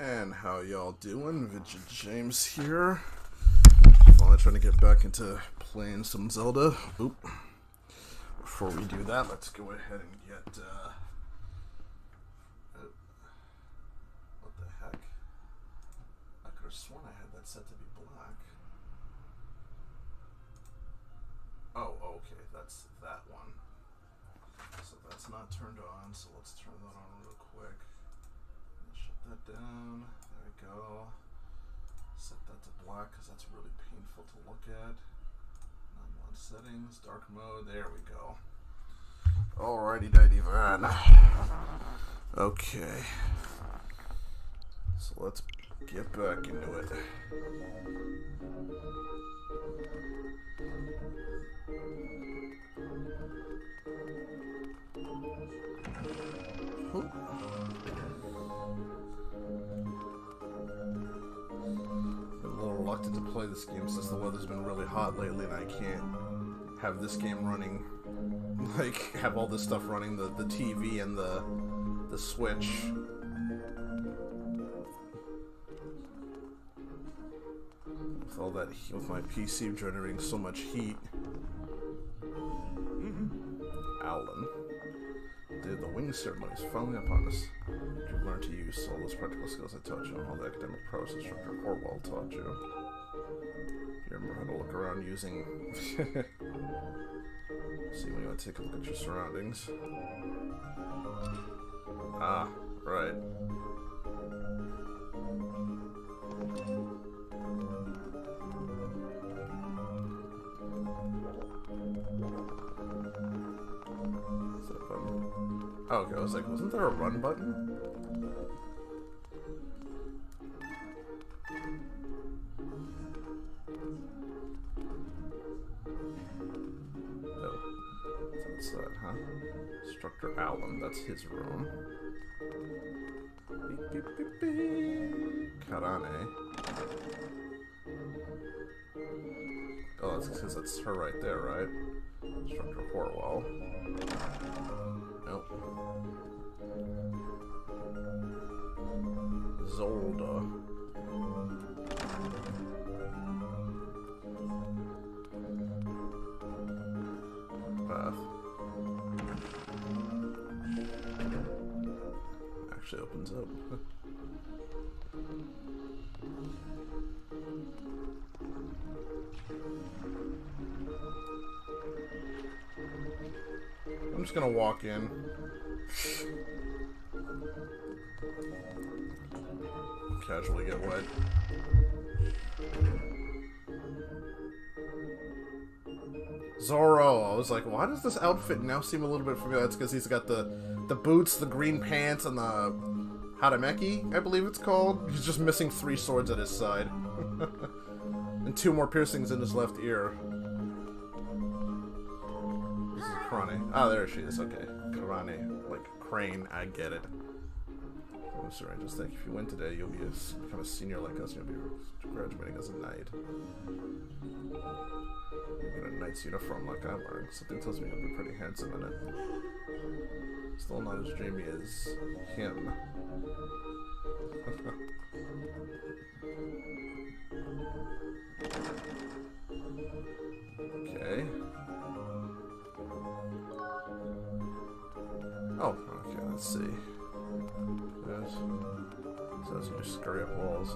And how y'all doing? Vigid James here. Finally trying to get back into playing some Zelda. Oop. Before we do that, let's go ahead and get, what the heck? I could have sworn I had that set to be black. Oh, okay, that's that one. So that's not turned on, so let's turn that on real quick. Shut that down. There we go. Set that to black because that's really painful to look at. Non-mod settings, dark mode. There we go. Alrighty, dighty van. Okay. So let's get back into it. Ooh. Reluctant to play this game since the weather's been really hot lately and I can't have this game running, like have all this stuff running, the TV and the Switch. With all that heat, with my PC generating so much heat. Alan. Dude, the wing ceremony is finally upon us. You've learned to use all those practical skills I taught you and all the academic prowess instructor Orwell taught you. You remember how to look around using... See when you want to take a look at your surroundings. Ah, right. Oh, okay, I was like, wasn't there a run button? Oh, that's that, huh? Instructor Allen, that's his room. Beep, beep, beep, beep. Karane. Oh, that's because that's her right there, right? Instructor Horwell. Nope. Zolda. Path. Actually opens up. I'm just gonna walk in. Casually get wet. Zoro. I was like, why does this outfit now seem a little bit familiar? That's because he's got the boots, the green pants, and the Harameki, I believe it's called. He's just missing 3 swords at his side. And 2 more piercings in his left ear. This is Karane. Ah, there she is. Okay. Karane. Like, crane. I get it. Sorry, I just think if you win today, you'll become a senior like us, and you'll be graduating as a knight. You'll get a knight's uniform like I'm wearing. Something tells me you'll be pretty handsome in it. Still not as dreamy as him. Okay. Oh, okay, let's see. Yes. So as you just scurry up walls.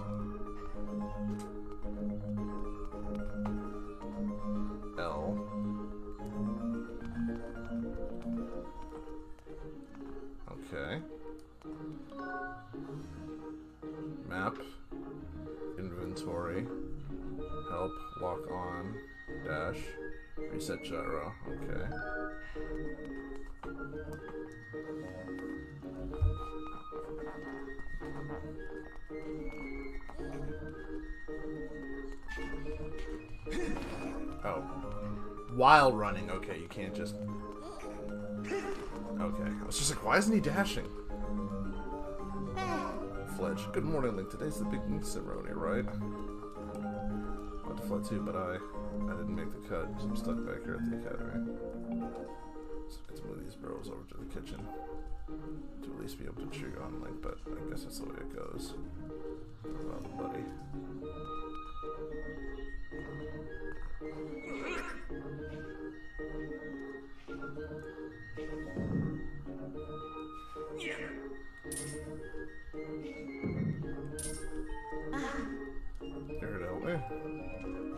L. Okay. Map. Inventory. Help. Lock on. Dash. Reset gyro. Okay. Oh. While running, okay, you can't just... Okay, I was just like, why isn't he dashing? Fledge. Good morning, Link. Today's the big ceremony, right? I want to fly too, but I didn't make the cut, so I'm stuck back here at the academy. So let's move these bros over to the kitchen. To at least be able to cheer you on, Link, but I guess that's the way it goes. Well, buddy. Here to help me.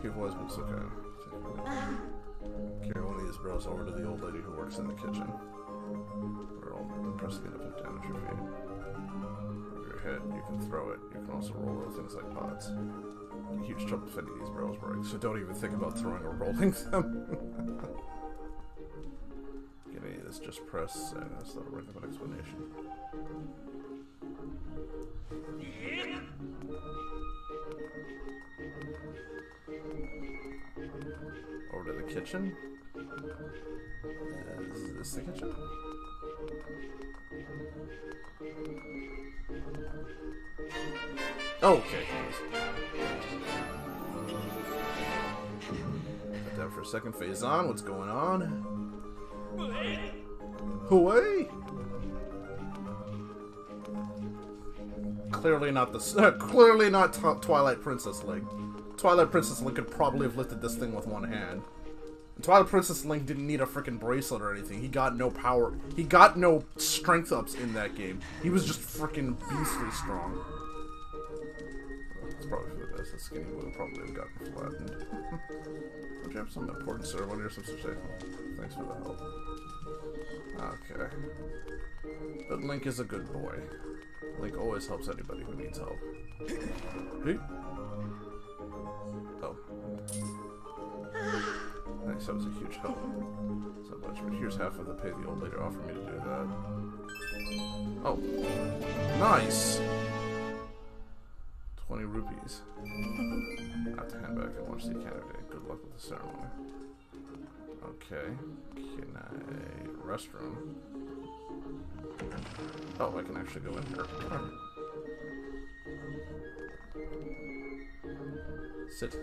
He was, but it's okay. Carry one of these bros over to the old lady who works in the kitchen. Press the infinite damage your feet. With your head, you can throw it. You can also roll other things like pots. A huge trouble defending these bros, bro. So don't even think about throwing or rolling them. Get any of this, just press, and that's not a regular explanation. Over to the kitchen. Is this the kitchen? Oh, okay. Put that for a second. Phase on. What's going on? Away. Clearly not the. Clearly not Twilight Princess Link. Twilight Princess Link could probably have lifted this thing with one hand. And Twilight Princess Link didn't need a freaking bracelet or anything. He got no power. He got no strength ups in that game. He was just freaking beastly strong. It's probably for the best. The skinny would probably have gotten flattened. Don't you have some important ceremony or some such thing? Thanks for the help. Okay. But Link is a good boy. Link always helps anybody who needs help. Hey. Oh. Nice, that was a huge help. So much, but here's half of the pay the old lady offered me to do that. Oh. Nice! 20 rupees. I have to hand back and watch the candidate. Good luck with the ceremony. Okay. Can I... restroom? Oh, I can actually go in here. Sit.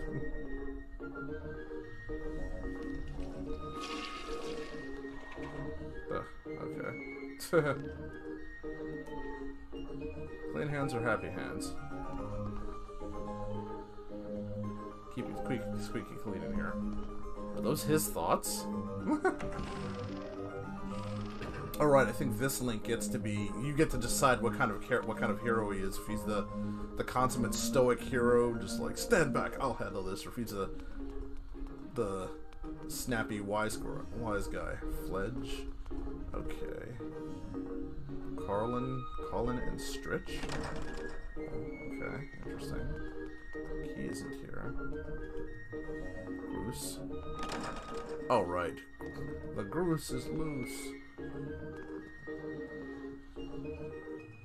Okay. Clean hands or happy hands? Keep it squeaky clean in here. Are those his thoughts? Alright, I think this Link gets to be... You get to decide what kind of hero he is. If he's the consummate stoic hero, just like, stand back, I'll handle this. Or if he's the snappy wise guy. Fledge. Okay. Carlin and Stritch. Okay, interesting. Key isn't here. Groose. Oh, right. The Groose is loose.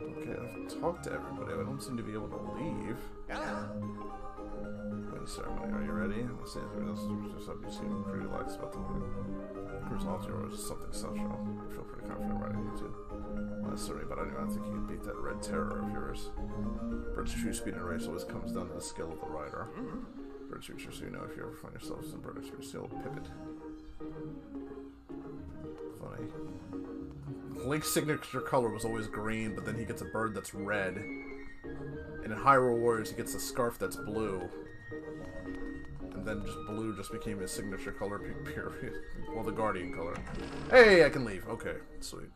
Okay, I've talked to everybody, but I don't seem to be able to leave. Wedding ceremony, are you ready? Let's see if everyone else is up. You seem pretty relaxed about the wedding. Cruise altar or something special. I feel pretty confident riding you too. Well, sorry, but I don't think you can beat that red terror of yours. Bird's true speed in a race always comes down to the skill of the rider. Bird's future, so you know if you ever find yourselves in Bird's future, still pivot. Funny. Link's signature color was always green, but then he gets a bird that's red. And in Hyrule Warriors, he gets a scarf that's blue. And then just blue just became his signature color, period. Well, the Guardian color. Hey, I can leave. Okay, sweet.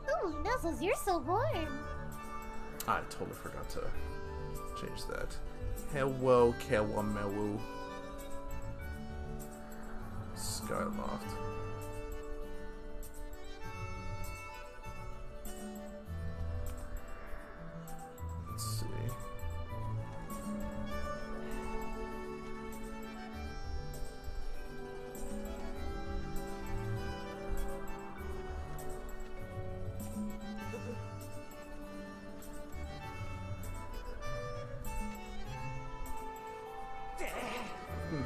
Ooh, Nuzzles, you're so warm. I totally forgot to change that. Hello, Kawamewu. Skyloft. Let's see.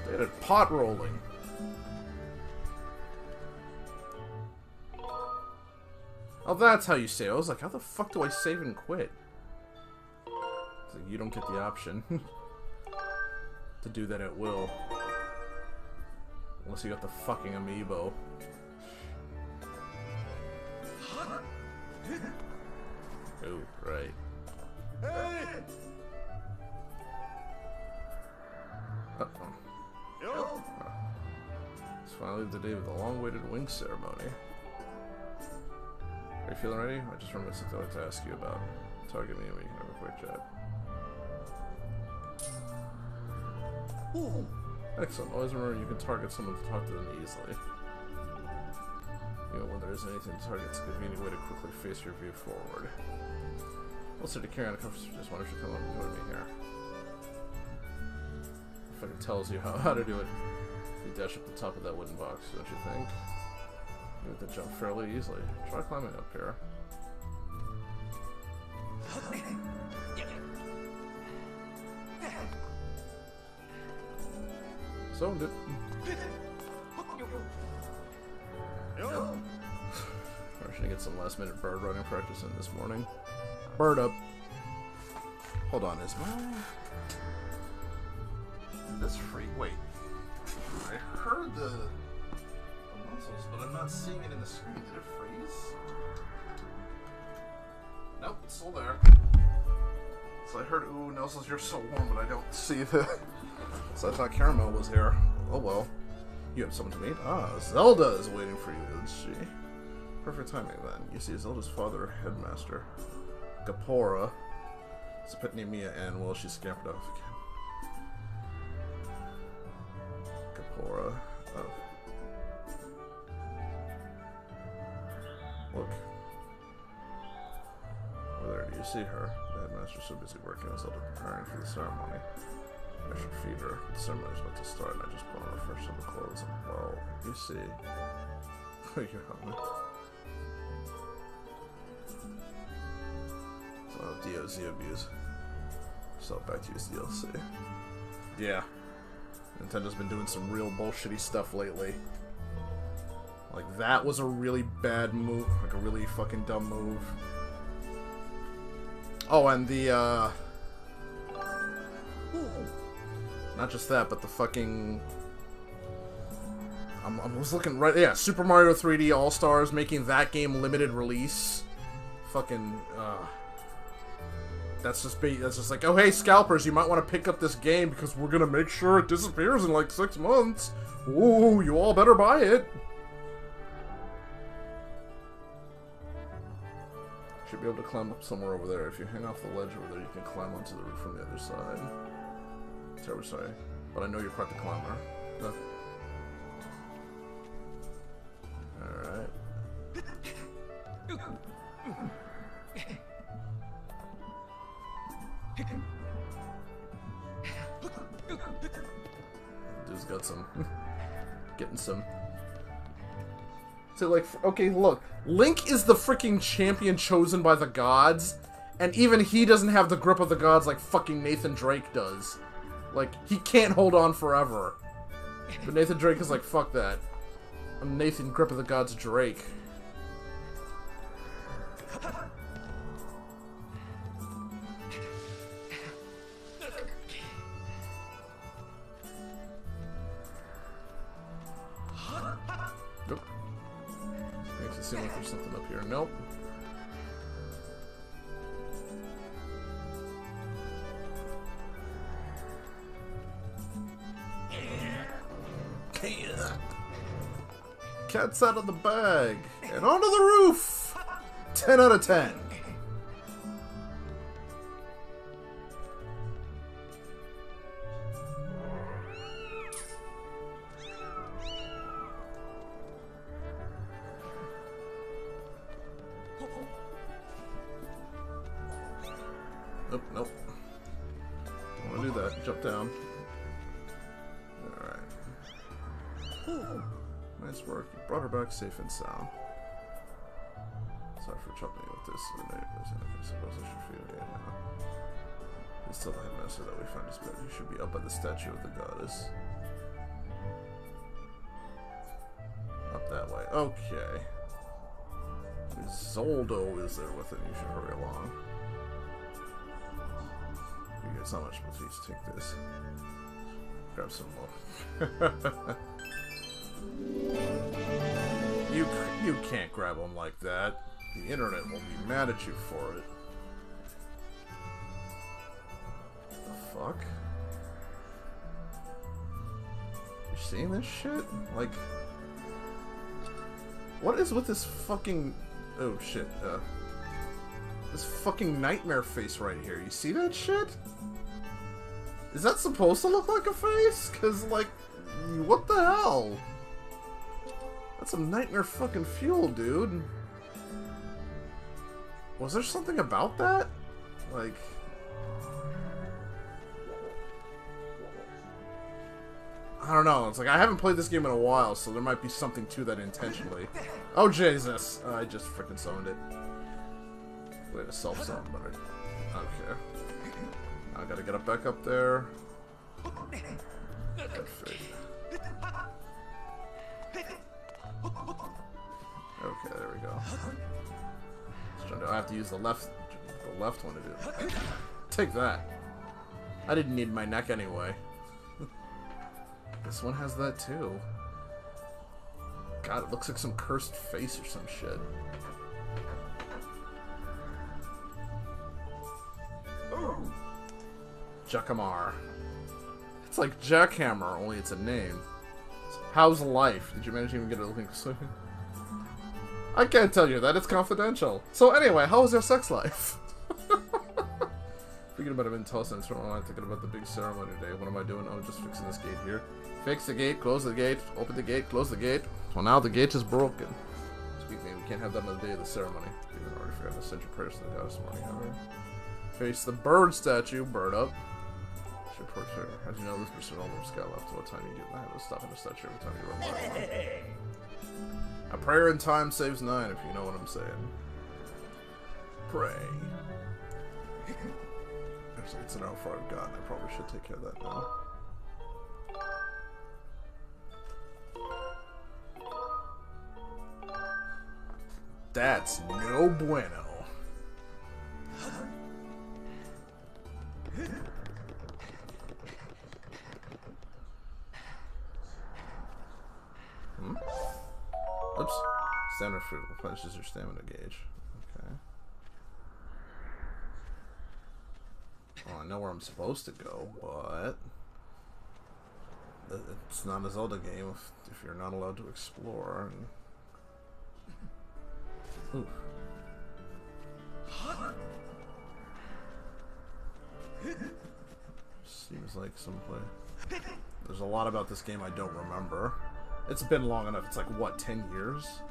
They did pot rolling. Oh, that's how you say it. I was like, how the fuck do I save and quit? It's like, you don't get the option to do that at will. Unless you got the fucking amiibo. Oh, right. Uh-oh. It's finally the day of the long-awaited wing ceremony. Are you feeling ready? I just remembered something I'd like to ask you about. Target me and we can have a quick chat. Excellent. Always remember you can target someone to talk to them easily. You know, when there isn't anything to target, it's a convenient way to quickly face your view forward. Also, to carry on a conversation, just why don't you come up and join me here? If it tells you how to do it, you dash up the top of that wooden box, don't you think? You have to jump fairly easily. Try climbing up here. So good. I should get some last minute bird running practice in this morning. Bird up. Hold on, is this free? Wait. I heard the muzzles, but I'm not seeing it in the screen. Did it freeze? Nope, it's still there. So I heard, ooh, Nelsons, you're so warm, but I don't see the... So I thought Caramel was here. Oh well. You have someone to meet? Ah, Zelda is waiting for you, isn't she? Perfect timing then. You see, Zelda's father, headmaster, Gapora, is a pet named Mia, and well, she scampered off again. Gapora. Oh. Look. Over there, do you see her? The headmaster's so busy working on Zelda preparing for the ceremony. I should feed her. The ceremony's about to start, and I just put on her fresh set of clothes. And, well, you see. You help me. So, DOZ abuse. So, back to use DLC. Yeah. Nintendo's been doing some real bullshitty stuff lately. Like, that was a really bad move. Like, a really fucking dumb move. Oh, and the, not just that, but the fucking... I was looking right... Yeah, Super Mario 3D All-Stars, making that game limited release. Fucking, that's just like, oh hey, scalpers, you might want to pick up this game because we're gonna make sure it disappears in like 6 months. Ooh, you all better buy it. Should be able to climb up somewhere over there. If you hang off the ledge over there, you can climb onto the roof from the other side. Terribly sorry, but I know you're quite the climber. No. Alright. Dude's got some... getting some... So, like, okay, look. Link is the freaking champion chosen by the gods, and even he doesn't have the grip of the gods like fucking Nathan Drake does. Like, he can't hold on forever. But Nathan Drake is like, fuck that. I'm Nathan Grip of the Gods Drake. Nope. Makes it seem like there's something up here. Nope. Cat's out of the bag. And onto the roof! 10 out of 10. Nope, nope. Don't want to do that. Jump down. Alright. Nice work. You brought her back safe and sound. Sorry for troubling you with this. I suppose I should feel it now. He's still the headmaster that we found his bed. He should be up by the statue of the goddess. Up that way. Okay. Zoldo is there with him. You should hurry along. You get so much, but please take this. Grab some more. You can't grab them like that. The internet will be mad at you for it. What the fuck? You seeing this shit? Like, what is with this fucking... Oh shit, this fucking nightmare face right here. You see that shit? Is that supposed to look like a face? Cause like, what the hell? That's some nightmare fucking fuel, dude. Was there something about that? Like... I don't know. It's like, I haven't played this game in a while, so there might be something to that intentionally. Oh, Jesus. I just freaking summoned it. Way to self-summon, but okay. I gotta get up back up there. Perfect. Okay, there we go. I have to use the left one to do it. Take that. I didn't need my neck anyway. This one has that too. God, it looks like some cursed face or some shit. Jackamar. It's like Jackhammer, only it's a name. How's life? Did you manage to even get a link? I can't tell you that, it's confidential. So anyway, how was your sex life? Thinking about it in Tulsa and I'm thinking about the big ceremony today. What am I doing? Oh, just fixing this gate here. Fix the gate, close the gate, open the gate, close the gate. Well, now the gate is broken. Speak me, we can't have that on the day of the ceremony. You've already forgotten to send your prayers to the goddess morning, however. Face the bird statue, bird up. Should portrait. How do you know this person almost got left? What time you do that? We'll stop in the statue every time you run by. A prayer in time saves 9, if you know what I'm saying. Pray. Actually, it's an hour I've gotten. I probably should take care of that now. That's no bueno. Oops. Stamina fruit replenishes your stamina gauge. Okay. Well, I know where I'm supposed to go, but it's not a Zelda game if you're not allowed to explore. And... Oof. Seems like someplace. There's a lot about this game I don't remember. It's been long enough. It's like, what, 10 years?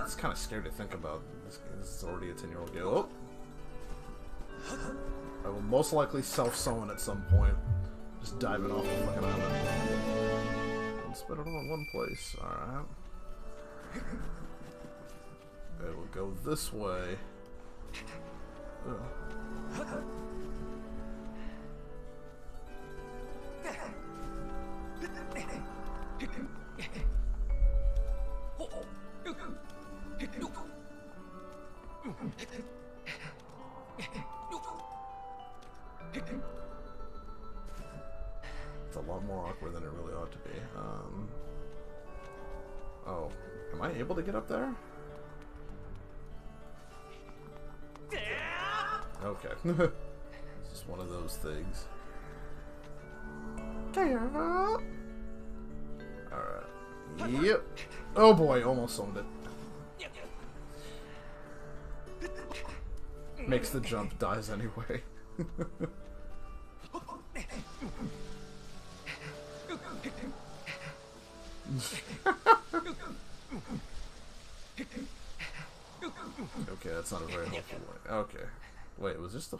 It's kind of scary to think about. This is already a 10-year-old game. Oh! I will most likely self-summon at some point. Just diving off the fucking island. And spit it all in one place. Alright. It will go this way. Ugh. It's a lot more awkward than it really ought to be. Oh, am I able to get up there? Okay. It's just one of those things. Alright. Yep. Oh boy, almost owned it. Makes the jump, dies anyway. Okay, that's not a very helpful way. Okay. Wait, was this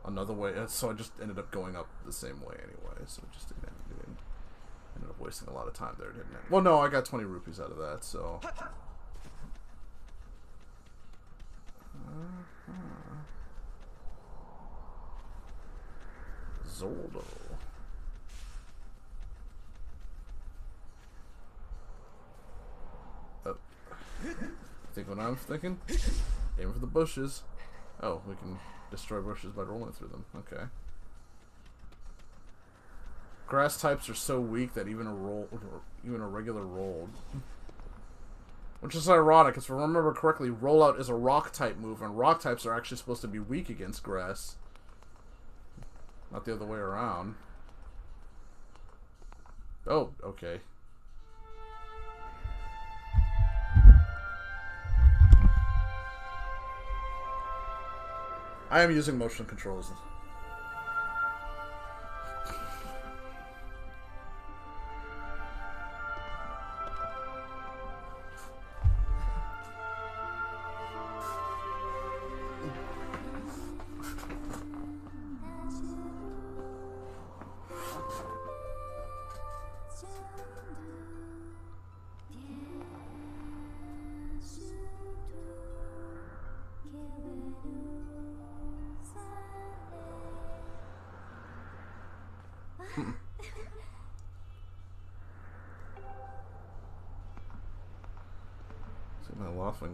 another way? So I just ended up going up the same way anyway, so it just didn't ended up wasting a lot of time there, didn't it? Well, no, I got 20 rupees out of that, so... Zoldo. Oh. Think what I'm thinking? Aim for the bushes. Oh, we can destroy bushes by rolling through them. Okay. Grass types are so weak that even a regular roll. Which is ironic, because if I remember correctly, rollout is a rock type move, and rock types are actually supposed to be weak against grass. Not the other way around. Oh, okay. I am using motion controls.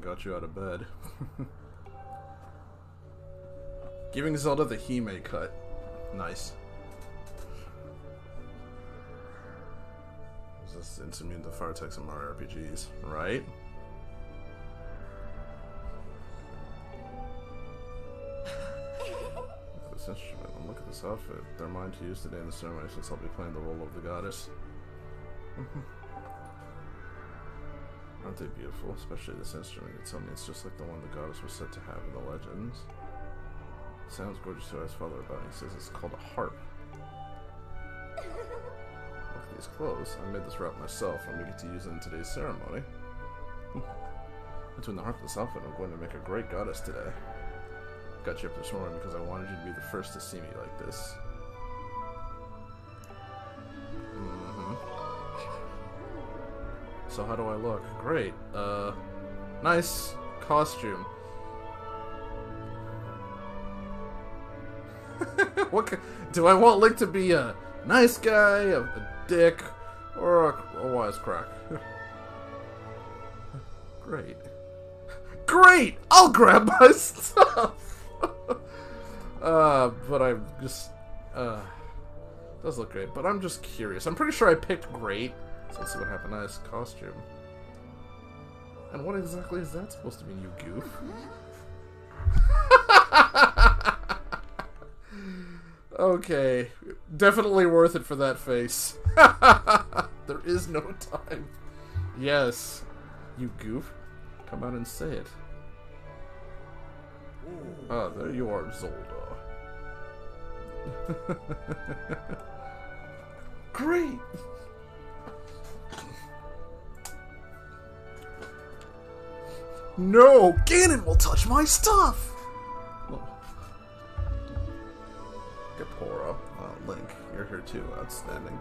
Got you out of bed. Giving Zelda the Hime cut. Nice. Is this instant immune to fire attacks in Mario RPGs, right? This instrument, and look at this outfit. They're mine to use today in the ceremony since I'll be playing the role of the goddess. Aren't they beautiful? Especially this instrument. You tell me it's just like the one the goddess was said to have in the legends. It sounds gorgeous to ask father about it. He says it's called a harp. Look at these clothes. I made this wrap myself and we get to use it in today's ceremony. Between the harp and this outfit, I'm going to make a great goddess today. Got you up this morning because I wanted you to be the first to see me like this. So how do I look? Great. Nice costume. What do I want Link to be? A nice guy, a dick, or a wisecrack? Great. Great! I'll grab my stuff! But I'm just... does look great, but I'm just curious. I'm pretty sure I picked great. So let's see what happened. Nice costume. And what exactly is that supposed to mean, you goof? Okay. Definitely worth it for that face. There is no time. Yes. You goof. Come out and say it. Ah, there you are, Zelda. Great! No! Ganon will touch my stuff! Gapora. Link, you're here too. Outstanding.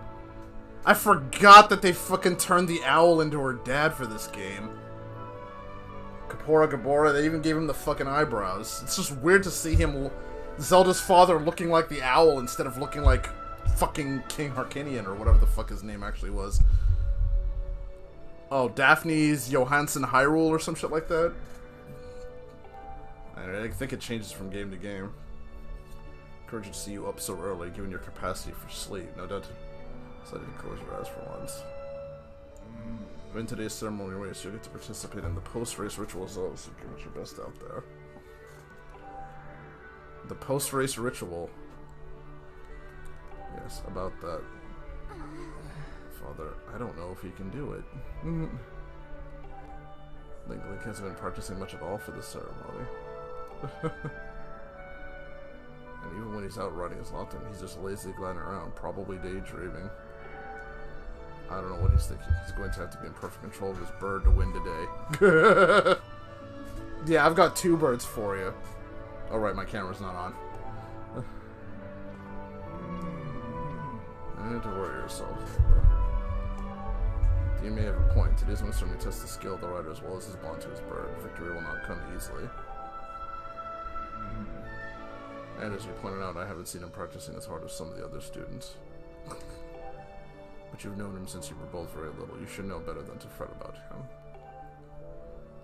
I forgot that they fucking turned the owl into her dad for this game. Gabora, they even gave him the fucking eyebrows. It's just weird to see him, Zelda's father, looking like the owl instead of looking like fucking King Harkinian or whatever the fuck his name actually was. Oh, Daphne's Johansson Hyrule or some shit like that? I think it changes from game to game. Encouraged to see you up so early, given your capacity for sleep. No doubt. So I didn't close your eyes for once. In today's ceremony race, you'll get to participate in the post-race ritual, so give it your best out there. The post-race ritual. Yes, about that. Father, I don't know if he can do it. Link hasn't been practicing much at all for this ceremony. And even when he's out riding his lantern, he's just lazily gliding around, probably daydreaming. I don't know what he's thinking. He's going to have to be in perfect control of his bird to win today. Yeah, I've got 2 birds for you. Oh right, my camera's not on. I need to worry yourself. You may have a point. Today's one certainly tests the skill of the rider as well as his bond to his bird. Victory will not come easily. And as you pointed out, I haven't seen him practicing as hard as some of the other students. But you've known him since you were both very little. You should know better than to fret about him.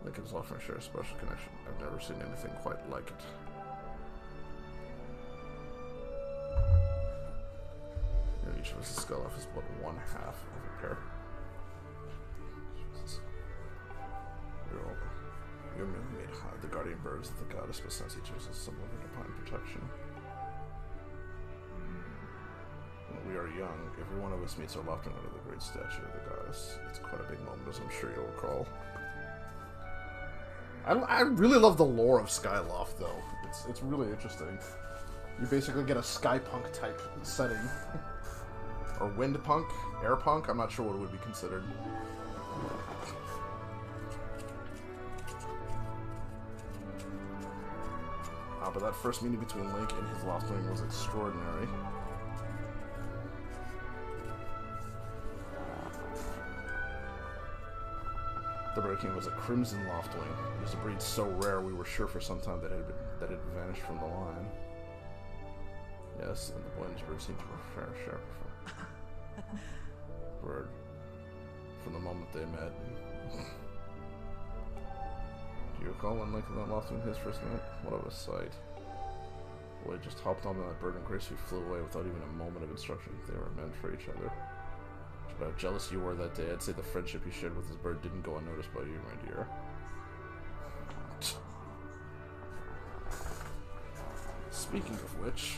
Lincoln is often share a special connection. I've never seen anything quite like it. You each of us is Skyloft is about 1/2 of a pair. Jesus. You're merely made the guardian birds of the goddess, but since each of us is someone who divine protection. When we are young, every one of us meets our Loftwing under the great statue of the goddess. It's quite a big moment, as I'm sure you'll recall. I really love the lore of Skyloft, though. It's really interesting. You basically get a Skypunk type setting. Or Windpunk? Airpunk? I'm not sure what it would be considered. But that first meeting between Link and his Loftwing was extraordinary. The Bird King was a Crimson Loftwing. It was a breed so rare we were sure for some time that it had vanished from the line. Yes, and the boy and his bird seemed to prefer Sheriff Bird from the moment they met. Do you recall when Link and that Loftwing his first met? What of a sight. The boy just hopped onto that bird and gracefully flew away without even a moment of instruction. They were meant for each other. But how jealous you were that day. I'd say the friendship you shared with his bird didn't go unnoticed by you, my dear. Speaking of which...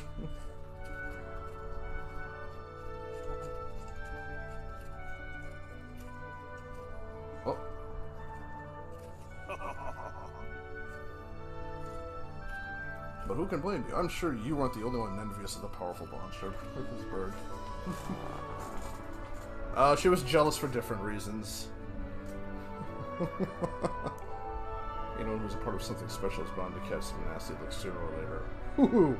oh. But who can blame you? I'm sure you weren't the only one envious of the powerful bond shared with his bird. She was jealous for different reasons. Anyone who's a part of something special is bound to catch some nasty looks sooner or later. Woohoo!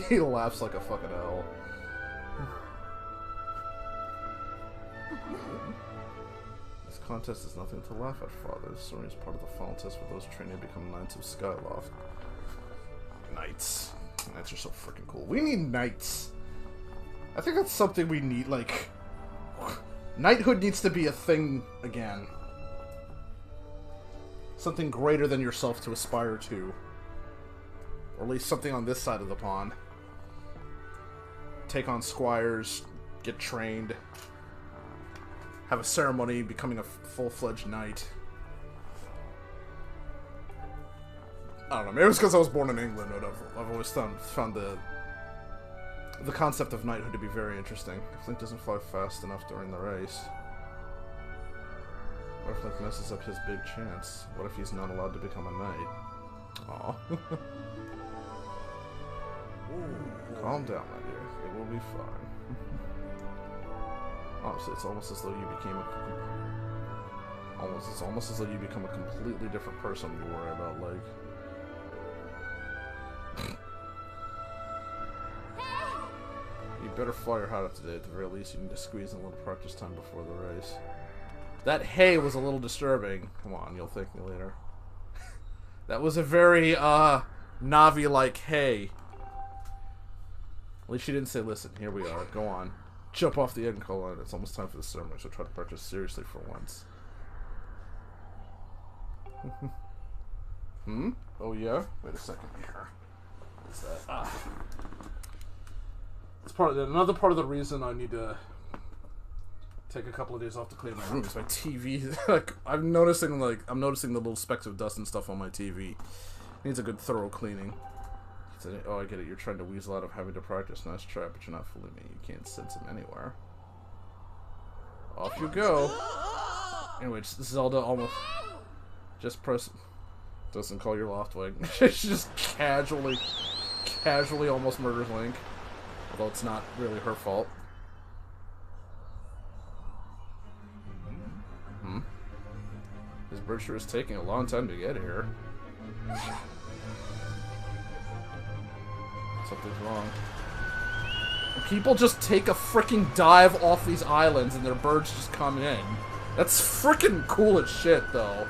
He laughs like a fucking owl. This contest is nothing to laugh at, Father. This story is part of the final test for those training to become Knights of Skyloft. Knights. Knights are so freaking cool. We need knights. I think that's something we need, like... knighthood needs to be a thing again. Something greater than yourself to aspire to. Or at least something on this side of the pond. Take on squires, get trained, have a ceremony becoming a full-fledged knight. I don't know, maybe it's because I was born in England, but I've always found the concept of knighthood to be very interesting. If Link doesn't fly fast enough during the race, what if Link messes up his big chance? What if he's not allowed to become a knight? Aw. Calm down, my dear. It will be fine. Honestly, it's almost as though you became it's almost as though you become a completely different person when you worry about, like... You better fly your hat up today. At the very least, you need to squeeze in a little practice time before the race. That hey was a little disturbing. Come on, you'll thank me later. That was a very, Navi-like hey. At least she didn't say, listen, here we are, go on. Jump off the end line. It's almost time for the ceremony, so try to practice seriously for once. Hmm? Oh yeah? Wait a second here. What is that? It's another part of the reason I need to take a couple of days off to clean my room is my TV. Like, I'm noticing the little specks of dust and stuff on my TV. It needs a good thorough cleaning. Oh, I get it. You're trying to weasel out of having to practice. Nice try, but you're not fooling me. You can't sense him anywhere. Off you go. Anyway, Zelda almost just doesn't call your Loftwing. She just casually almost murders Link. Although it's not really her fault. Hmm? His bird sure is taking a long time to get here. Something's wrong. People just take a freaking dive off these islands and their birds just come in. That's freaking cool as shit, though.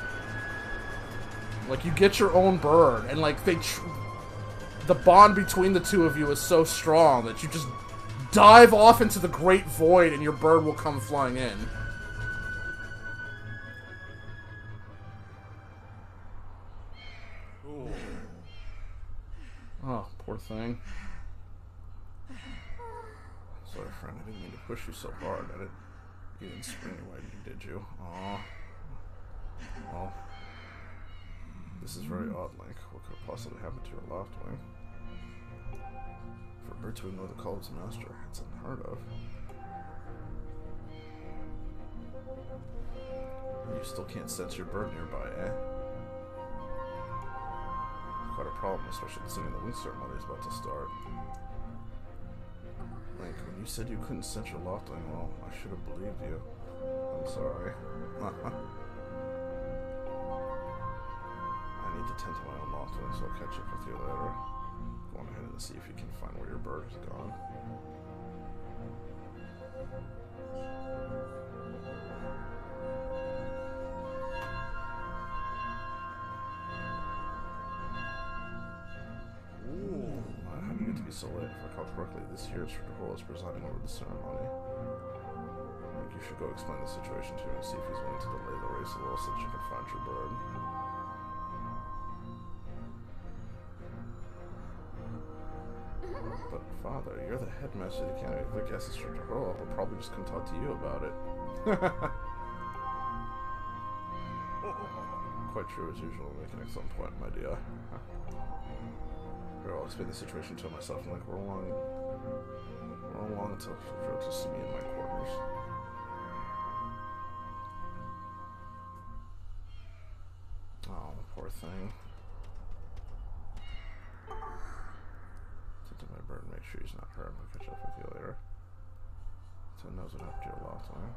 Like, you get your own bird, and like, the bond between the two of you is so strong that you just dive off into the great void and your bird will come flying in. Oh, poor thing. So Sorry, friend. I didn't mean to push you so hard. You didn't spring your way, did you? Aw. Well, this is very odd, Link. What could have possibly happened to your loft wing? For a bird to ignore the call of its master, it's unheard of. You still can't sense your bird nearby, eh? Quite a problem, especially considering the wing ceremony is about to start. Link, when you said you couldn't sense your loft wing, well, I should have believed you. I'm sorry. I need to tend to my own loft wing, so I'll catch up with you later. Go on ahead and see if you can find where your bird has gone. How do you get to be so late? If I recall correctly, this year's Hall is presiding over the ceremony. I think you should go explain the situation to him and see if he's willing to delay the race a little so that you can find your bird. But Father, you're the headmaster of the Academy. If I guess Instructor Hall will probably just come talk to you about it. Quite true as usual. Make an excellent point, my dear. I'll explain the situation to myself and like roll along until she'll just see me in my quarters. Oh, poor thing. Tend to my bird and make sure he's not hurt. I'll catch up with you later. So it knows what happened to your loft wing.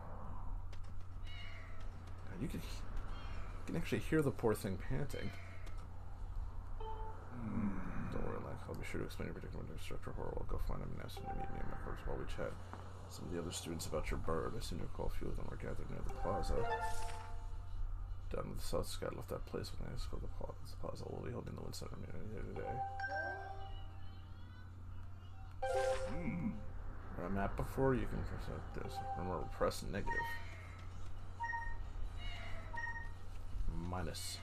You can actually hear the poor thing panting. Don't worry, Link. I'll be sure to explain your predicament to Instructor Horror. I'll go find him and ask him to meet me in my quarters while we chat. Some of the other students about your bird. I seem to recall a few of them were gathered near the plaza. Down to the south sky left that place when I asked for the plaza. Will be holding the wind ceremony here today. Where I'm at before, you can press this. Remember, press negative. Minus.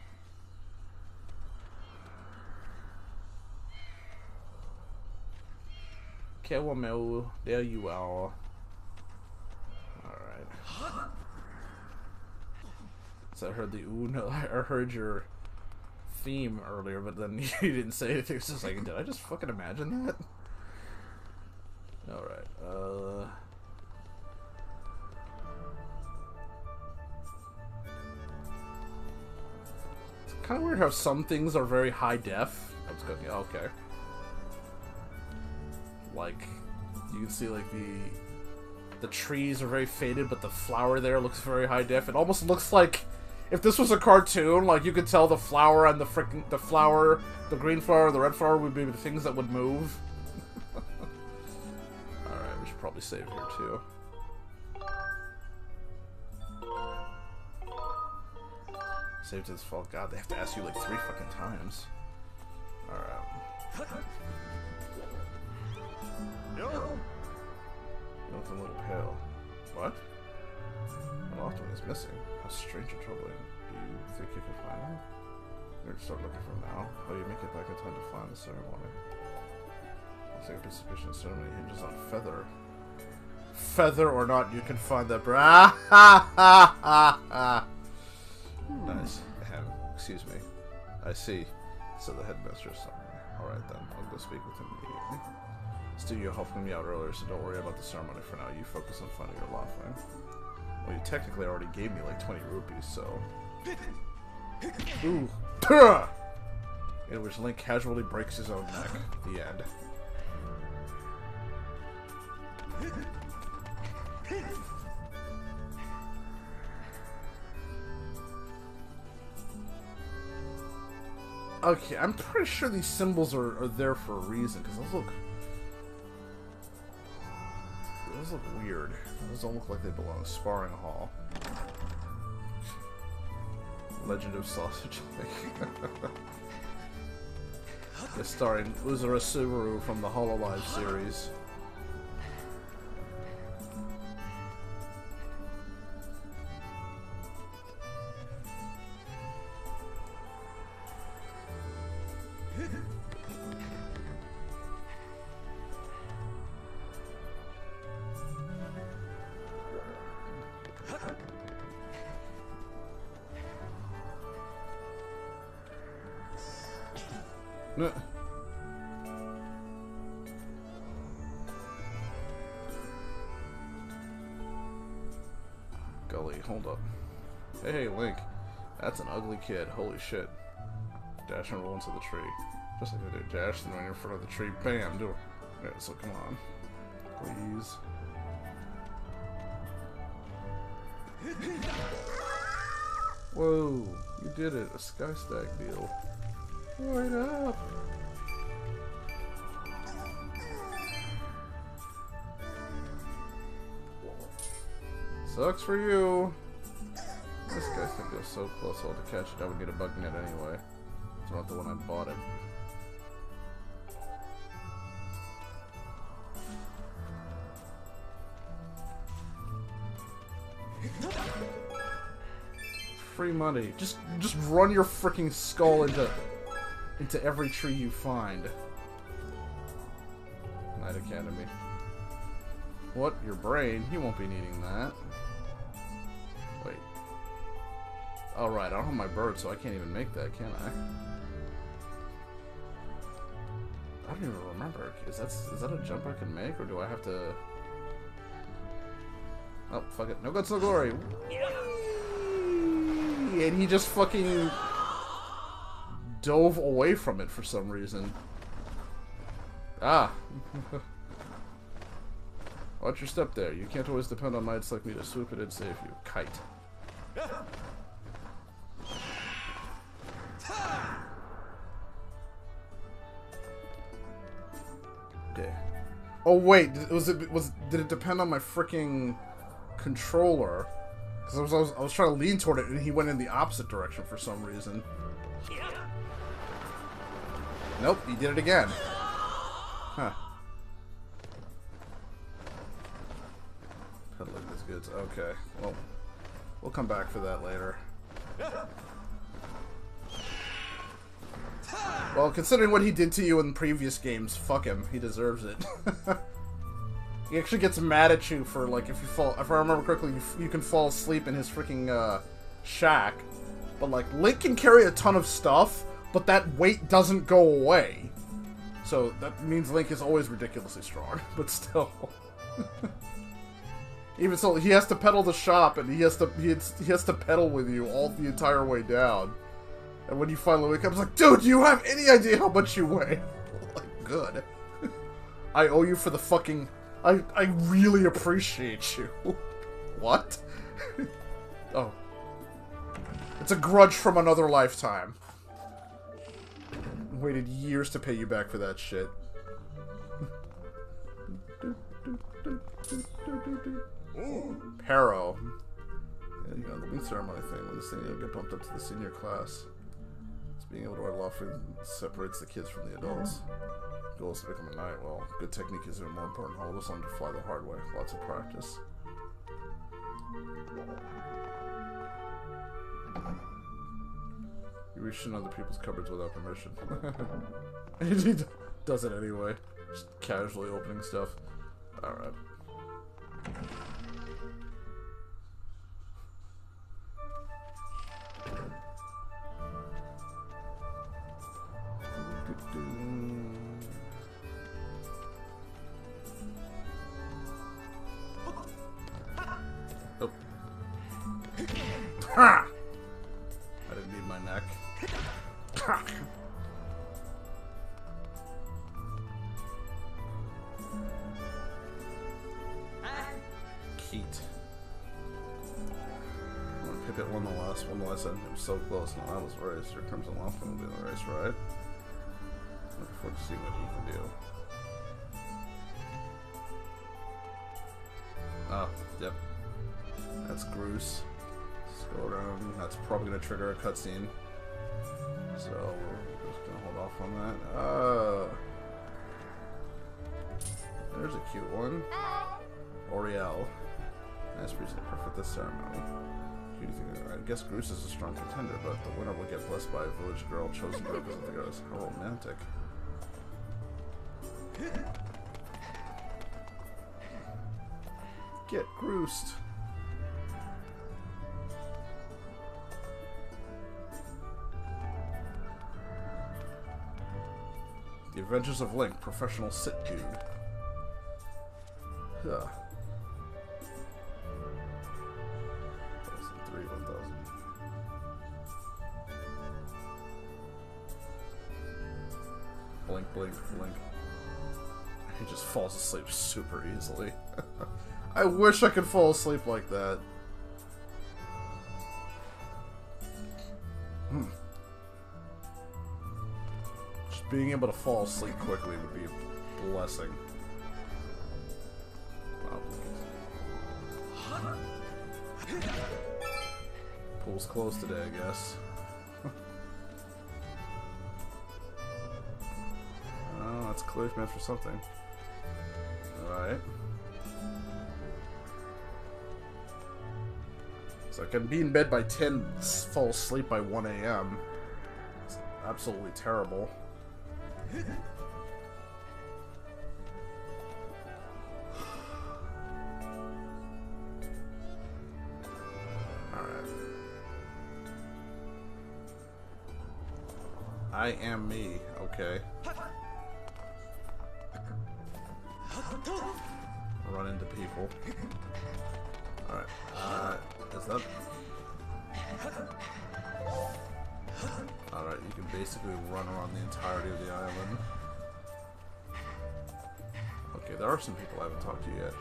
Kewamel, there you are. Alright. So I heard the I heard your theme earlier, but then you didn't say anything. It's just like, did I just fucking imagine that? Alright, it's kind of weird how some things are very high def. Let's go, yeah, okay. Like, you can see like the trees are very faded, but the flower there looks very high def. It almost looks like if this was a cartoon, like you could tell the flower and the green flower and the red flower would be the things that would move. Alright, we should probably save here too. Save to this fall. God, they have to ask you like 3 fucking times. Alright. You look a little pale. What? My loft wing is missing. How strange and troubling. Do you think you can find him? You're gonna start looking for him now. How do you make it back in time to find the ceremony? Looks like a suspicion ceremony hinges on feather. Feather or not, you can find that Nice. Excuse me. I see. So the headmaster is somewhere. Alright then, I'll go speak with him immediately. Studio helped me out earlier, so don't worry about the ceremony for now. You focus on finding your loft wing. Well, you technically already gave me like 20 rupees, so... Ooh! Puh! In which Link casually breaks his own neck. The end. Okay, I'm pretty sure these symbols are there for a reason, because those look weird. Those don't look like they belong. Sparring Hall. Legend of Sausage Link. It's starring Uzura Subaru from the Hololive series. Gully, hold up. Hey, Link. That's an ugly kid. Holy shit. Dash and roll into the tree. Just like I did. Dash, then when you're in front of the tree, bam, do it. Yeah, so come on. Please. Whoa, you did it. A sky stack deal. Right up. Sucks for you. This guy's gonna go so close, I'll have to catch it. I would need a bug net anyway. It's not the one I bought it. Free money. Just run your freaking skull into every tree you find. Knight Academy. What? Your brain? You won't be needing that. Wait. Alright, I don't have my bird, so I can't even make that, can I? I don't even remember. Is that a jump I can make, or do I have to... Oh, fuck it. No guts, no glory! And he just fucking... dove away from it for some reason. Ah! Watch your step there. You can't always depend on knights like me to swoop it and save you. Kite. Okay. Oh wait, did it depend on my freaking controller? Because I was trying to lean toward it and he went in the opposite direction for some reason. Nope, he did it again. Huh. Peddling his goods. Okay, well, we'll come back for that later. Well, considering what he did to you in previous games, fuck him. He deserves it. He actually gets mad at you for, like, if I remember correctly, you can fall asleep in his freaking, shack. But, like, Link can carry a ton of stuff, but that weight doesn't go away. So, that means Link is always ridiculously strong, but still. Even so, he has to pedal the shop, and he has to pedal with you all the entire way down. And when you finally wake up, it's like, dude, do you have any idea how much you weigh? Like, good. I owe you for the fucking... I really appreciate you. What? Oh. It's a grudge from another lifetime. Waited years to pay you back for that shit. Pero. Yeah, you know, the wing ceremony thing, when this thing will get bumped up to the senior class. It's being able to ride lawfully separates the kids from the adults. Goal is to become a knight. Well, good technique is even more important. All of us learn to fly the hard way. Lots of practice. You reach in other people's cupboards without permission. He does it anyway. Just casually opening stuff. Alright. Oh. Ha! I didn't need my neck. Keat. Pipit won the last one. I said I'm so close. No, I was raised. Here comes a Laughlin will be in the race, right? Looking forward to seeing what he can do. Oh, yep. That's Groose. Let's go around. That's probably going to trigger a cutscene. So, we're just going to hold off on that. There's a cute one. Oriel. Nice reason to perfect this ceremony. I guess Groose is a strong contender, but the winner will get blessed by a village girl chosen to represent the goddess. How romantic. Get Groosed. Adventures of Link, professional sit dude. Huh. 1003, 1000. Blink, blink, blink. He just falls asleep super easily. I wish I could fall asleep like that. Just being able to fall asleep quickly would be a blessing. Wow. Pool's closed today, I guess. Oh, that's a clear match for something. Alright. So I can be in bed by 10, fall asleep by 1 a.m. It's absolutely terrible. Alright. I am me, okay. Run into people. Alright, is that... Alright, you can basically run around the entirety of the island. Okay, there are some people I haven't talked to yet.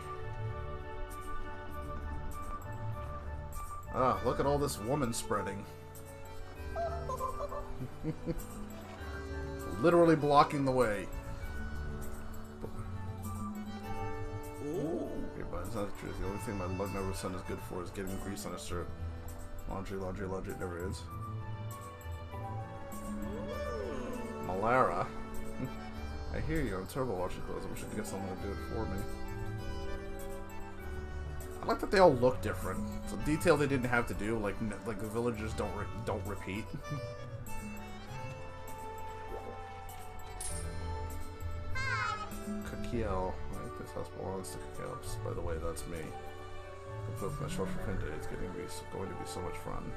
Ah, look at all this woman spreading. Literally blocking the way. Okay, but it's not the truth. The only thing my lug never son is good for is getting grease on his shirt. Laundry, laundry, laundry, it never ends. Malara. I hear you, I'm terrible washing clothes. I wish I could get someone to do it for me. I like that they all look different. It's a detail they didn't have to do, like the villagers don't repeat. Kakio. I think this house belongs to Kakio. By the way, that's me. I put my short for Pinday. It's going to be so much fun.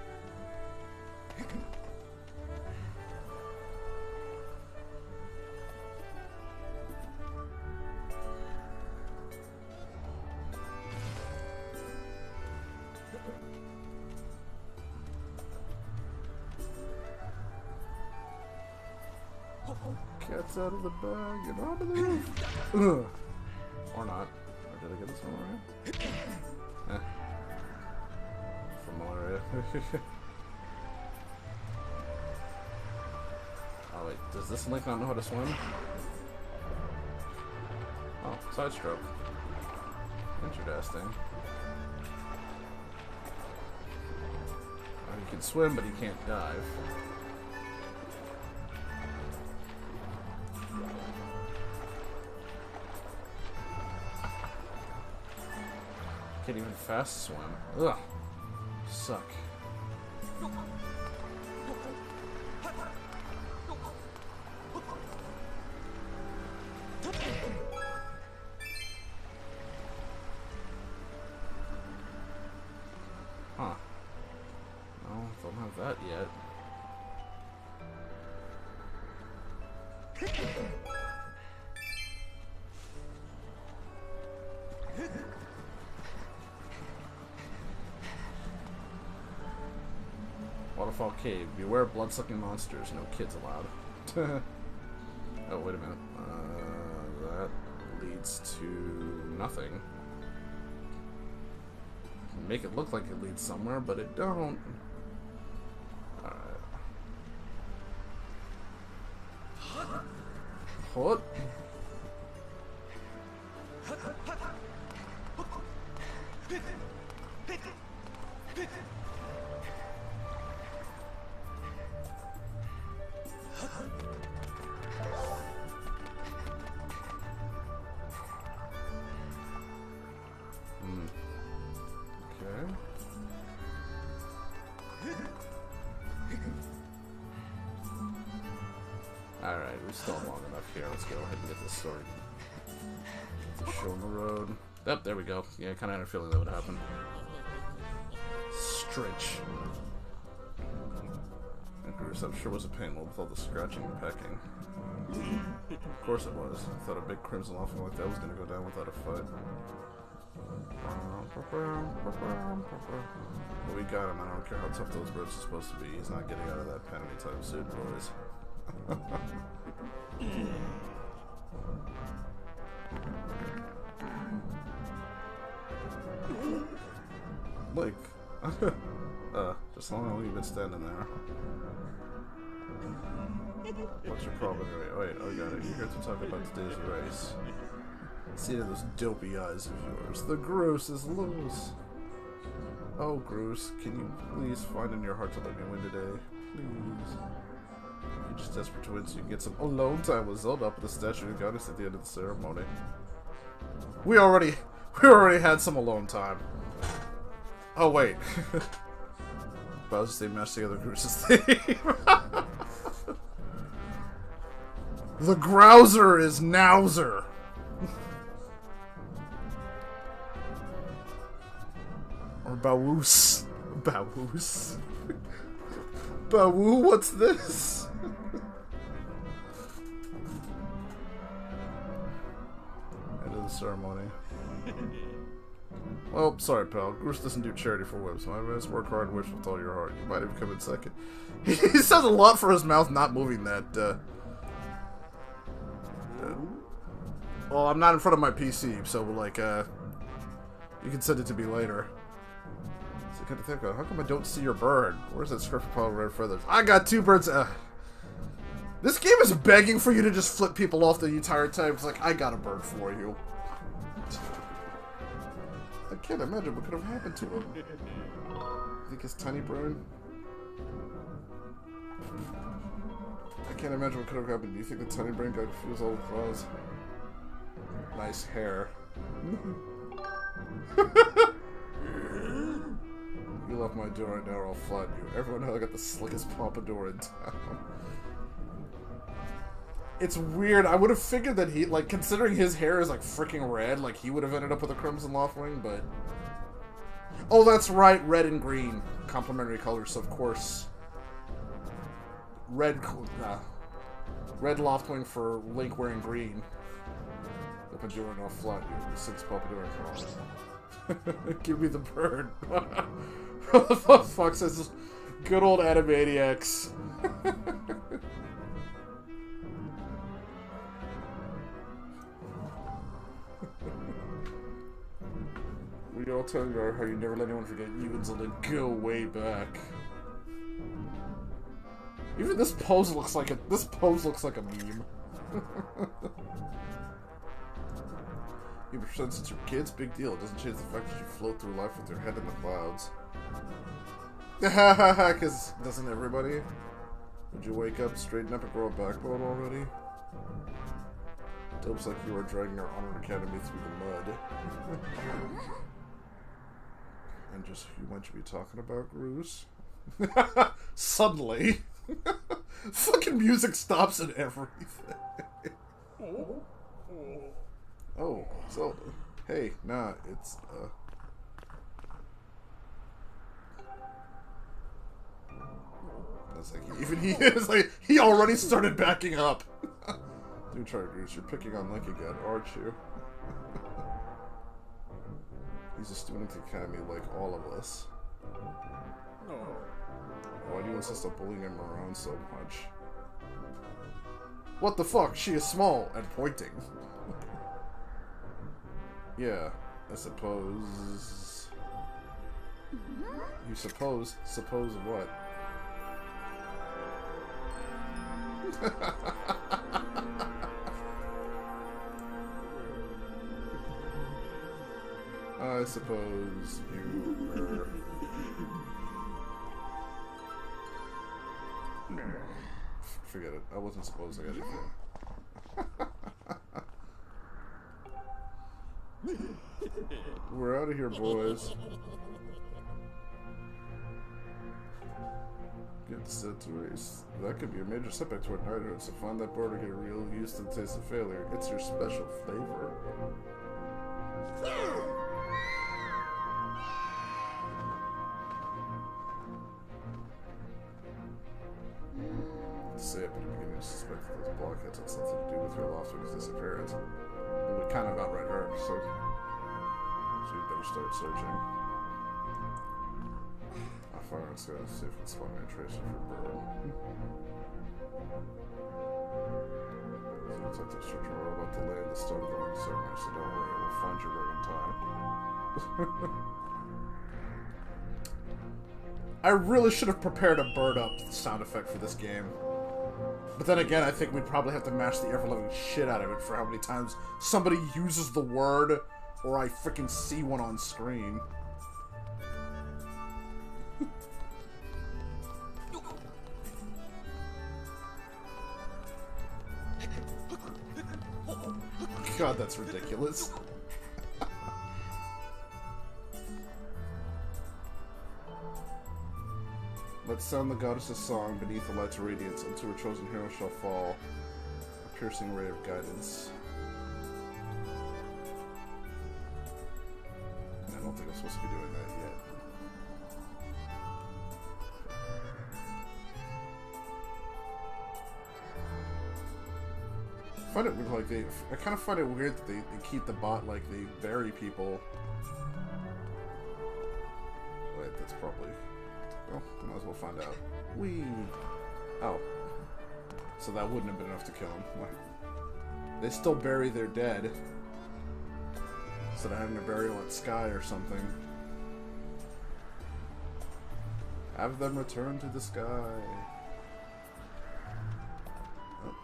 Cat's out of the bag and onto the roof. Or not. Or did I get this one right? From malaria. Oh wait, does this Link not know how to swim? Oh, side stroke. Interesting. Oh, he can swim, but he can't dive. Can't even fast swim. Ugh. Suck. Huh. No, don't have that yet. Waterfall Cave. Beware blood-sucking monsters. No kids allowed. Oh, wait a minute. That leads to nothing. Make it look like it leads somewhere, but it don't. Alright. What? Alright, we're still long enough here. Let's go ahead and get this story. Get the show on the road. Yep, there we go. Yeah, I kind of had a feeling that would happen. Stretch. Groose. I'm sure it was a pain with all the scratching and pecking. Of course it was. I thought a big crimson offering like that was gonna go down without a fight. But we got him. I don't care how tough those birds are supposed to be. He's not getting out of that pen anytime soon, boys. Like, just how long have you been standing there? What's your problem anyway? Oh, wait, I got it. You're here to talk about today's race. See those dopey eyes of yours. The Groose is loose. Oh, Groose, can you please find in your heart to let me win today? Please. You're just desperate to win so you can get some alone time with Zelda up at the Statue of Goddess at the end of the ceremony. We already had some alone time. Oh, wait. Bowser's they match together Groose's theme. The Grouser is Nowser. Or Bawoos. Bawoos. Bawoo, what's this? End of the ceremony. Well, sorry, pal. Groose doesn't do charity for whips. My best work hard and wish with all your heart. You might have come in second. He says a lot for his mouth not moving that, well, I'm not in front of my PC, so, like, you can send it to me later. So I kind of think, how come I don't see your bird? Where's that scruffy pile of red feathers? I got two birds. This game is begging for you to just flip people off the entire time. It's like, I got a bird for you. I can't imagine what could have happened to him. I think his tiny brain. I can't imagine what could have happened. Do you think the tiny brain got confused all with claws? Nice hair. You left my door right now or I'll flatten you. Everyone knows I got the slickest pompadour in town. It's weird. I would have figured that he, like, considering his hair is, like, freaking red, like, he would have ended up with a Crimson Loftwing, but... Oh, that's right, red and green. Complementary colors, so of course. Red Loftwing for Link wearing green. The Pompadour and I'll flat you. The 6 Pompadour and give me the bird. What the fuck says this? Good old Animaniacs. We all tell you how you never let anyone forget you and Zelda go way back. Even this pose looks like a meme. You percent since you're kids, big deal. It doesn't change the fact that you float through life with your head in the clouds. Cause doesn't everybody? Would you wake up, straighten up, and grow a backbone already? Dopes like you are dragging our Honored Academy through the mud. And just who might you be talking about, Groose? Suddenly. Fucking music stops and everything. Oh, so, hey, nah, it's, That's like, even he is, like, he already started backing up. Do try, Groose, you're picking on Link again, aren't you? He's a student at the academy like all of us. Why do you insist on bullying him around so much? What the fuck? She is small and pointing. Yeah, I suppose... You suppose? Suppose what? I suppose you are... Forget it. I wasn't supposing anything. We're out of here, boys. Get set to race. That could be a major setback toward knighthood, so find that bird to get real used to the taste of failure. It's your special flavor. say it, but I'm beginning to suspect that those blockheads had something to do with your Loftwing's disappearance. Well, we kind of outright heard, so you better start searching. I'll fire and see if we can spot any traces of your bird. The detective search are all about the lay of the start of the wing ceremony, so don't worry, we'll find your bird in time. I really should have prepared a bird up sound effect for this game. But then again, I think we'd probably have to mash the ever-loving shit out of it for how many times somebody uses the word or I freaking see one on screen. God, that's ridiculous. Let's sound the goddess's song beneath the light's radiance until her chosen hero shall fall. A piercing ray of guidance. I don't think I'm supposed to be doing that yet. I find it weird, like I kind of find it weird that they keep the bot like they bury people. Wait, that's probably. Well, might as well find out. Whee! Oh. So that wouldn't have been enough to kill him. They still bury their dead. Instead of having a burial at Sky or something. Have them return to the sky. Oh.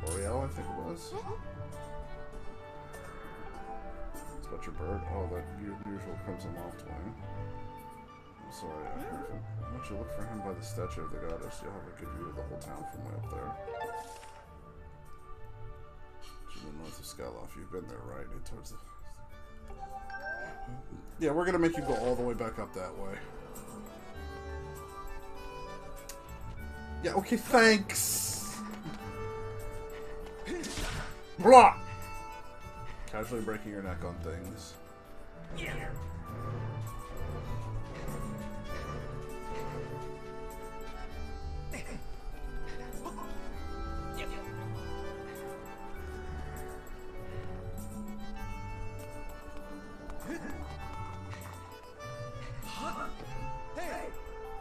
L'Oreal, I think it was. It's about your bird. Oh, that usual Crimson Loftwing. Sorry, once you look for him by the statue of the goddess, you'll have a good view of the whole town from way up there. To the north of Skyloft, you've been there, right? Towards the... Yeah, we're gonna make you go all the way back up that way. Yeah, okay, thanks! Blah! Casually breaking your neck on things. Yeah.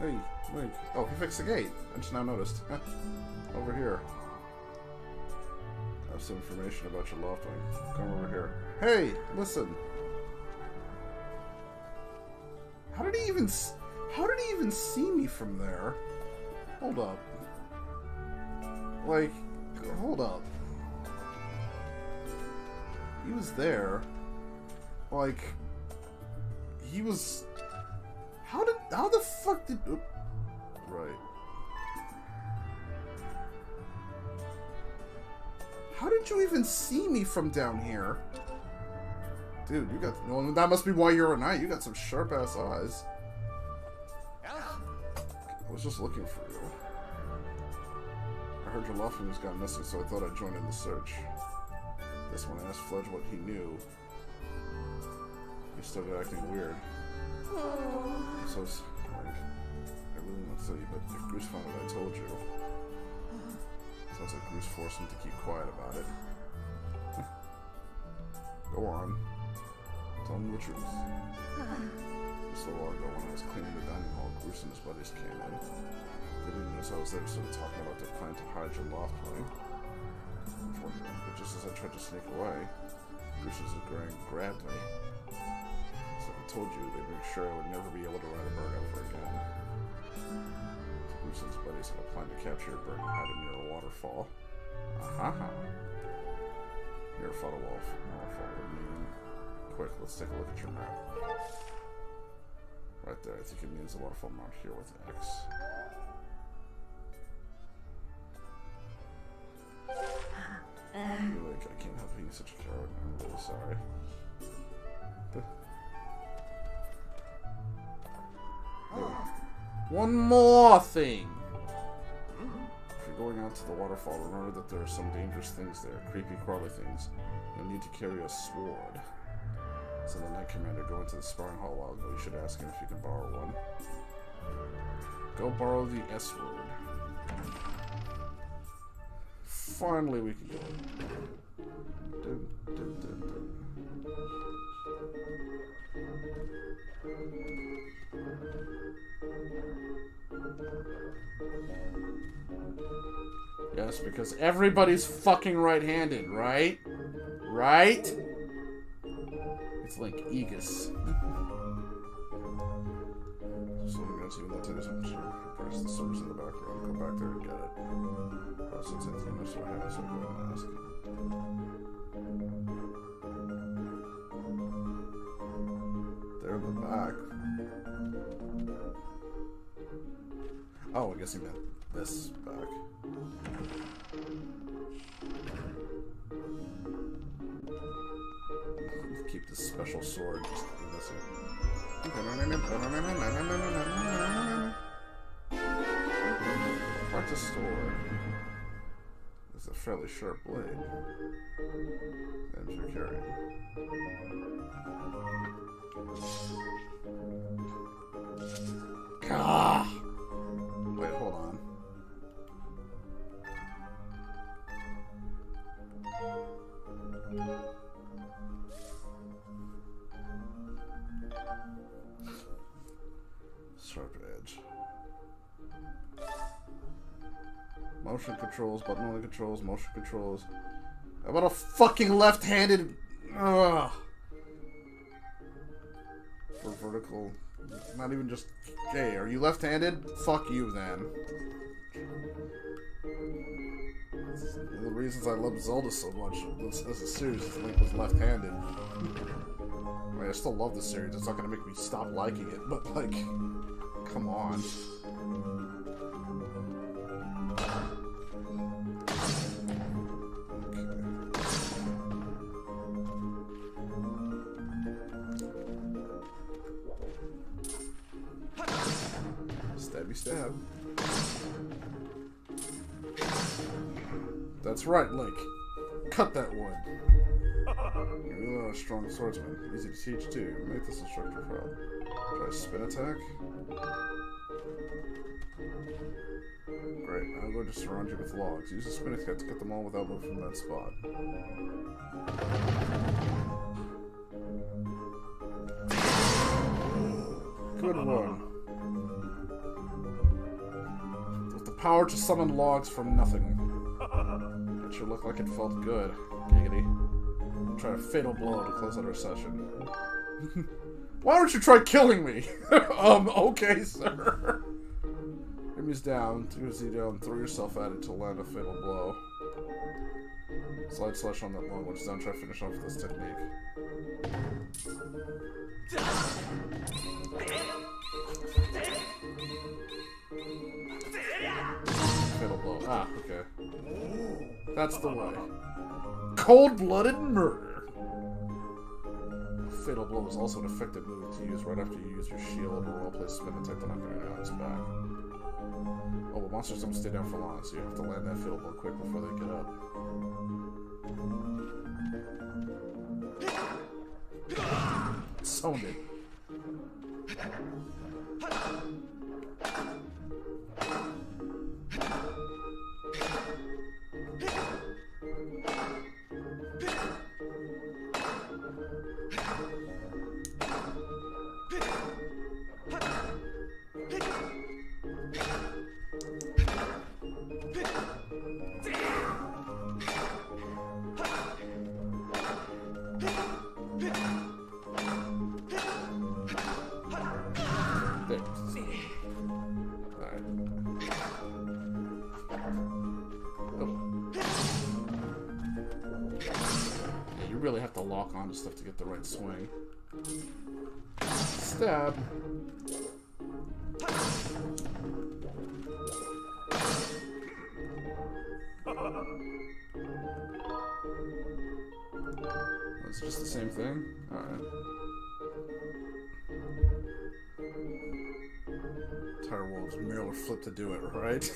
Hey, Link. Oh, he fixed the gate. I just now noticed. Over here. I have some information about your Loftwing. Come over here. Hey, listen. How did he even see me from there? Hold up. Like, hold up. He was there. Like, he was... How the fuck did... Oop. Right. How did you even see me from down here? Dude, you got... Well, that must be why you're a knight. You got some sharp-ass eyes. I was just looking for you. I heard your Loftwing has gone missing, so I thought I'd join in the search. This one, I asked Fledge what he knew. He started acting weird. So, like, I really want to tell you, but if Goose found out I told you, sounds like Goose forced him to keep quiet about it. Go on. Tell me the truth. Just a while ago when I was cleaning the dining hall, Goose and his buddies came in. They didn't notice I was there, so they talking about their plan to hide your Loftwing. Unfortunately, but just as I tried to sneak away, Goose was grabbed me. So I told you they'd make sure I would never be able to ride a bird ever again. So Goose and his buddies had a plan to capture your bird and hide it near a waterfall. Aha! Near a waterfall would mean... Quick, let's take a look at your map. Right there, I think it means the waterfall marked here with an X. Like, I can't help being such a coward. I'm really sorry. One more thing! If you're going out to the waterfall, remember that there are some dangerous things there. Creepy, crawly things. You'll need to carry a sword. So the Knight Commander, go into the sparring hall while ago. You should ask him if you can borrow one. Go borrow the S word. finally we can go. Dun, dun, dun, dun. Yes, because everybody's fucking right-handed, right? Right? It's like Aegis. So I'm gonna see what that is. I'm sure. Press the source in the background. Go back there and get it. Since it's in this right hand, so go ahead and ask. There in the back. Oh, I guess he meant this back. Keep this special sword just in this here. Practice sword. It's a fairly sharp blade. And you're carrying. Ah! Wait, hold on. Sharp edge. Motion controls, button only controls, motion controls. How about a fucking left-handed... Ugh. For vertical... Not even just... Hey, are you left-handed? Fuck you, then. One of the reasons I love Zelda so much as a series is Link was left-handed. I mean, I still love the series. It's not gonna make me stop liking it, but, like... Come on. Stabby stab. That's right, Link. Cut that wood. You're really not a strong swordsman. Easy to teach too. Make this instructor proud. Try spin attack. Great, now I'm going to surround you with logs. Use the spin attack to get them all without moving from that spot. Good one. With the power to summon logs from nothing. It sure looked like it felt good. Giggity. Try a fatal blow to close out our session. Why don't you try killing me? Okay, sir. Enemy's down. 2Z down. Throw yourself at it to land a fatal blow. Slide slash on that long one. Down. Try to finish off with this technique. Fatal blow. Ah, okay. That's the way. Cold-blooded murder. Fatal blow is also an effective move to use right after you use your shield or well-placed spin attack to knock it on its back. Oh, but monsters don't stay down for long, so you have to land that fatal blow quick before they get up. Sound it. Really have to lock onto stuff to get the right swing. Stab. It's just the same thing? Alright. Entire wolves merely flip to do it, right?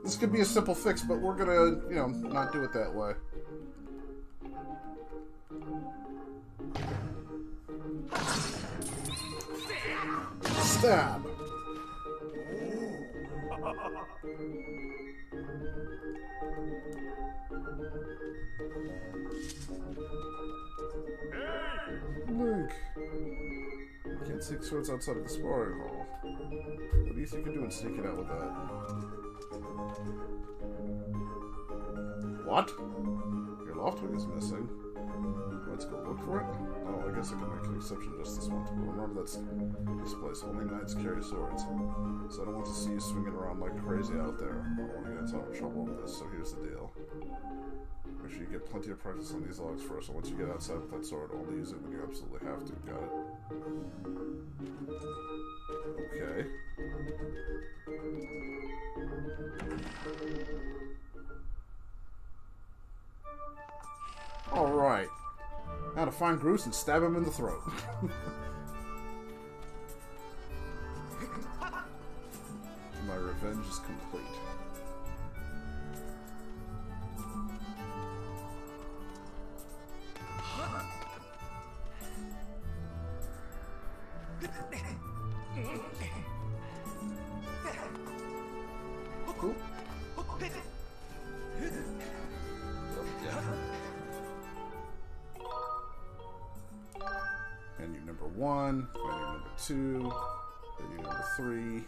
This could be a simple fix, but we're gonna, you know, not do it that way. Stab! Link! You can't take swords outside of the sparring hall. What do you think you're doing sneaking out with that? What? Your Loftwing is missing. Let's go look for it. Oh, I guess I can make an exception just this one. Remember that's this place. Only knights carry swords. So I don't want to see you swinging around like crazy out there. I don't want to get into trouble with this, so here's the deal. Make sure you get plenty of practice on these logs first, and once you get outside with that sword, only use it when you absolutely have to. Got it? Okay. Alright. Now to find Groose and stab him in the throat. My revenge is complete. Cool. Menu number 1, menu number 2, menu number 3.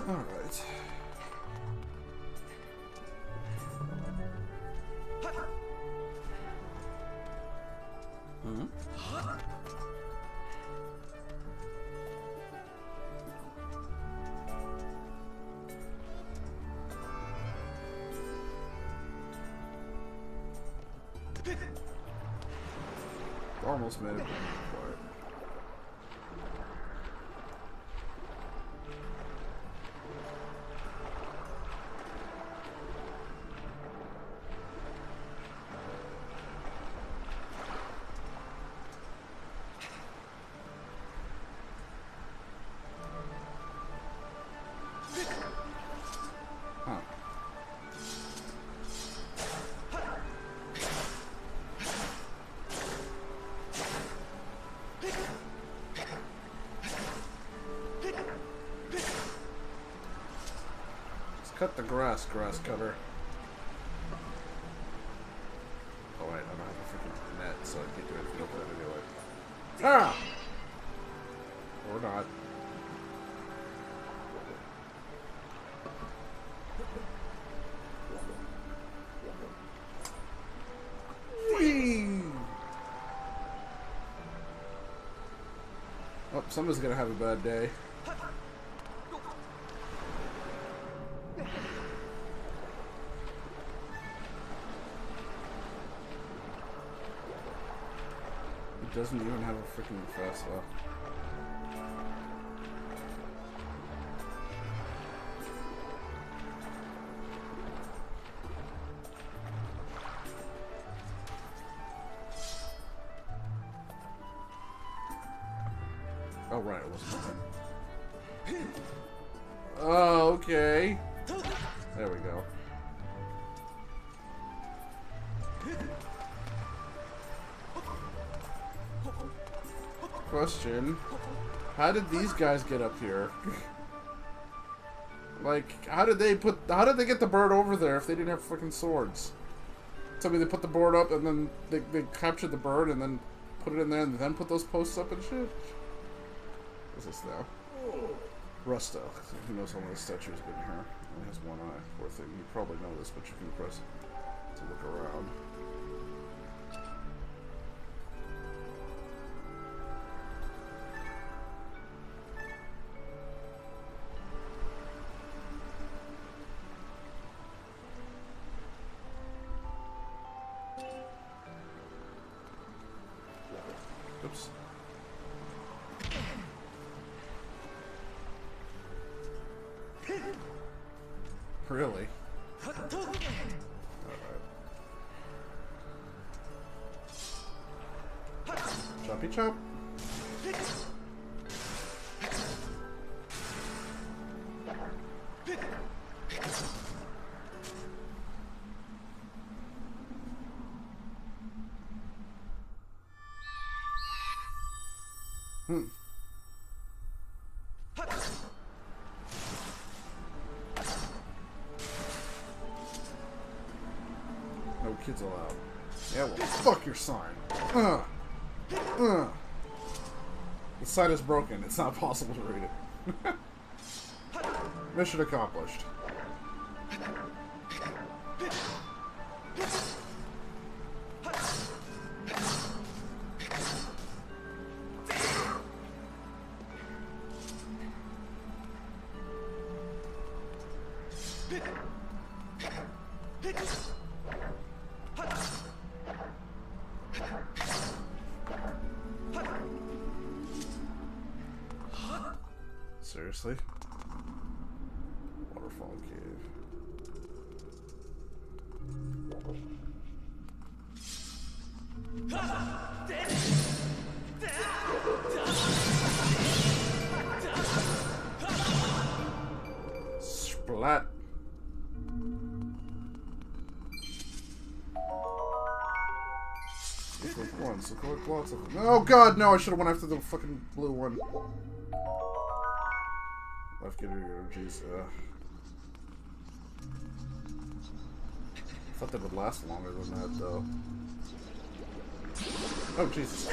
Alright. Hmm? Almost made it quiet. Huh. Cut the grass, grass cutter. Oh wait, I don't have a freaking net, so I can't do anything with that anyway. Ah! Or not. Whee! Oh, someone's gonna have a bad day. Doesn't even have a freaking fast left. Oh right, it wasn't mine. Oh, okay. There we go. Question. How did these guys get up here? Like, how did they get the bird over there if they didn't have freaking swords? Tell me they put the board up and then they captured the bird and then put it in there and then put those posts up and shit? What's this now? Rusta. Who knows how long the statue has been here? Only has one eye. Poor thing. You probably know this, but you can press to look around. Oops. Really? Alright. Choppy chop. Kids allowed. Yeah, well, fuck your sign. The sign is broken. It's not possible to read it. Mission accomplished. Seriously? Waterfall cave. Splat. One, so collect lots of them. Oh god, no, I should have went after the fucking blue one. Life getting energies, I thought they would last longer than that, though. Oh, Jesus.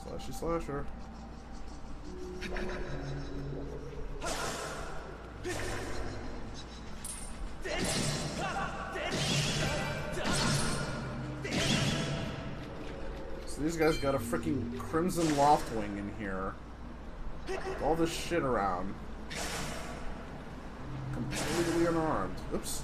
Slashy slasher. So these guys got a freaking Crimson Loftwing in here. All this shit around. Completely unarmed. Oops.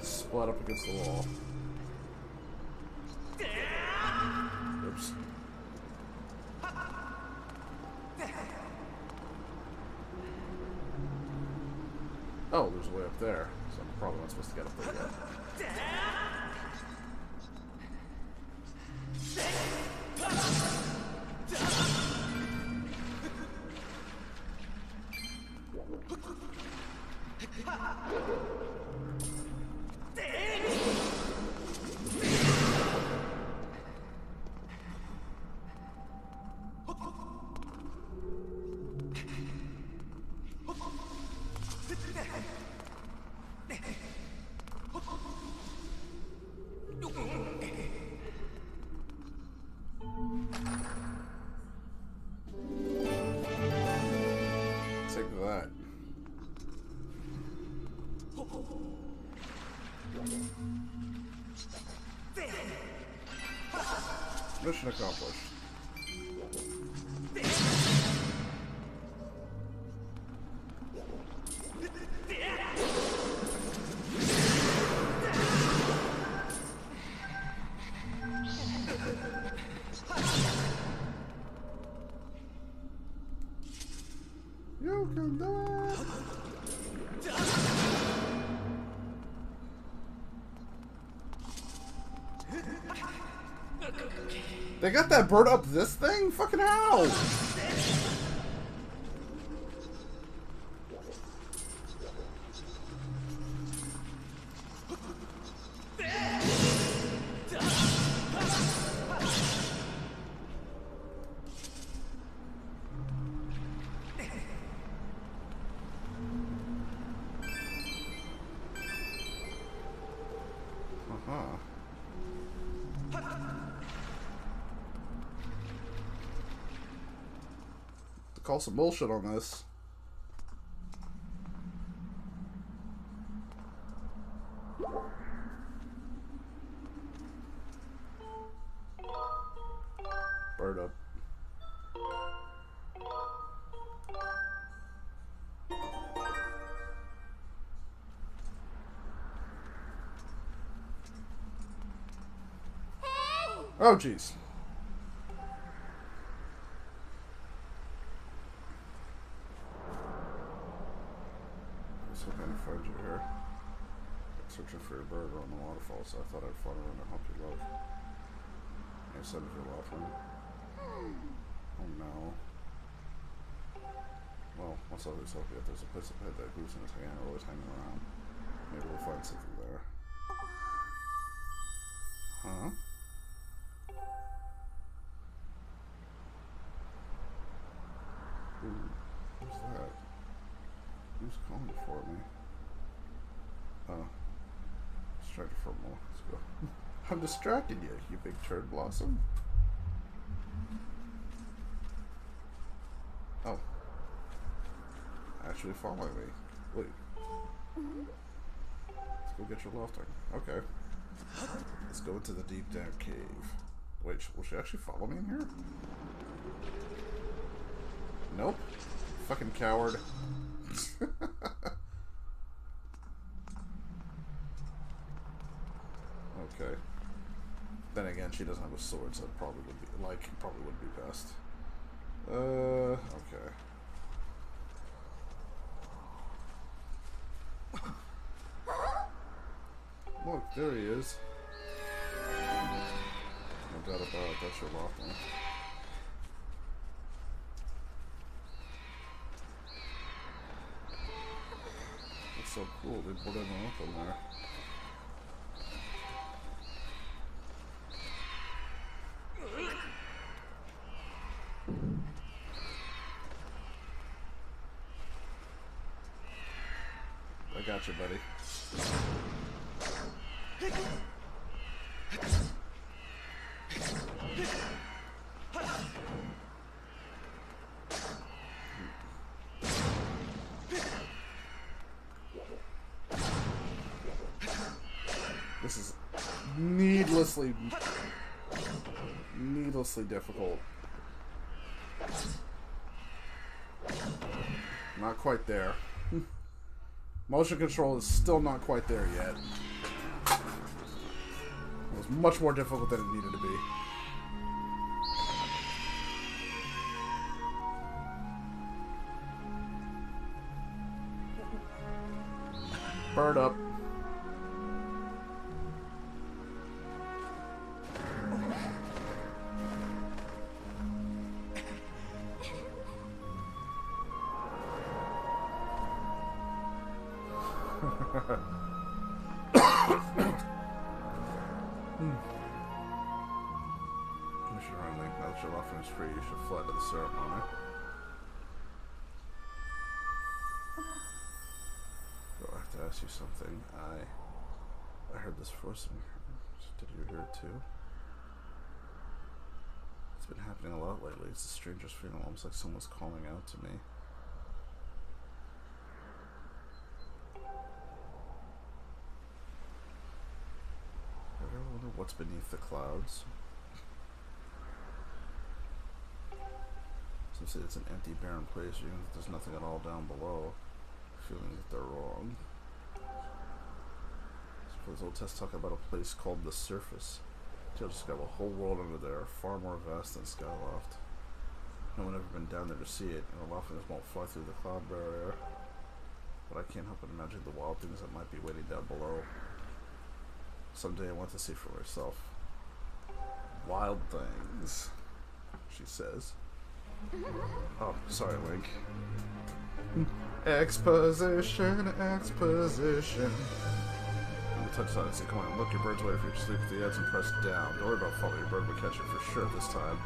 Splat up against the wall. Oops. Oh, there's a way up there, so I'm probably not supposed to get up there yet. Take that. Mission accomplished. You can do it! They got that bird up this thing? Fucking how? Call some bullshit on this. Bird up. Oh, jeez. still can't find you here. Searching for your bird around the waterfall, so I thought I'd fly around and help you look. You said if you're laughing. Oh no. Well, once I lose hope yet, there's a place up ahead that goose in his hand are always hanging around. Maybe we'll find something there. Huh? Ooh, who's that? Who's calling for me? Oh. Distracted for a moment. Let's go. I'm distracting you, you big turd blossom. Oh. Actually following me. Wait. Let's go get your lofting. Okay. Let's go into the deep damp cave. Wait, will she actually follow me in here? Nope. Fucking coward. Okay. Then again, she doesn't have a sword, so it probably would be best. Okay. Look, there he is. No doubt about it, that's your lofting. That's so cool, they put everyone up in there. I got you, buddy. This is needlessly difficult. Not quite there. Motion control is still not quite there yet. It was much more difficult than it needed to be. Bird up. Free, you should fly to the ceremony. So I have to ask you something. I heard this voice. Did you hear it too? It's been happening a lot lately. It's the strangest feeling, almost like someone's calling out to me. I ever wonder what's beneath the clouds? Some say it's an empty, barren place, even if there's nothing at all down below, feeling that they're wrong. Suppose old tests talk about a place called the Surface. They'll just got a whole world under there, far more vast than Skyloft. No one ever been down there to see it, and the Loftingers won't fly through the cloud barrier. But I can't help but imagine the wild things that might be waiting down below. Someday I want to see for myself. Wild things, she says. Oh, sorry, Link. Exposition, exposition. The touch on it, say, come on, look, your bird's waiting for you to sleep with the edge and press down. Don't worry about following your bird, we'll catch it for sure this time.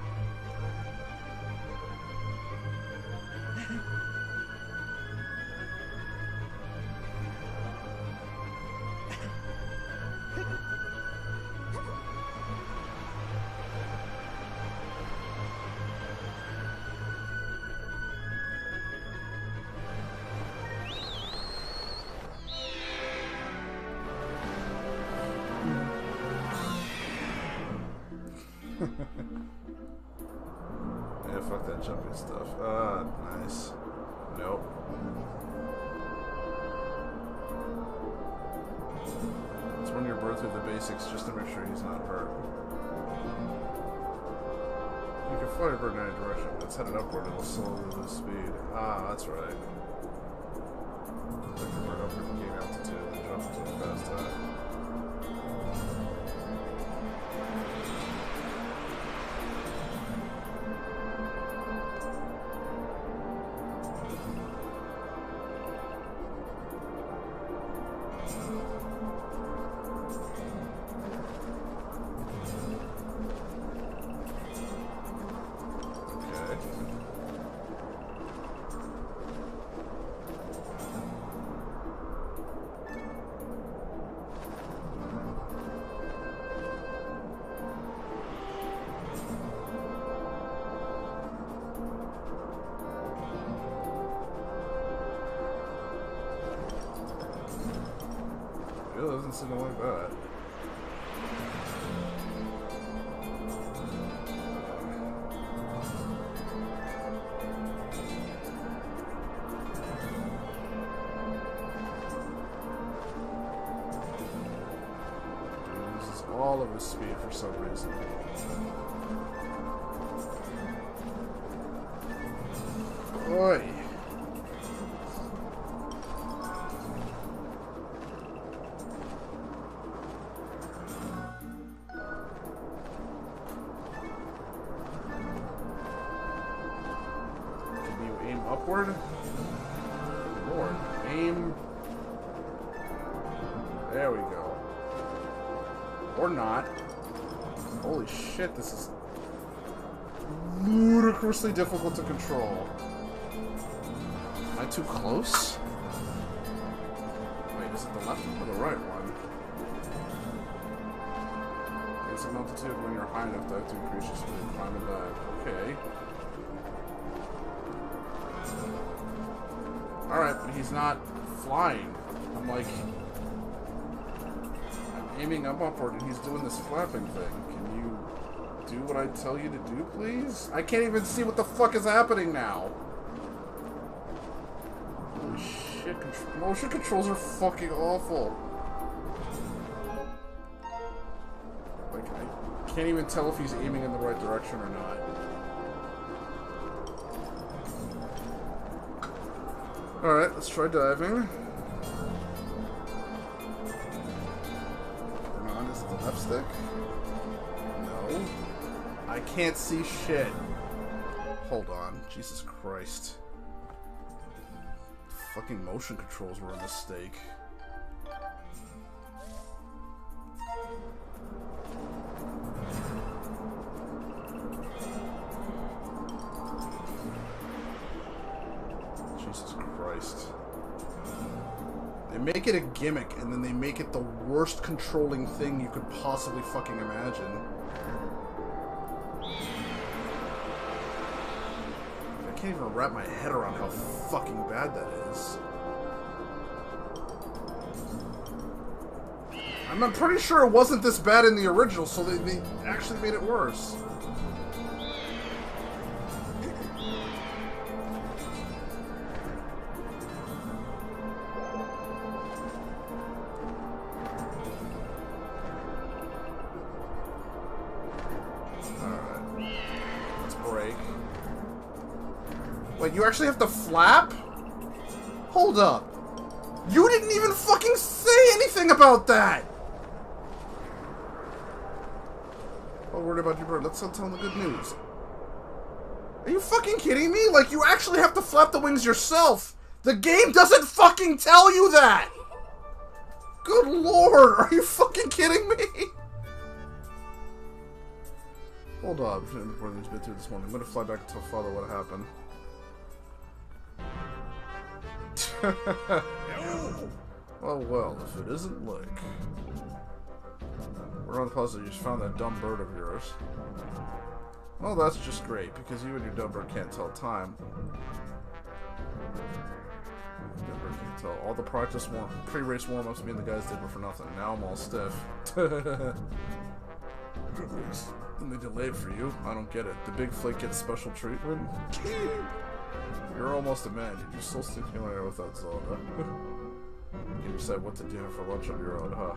Yeah, fuck that jumping stuff. Ah, nice. Nope. Let's run your bird through the basics just to make sure he's not hurt. You can fly your bird in any direction. It's headed upward, it'll slowly lose speed. Ah, that's right. They convert up and gain altitude and jump to a fast time. It doesn't seem like that. He uses all of his speed for some reason. Oi! Upward? Lord, aim. There we go. Or not. Holy shit, this is ludicrously difficult to control. Am I too close? Wait, is it the left or the right one? Gain some altitude when you're high enough to increase your speed. Climb and dive. Okay. Alright, but he's not flying. I'm like... I'm aiming up upward and he's doing this flapping thing. Can you do what I tell you to do, please? I can't even see what the fuck is happening now. Holy shit, motion controls are fucking awful. Like, I can't even tell if he's aiming in the right direction or not. Alright, let's try diving. Turn on, is it the left stick? No. I can't see shit. Hold on. Jesus Christ. Fucking motion controls were a mistake. Jesus Christ. They make it a gimmick, and then they make it the worst controlling thing you could possibly fucking imagine. I can't even wrap my head around how fucking bad that is. I'm pretty sure it wasn't this bad in the original, so they actually made it worse. Wait, you actually have to flap? Hold up. You didn't even fucking say anything about that! Oh, worried about your bird. Let's tell him the good news. Are you fucking kidding me? Like, you actually have to flap the wings yourself! The game doesn't fucking tell you that! Good lord, are you fucking kidding me? Hold on, before this bit through this morning. I'm gonna fly back and tell Father what happened. Oh well, if it isn't Link. We're on the positive you just found that dumb bird of yours. Well, that's just great, because you and your dumb bird can't tell time. Dumb bird can't tell. All the practice pre-race warm-ups me and the guys did were for nothing. Now I'm all stiff. And they delayed for you? I don't get it. The big flake gets special treatment? You're almost a man. You're so stimulated without Zelda. You can decide what to do for lunch on your own, huh?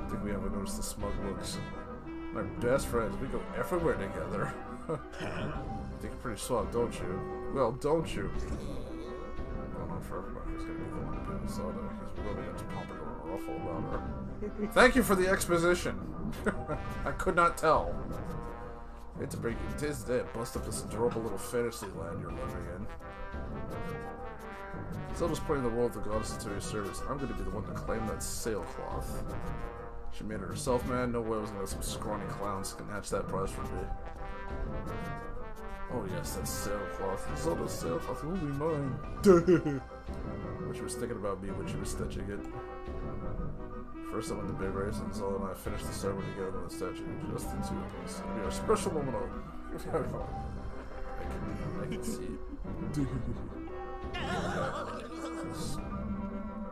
I think we haven't noticed the smug looks. My best friends, we go everywhere together. You think you're pretty swag, don't you? Well, don't you? I don't know, for everybody who's going to be the one to pick Zelda. He's really going to pump it or ruffle about her. Thank you for the exposition. I could not tell. It's a break. Today's the day. Bust up this adorable little fantasy land you're living in. Zelda's putting the role of the goddess into her service. I'm going to be the one to claim that sailcloth. She made it herself, man. No way I was going to let some scrawny clowns snatch that prize from me. Oh yes, that's sailcloth. Zelda's sailcloth will be mine. When she was thinking about me when she was stitching it. First I went to big race, and Zelda and I finished the ceremony together on the statue. Just the two of us. It'll be a special moment of... I can see it.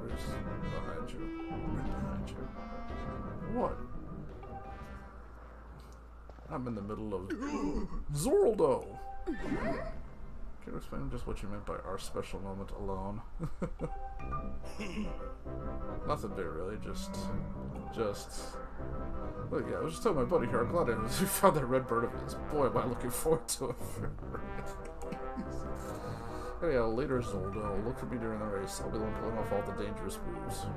Where's behind you? Right behind you. What? I'm in the middle of Zorldo. Can you explain just what you meant by our special moment alone? Nothing big, really. Just. Well, yeah, I was just telling my buddy here, I'm glad he found that red bird of his. Boy, am I looking forward to it. Anyhow, later, Zoldo. Look for me during the race. I'll be the one pulling off all the dangerous moves.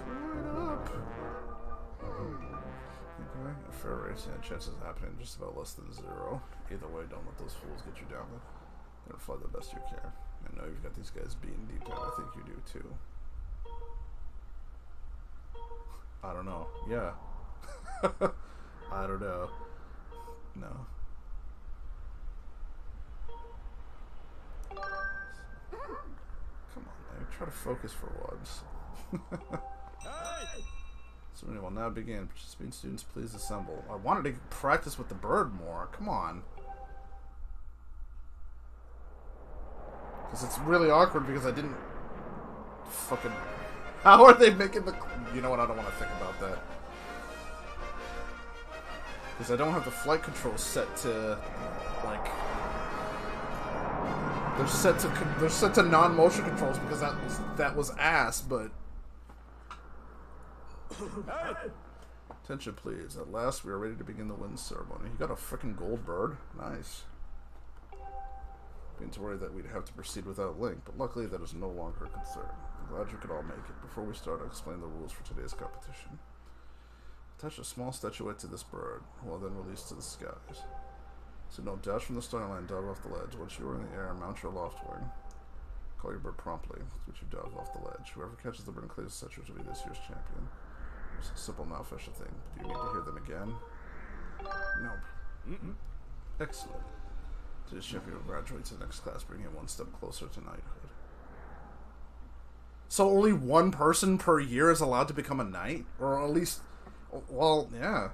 Right up. Okay, a fair race and chances of happening just about less than 0. Either way, don't let those fools get you down. You're gonna fly the best you can. I know you've got these guys beaten deep down. I think you do too. I don't know. Yeah. I don't know. No. Come on, man. Try to focus for once. So we will now begin. Participating students, please assemble. I wanted to practice with the bird more. Come on. Because it's really awkward because I didn't fucking... How are they making the... You know what? I don't want to think about that. Because I don't have the flight controls set to... Like... They're set to non-motion controls because that was ass, but... Attention, please. At last, we are ready to begin the wind ceremony. You got a freaking gold bird? Nice. Being to worry that we'd have to proceed without Link, but luckily that is no longer a concern. I'm glad you could all make it. Before we start, I'll explain the rules for today's competition. Attach a small statuette to this bird, while then released to the skies. So no dash from the starting line, dive off the ledge. Once you are in the air, mount your loft wing. Call your bird promptly, which you dive off the ledge. Whoever catches the bird and clears the statue will be this year's champion. It's a simple mouthfisher thing. Do you need to hear them again? Nope. Excellent. Today's champion will graduate to the next class, bringing him one step closer to knighthood. So only one person per year is allowed to become a knight? Or at least... Well, yeah.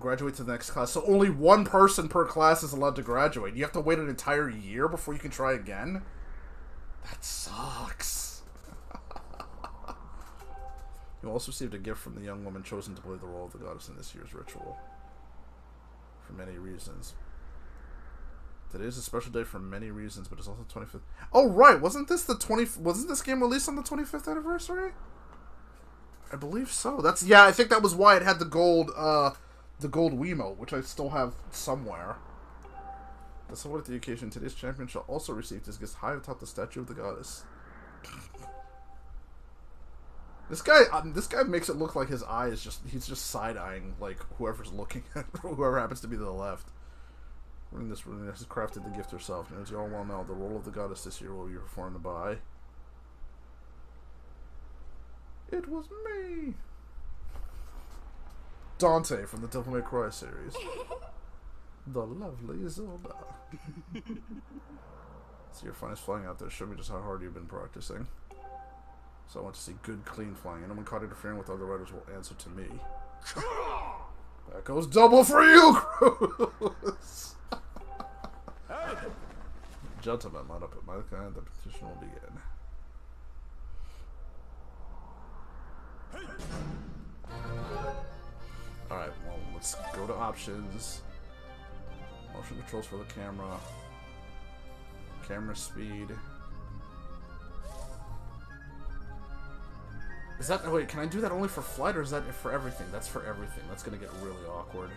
Graduate to the next class. So only one person per class is allowed to graduate. You have to wait an entire year before you can try again? That sucks. You also received a gift from the young woman chosen to play the role of the goddess in this year's ritual. For many reasons. Today is a special day for many reasons, but it's also the 25th. Oh, right! Wasn't this game released on the 25th anniversary? I believe so. Yeah, I think that was why it had the gold Wiimote, which I still have somewhere. To celebrate the occasion, today's champion shall also receive his gift high atop the statue of the goddess. This guy makes it look like his eye is he's just side-eyeing, like, whoever's looking at, whoever happens to be to the left. Running this room has crafted the gift herself, and as you all well know, the role of the goddess this year will be performed by... It was me! Dante from the Devil May Cry series. The lovely Zelda. So your finest flying out there. Show me just how hard you've been practicing. So I want to see good, clean flying. Anyone caught interfering with other riders will answer to me. That goes double for you, Cruz! Gentlemen, line up at my kind. The petition will begin. Alright, well, let's go to options. Motion controls for the camera. Camera speed. Is that... Wait, can I do that only for flight, or is that for everything? That's for everything. That's gonna get really awkward.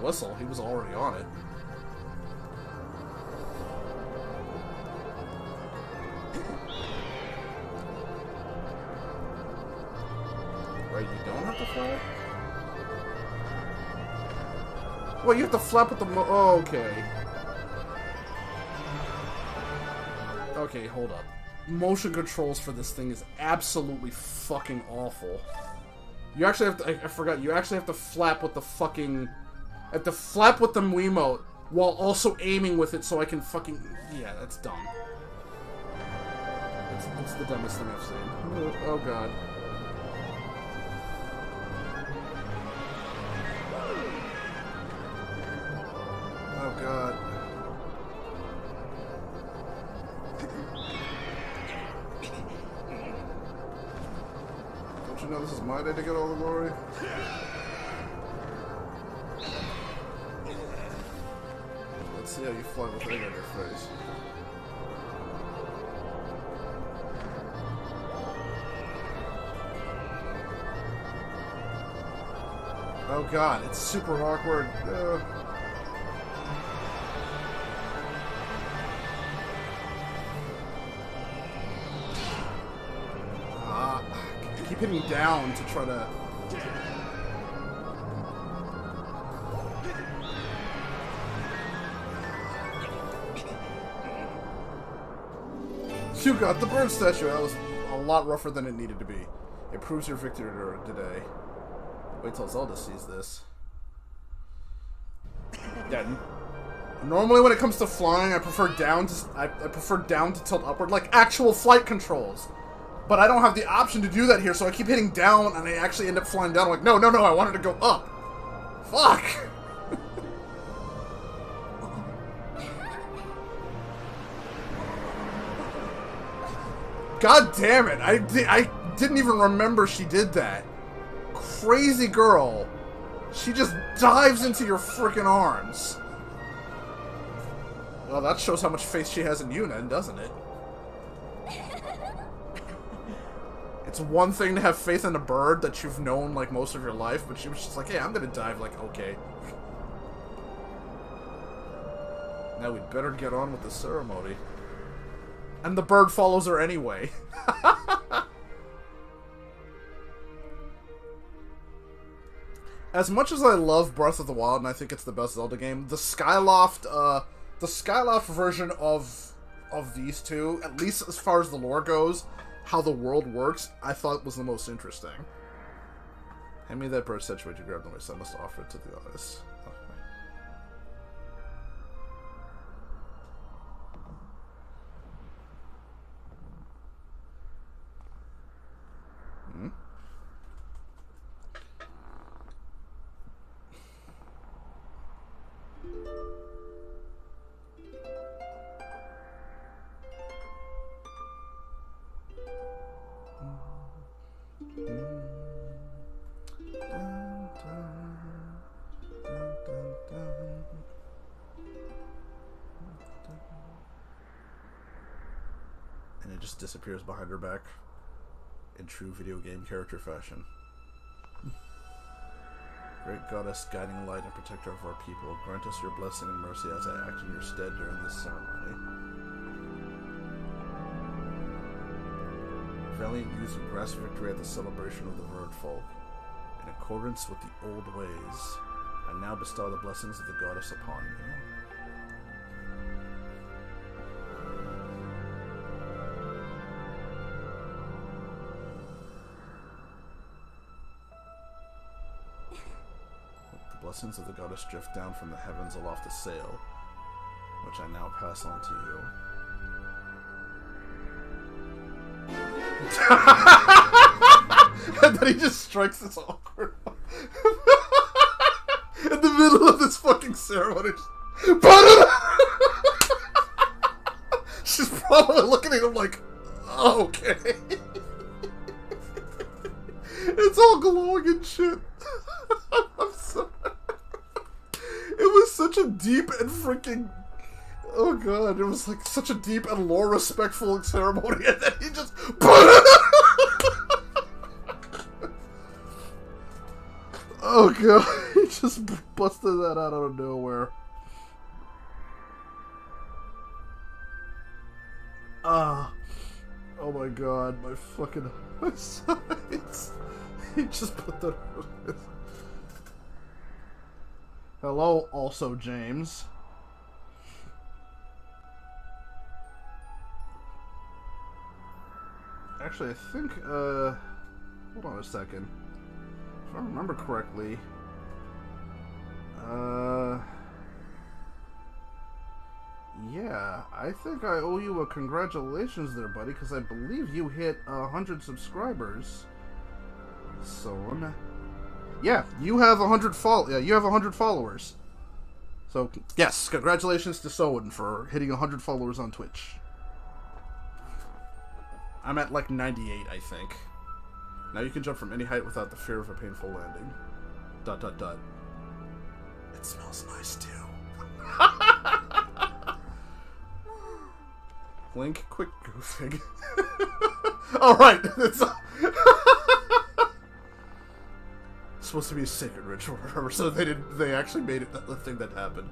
whistle. He was already on it. Wait, you don't have to flap? Wait, you have to flap with the oh, okay. Okay, hold up. Motion controls for this thing is absolutely fucking awful. You actually have to, I forgot, you actually have to flap with the fucking, have to flap with the Wiimote while also aiming with it so I can fucking, yeah, that's dumb. It's the dumbest thing I've seen. Oh god. Oh god. Don't you know this is my day to get all the glory? Let's see how you fly with egg on your face. Oh god, it's super awkward. Keep hitting down to try to... You got the bird statue. That was a lot rougher than it needed to be. It proves your victory today. Wait till Zelda sees this. Yeah. Normally when it comes to flying, I prefer down to I prefer down to tilt upward, like actual flight controls. But I don't have the option to do that here, so I keep hitting down, and I actually end up flying down. I'm like, no, no, no, I wanted to go up. Fuck! God damn it! I didn't even remember she did that. Crazy girl. She just dives into your freaking arms. Well, that shows how much faith she has in you, then, doesn't it? It's one thing to have faith in a bird that you've known, like, most of your life, but she was just like, hey, I'm gonna dive, like, okay. Now we'd better get on with the ceremony. And the bird follows her anyway. As much as I love Breath of the Wild, and I think it's the best Zelda game, the Skyloft version of these two, at least as far as the lore goes, how the world works, I thought was the most interesting. Hand me that bird statue you grabbed on my son. I must offer it to the goddess. Okay. Hmm? And it just disappears behind her back in true video game character fashion. Great goddess, guiding light and protector of our people, grant us your blessing and mercy as I act in your stead during this ceremony. Valiant youth who grasp victory at the celebration of the Verd folk. In accordance with the old ways, I now bestow the blessings of the goddess upon you. The blessings of the goddess drift down from the heavens aloft a sail, which I now pass on to you. And then he just strikes this awkward in the middle of this fucking ceremony. She's probably looking at him like, oh, okay. It's all glowing and shit. I'm sorry. It was such a deep and freaking... Oh god, it was like such a deep and lore respectful ceremony, and then he just... Oh god. just busted that out of nowhere. Ah. Oh my god, my fucking sides. He just put that on his... Hello, also James. Actually, I think, hold on a second. If I remember correctly, yeah, I think I owe you a congratulations there, buddy, because I believe you hit 100 subscribers. So, yeah, you have 100 followers. So, yes, congratulations to Sowen for hitting 100 followers on Twitch. I'm at like 98, I think. Now you can jump from any height without the fear of a painful landing. ... It smells nice too. Link, quit goofing. Alright, it's supposed to be a sacred ritual, remember? So they actually made it the thing that happened.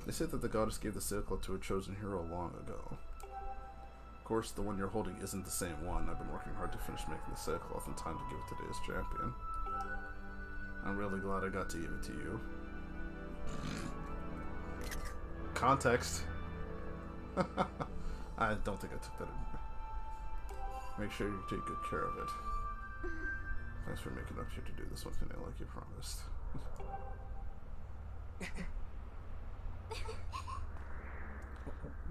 They said that the goddess gave the sailcloth to a chosen hero long ago. Of course, the one you're holding isn't the same one. I've been working hard to finish making the sailcloth in time to give it to today's champion. I'm really glad I got to give it to you. Context. I don't think I took that in. Make sure you take good care of it. Thanks for making up here to do this one today like you promised.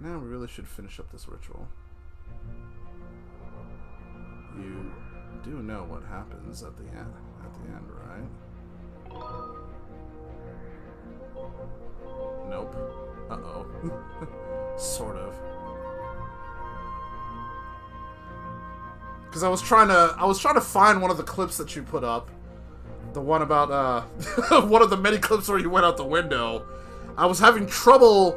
Now we really should finish up this ritual. You do know what happens at the end, right? Nope. Uh-oh. Sort of. Because I was trying to find one of the clips that you put up. The one about one of the many clips where you went out the window. I was having trouble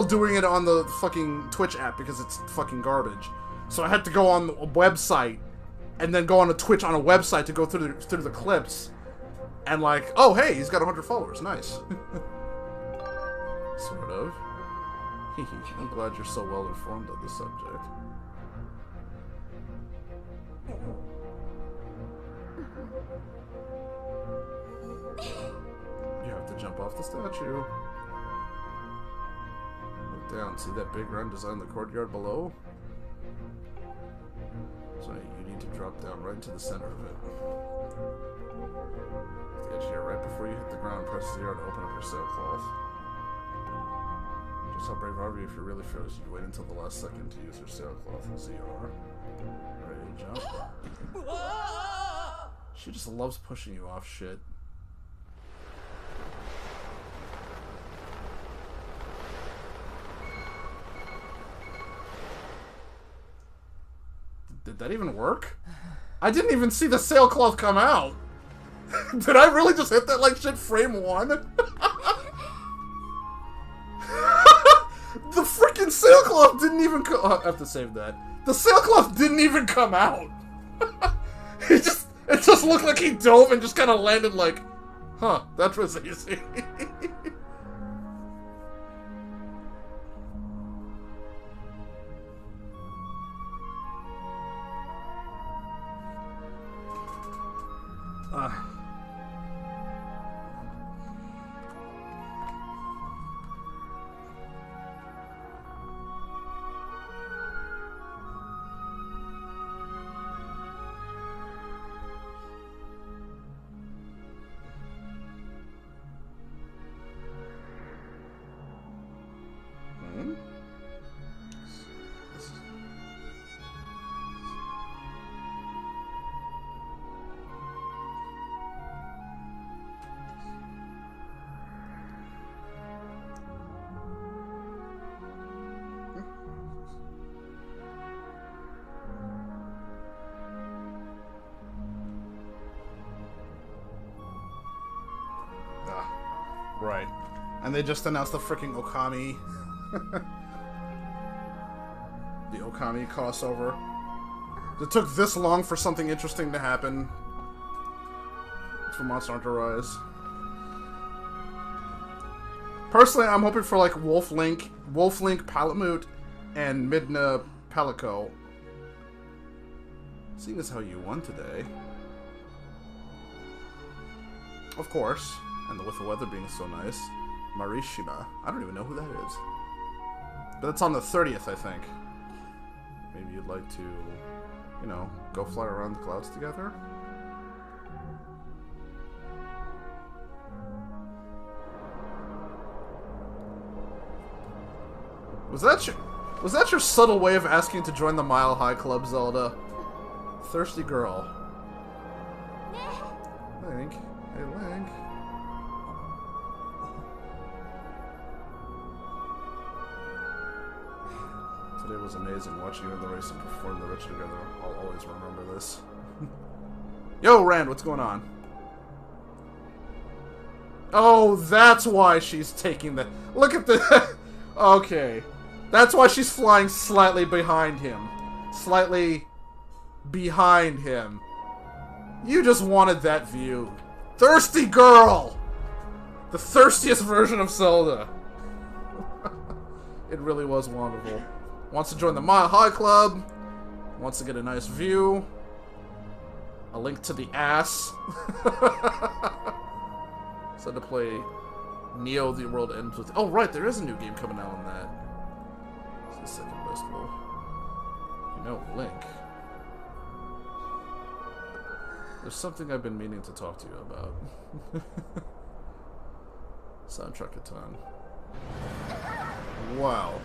doing it on the fucking Twitch app because it's fucking garbage. So I had to go on a website and then go on a Twitch on a website to go through the clips. And like, oh hey, he's got 100 followers. Nice. Sort of. I'm glad you're so well informed on the subject. You have to jump off the statue. Look down. See that big round design in the courtyard below? So you need to drop down right into the center of it. The edge here, right before you hit the ground, press 0 to open up your sailcloth. Just how brave are you if you're really fearless? You wait until the last second to use your sailcloth and ZR. Ready to jump? She just loves pushing you off shit. Did that even work? I didn't even see the sailcloth come out. Did I really just hit that like shit frame 1? The freaking sailcloth didn't even come. I have to save that. The sailcloth didn't even come out. It just looked like he dove and just kind of landed like, huh, that was easy. Right. And they just announced the freaking Okami. The Okami crossover. It took this long for something interesting to happen. For Monster Hunter Rise. Personally, I'm hoping for like Wolf Link, Palamute, and Midna Palico. Seeing as how you won today. Of course. And with the weather being so nice. Marishima. I don't even know who that is. But it's on the 30th, I think. Maybe you'd like to, you know, go fly around the clouds together? Was that your subtle way of asking to join the Mile High Club, Zelda? Thirsty girl. Link. Hey, Link. Today was amazing watching you in the race and perform the ritual together. I'll always remember this. Yo, Rand, what's going on? Oh, that's why she's taking the... Look at the... Okay. That's why she's flying slightly behind him. Slightly behind him. You just wanted that view. Thirsty girl! The thirstiest version of Zelda. It really was wonderful. Wants to join the Mile High Club. Wants to get a nice view. A link to the ass. Said to play Neo The World Ends With... Oh, right, there is a new game coming out on that. It's the second best one. You know, Link. There's something I've been meaning to talk to you about. Soundtrack-a-ton. Wow.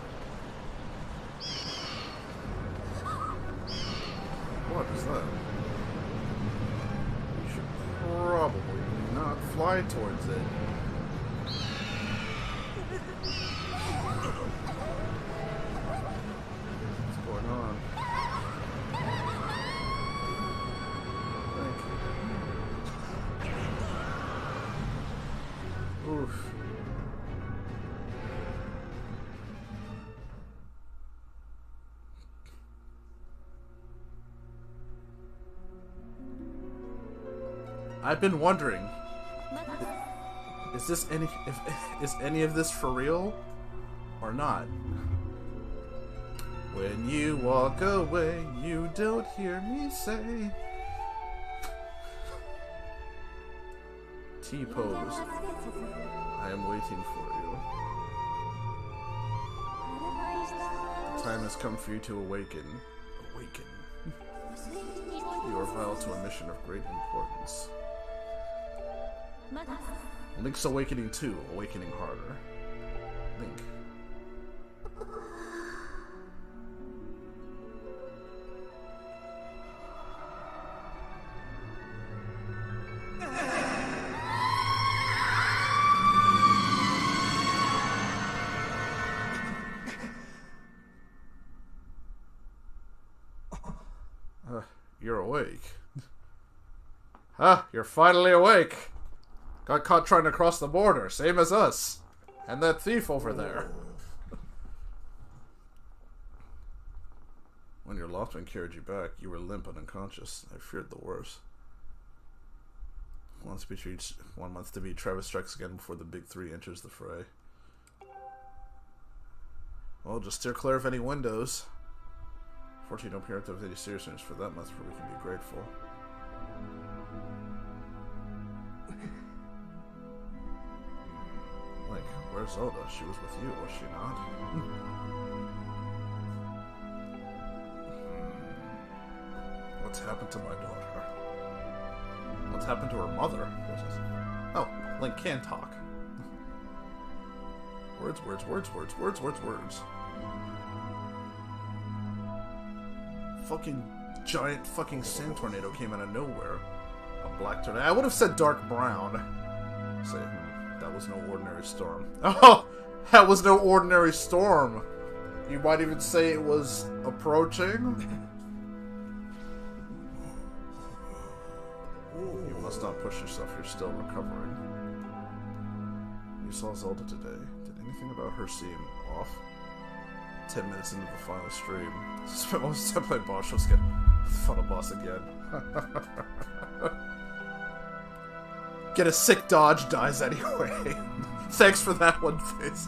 What is that? You should probably not fly towards it. What's going on? Oof. I've been wondering, is any of this for real or not? When you walk away, you don't hear me say. T-pose. I am waiting for you. The time has come for you to awaken. Awaken. You are vowed to a mission of great importance. Link's Awakening 2, Awakening Harder. Link. You're awake. Ah, you're finally awake. Got caught trying to cross the border, same as us. And that thief over there. When your Loftman carried you back, you were limp and unconscious. I feared the worst. 1 month to beat, Travis strikes again before the big three enters the fray. Well, just steer clear of any windows. Fortunately, don't appear to have any seriousness for that much, for we can be grateful. Like, where's Zelda? She was with you, was she not? What's happened to my daughter? What's happened to her mother? Oh, Link can talk. Words. Fucking giant fucking sand tornado came out of nowhere. A black tornado. I would have said dark brown. Say, that was no ordinary storm. Oh, that was no ordinary storm. You might even say it was approaching. You must not push yourself. You're still recovering. You saw Zelda today. Did anything about her seem off? 10 minutes into the final stream. Spent most of the time playing boss. Let's get final boss again. Get a sick dodge, dies anyway. Thanks for that one, face.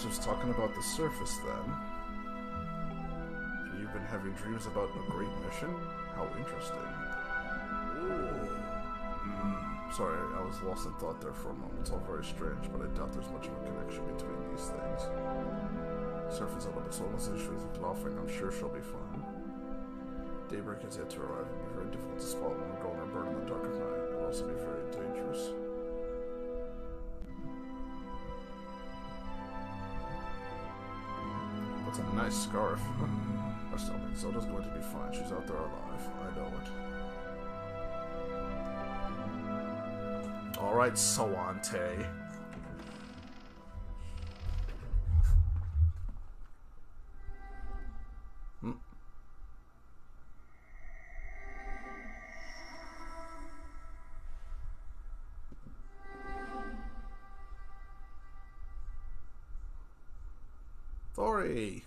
Just talking about the surface then. You've been having dreams about a great mission? How interesting. Sorry, I was lost in thought there for a moment. It's all very strange, but I doubt there's much of a connection between these things. Surface a little bit, so unless she's bluffing, I'm sure she'll be fine. Daybreak is yet to arrive. It will be very difficult to spot when we're going or bird in the dark of night. It will also be very dangerous. That's a nice scarf. I still think Zelda's going to be fine. She's out there alive. I know it. Alright, Sawante. Thori.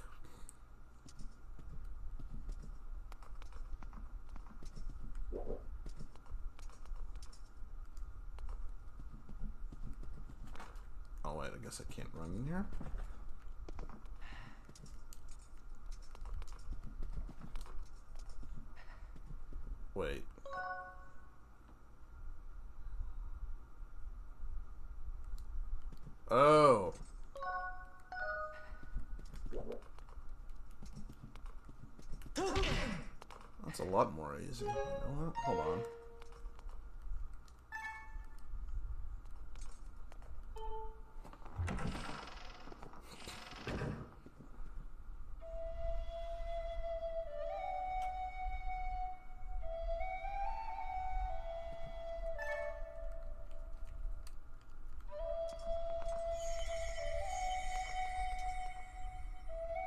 Oh wait, I guess I can't run in here. Wait. Oh. That's a lot more easy. You know what? Hold on.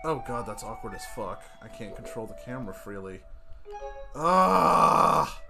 Oh god, that's awkward as fuck. I can't control the camera freely. Ah!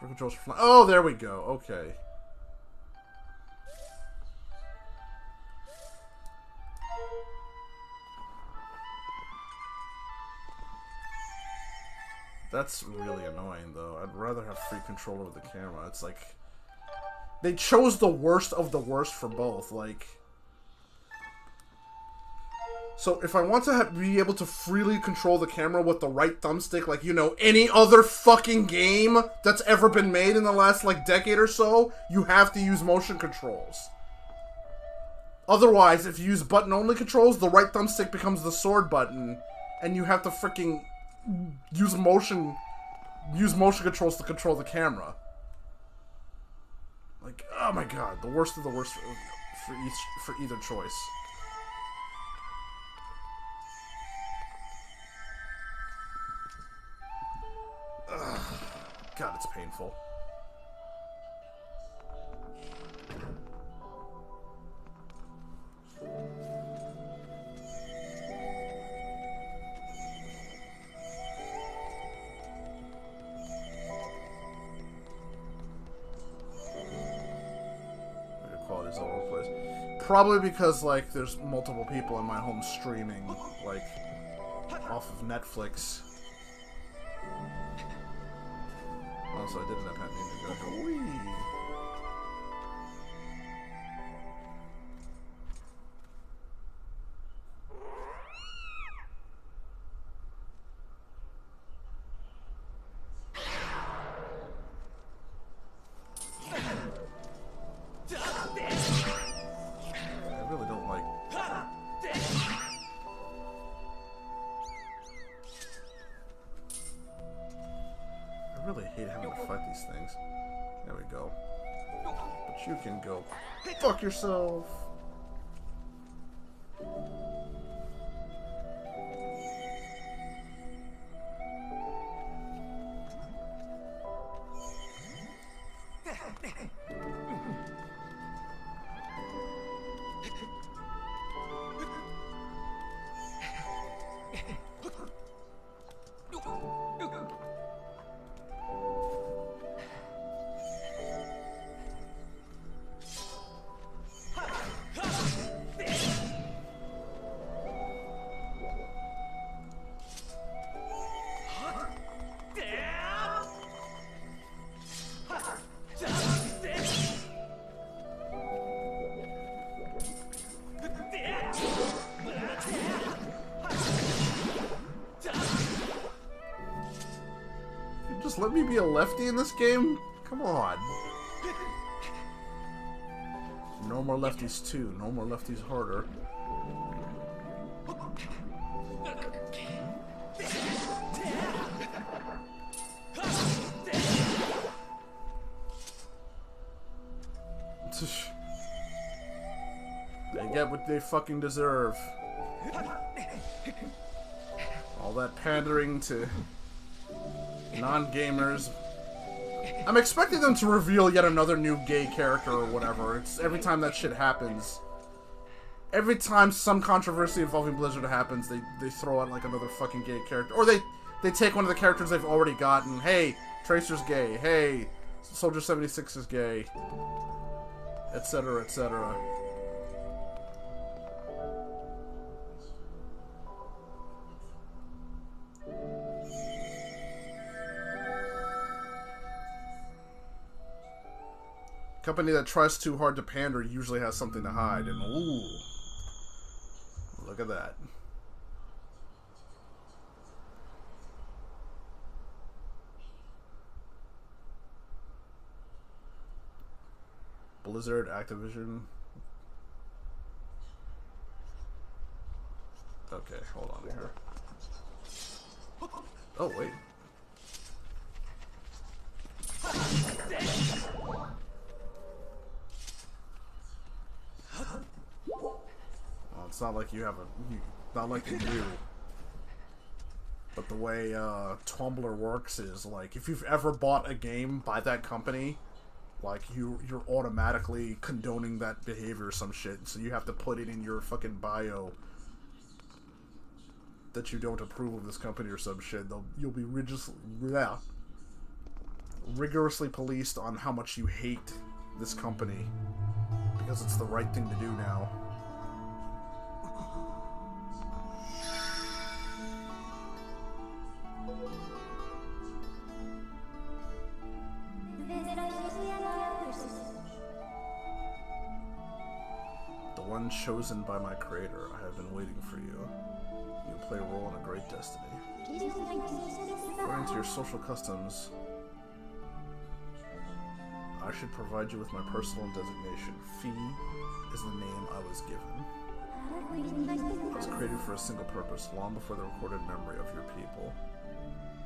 Controls for flying. Oh, there we go. Okay. That's really annoying, though. I'd rather have free control over the camera. It's like they chose the worst of the worst for both. Like, so if I want to be able to freely control the camera with the right thumbstick, like, you know, any other fucking game that's ever been made in the last, like, decade or so, you have to use motion controls. Otherwise, if you use button-only controls, the right thumbstick becomes the sword button, and you have to freaking use motion controls to control the camera. Like, oh my god, the worst of the worst for either choice. God, it's painful. The quality's all over the place. Probably because, like, there's multiple people in my home streaming, like, off of Netflix. Also, I did end up having to go to Wii. I really don't like. I really hate having to fight these things. There we go. But you can go fuck yourself. let me be a lefty in this game? Come on. No more lefties 2. No more lefties harder. They get what they fucking deserve. All that pandering to non-gamers. I'm expecting them to reveal yet another new gay character or whatever. It's every time that shit happens. Every time some controversy involving Blizzard happens, they throw out like another fucking gay character. Or they take one of the characters they've already gotten. Hey, Tracer's gay. Hey, Soldier 76 is gay. Etc., etc. Company that tries too hard to pander usually has something to hide, and ooh, look at that. Blizzard, Activision. Okay, hold on here. Oh, wait. Well, it's not like you have not like you do. But the way Tumblr works is, like, if you've ever bought a game by that company, like, you're automatically condoning that behavior or some shit. So you have to put it in your fucking bio that you don't approve of this company or some shit. You'll be rigorously policed on how much you hate this company. Because it's the right thing to do now. The one chosen by my creator, I have been waiting for you. You'll play a role in a great destiny. According to your social customs, I should provide you with my personal designation. Fee is the name I was given. It was created for a single purpose, long before the recorded memory of your people.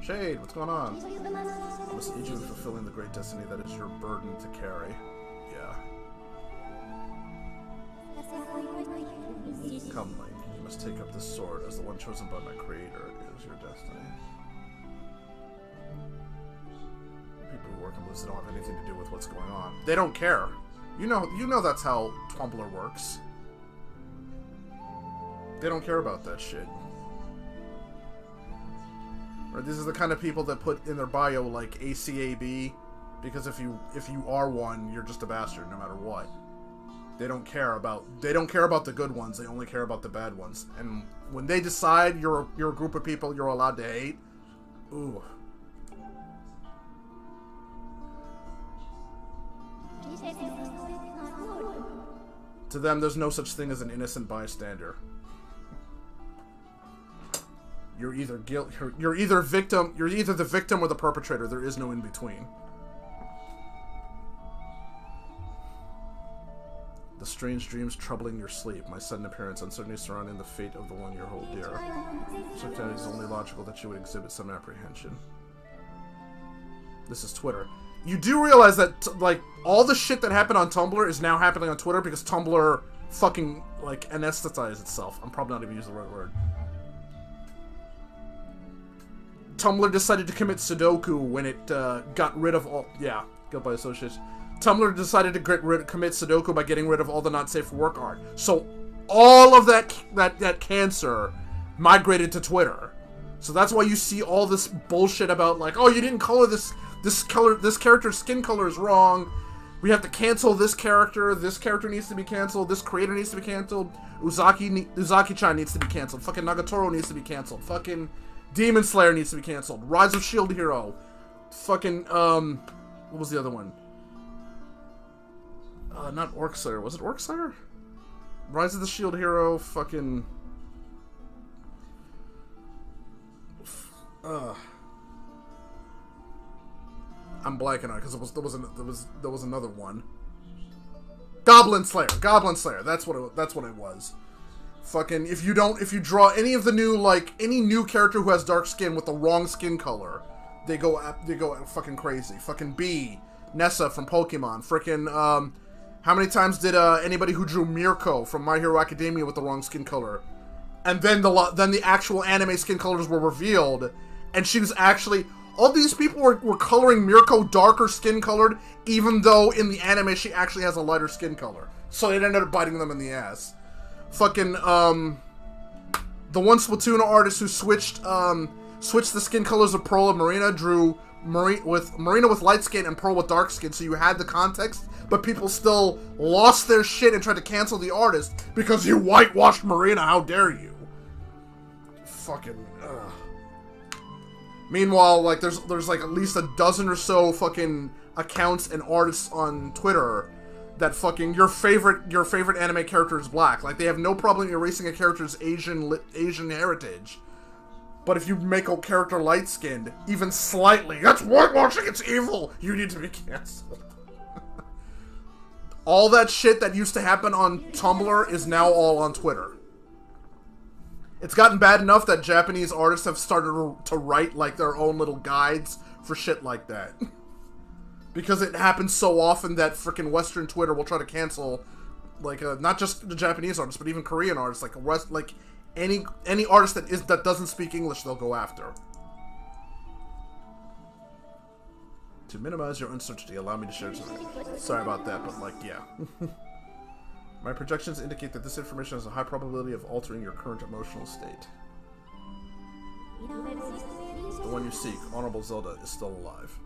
Shade, what's going on? I must aid you in fulfilling the great destiny that is your burden to carry. Yeah. Come, Link. You must take up this sword, as the one chosen by my creator is your destiny. People who work in Blizzard don't have anything to do with what's going on. They don't care. You know that's how Tumblr works. They don't care about that shit. Or these are the kind of people that put in their bio like ACAB, because if you are one, you're just a bastard no matter what. They don't care about the good ones. They only care about the bad ones. And when they decide you're a group of people you're allowed to hate, ooh. To them, there's no such thing as an innocent bystander. You're either the victim or the perpetrator. There is no in between. The strange dreams troubling your sleep, my sudden appearance, uncertainty surrounding the fate of the one you hold dear. Sometimes it's only logical that you would exhibit some apprehension. This is Twitter. You do realize that, like, all the shit that happened on Tumblr is now happening on Twitter because Tumblr fucking, like, anesthetized itself. I'm probably not even using the right word. Tumblr decided to commit Sudoku when it got rid of all... Yeah, guilt by association. Tumblr decided to commit Sudoku by getting rid of all the not safe for work art. So all of that cancer migrated to Twitter. So that's why you see all this bullshit about, like, oh, you didn't color this character's skin color is wrong. We have to cancel this character. This character needs to be canceled. This creator needs to be canceled. Uzaki-chan needs to be canceled. Fucking Nagatoro needs to be canceled. Fucking Demon Slayer needs to be canceled. Rise of Shield Hero. Fucking, what was the other one? Not Orc Slayer. Was it Orc Slayer? Rise of the Shield Hero, fucking... I'm blanking on it because there was another one. Goblin Slayer. Goblin Slayer. That's what it was. Fucking if you draw any of the new any new character who has dark skin with the wrong skin color, they go fucking crazy. Fucking Bee, Nessa from Pokemon. Freaking how many times did anybody who drew Mirko from My Hero Academia with the wrong skin color, and then the actual anime skin colors were revealed, and she was actually. All these people were coloring Mirko darker skin colored, even though in the anime she actually has a lighter skin color. So it ended up biting them in the ass. Fucking, the one Splatoon artist who switched the skin colors of Pearl and Marina drew Marina with light skin and Pearl with dark skin, so you had the context, but people still lost their shit and tried to cancel the artist because you whitewashed Marina, how dare you? Fucking, ugh. Meanwhile, like, there's like at least a dozen or so fucking accounts and artists on Twitter that fucking your favorite anime character is black. Like, they have no problem erasing a character's Asian heritage. But if you make a character light-skinned, even slightly, that's whitewashing, it's evil! You need to be canceled. All that shit that used to happen on Tumblr is now all on Twitter. It's gotten bad enough that Japanese artists have started to write, like, their own little guides for shit like that. Because it happens so often that frickin' Western Twitter will try to cancel, like, not just the Japanese artists, but even Korean artists, like, any artist that doesn't speak English, they'll go after. To minimize your uncertainty, allow me to share something. Sorry about that, but, like, yeah. My projections indicate that this information has a high probability of altering your current emotional state. The one you seek, Honorable Zelda, is still alive.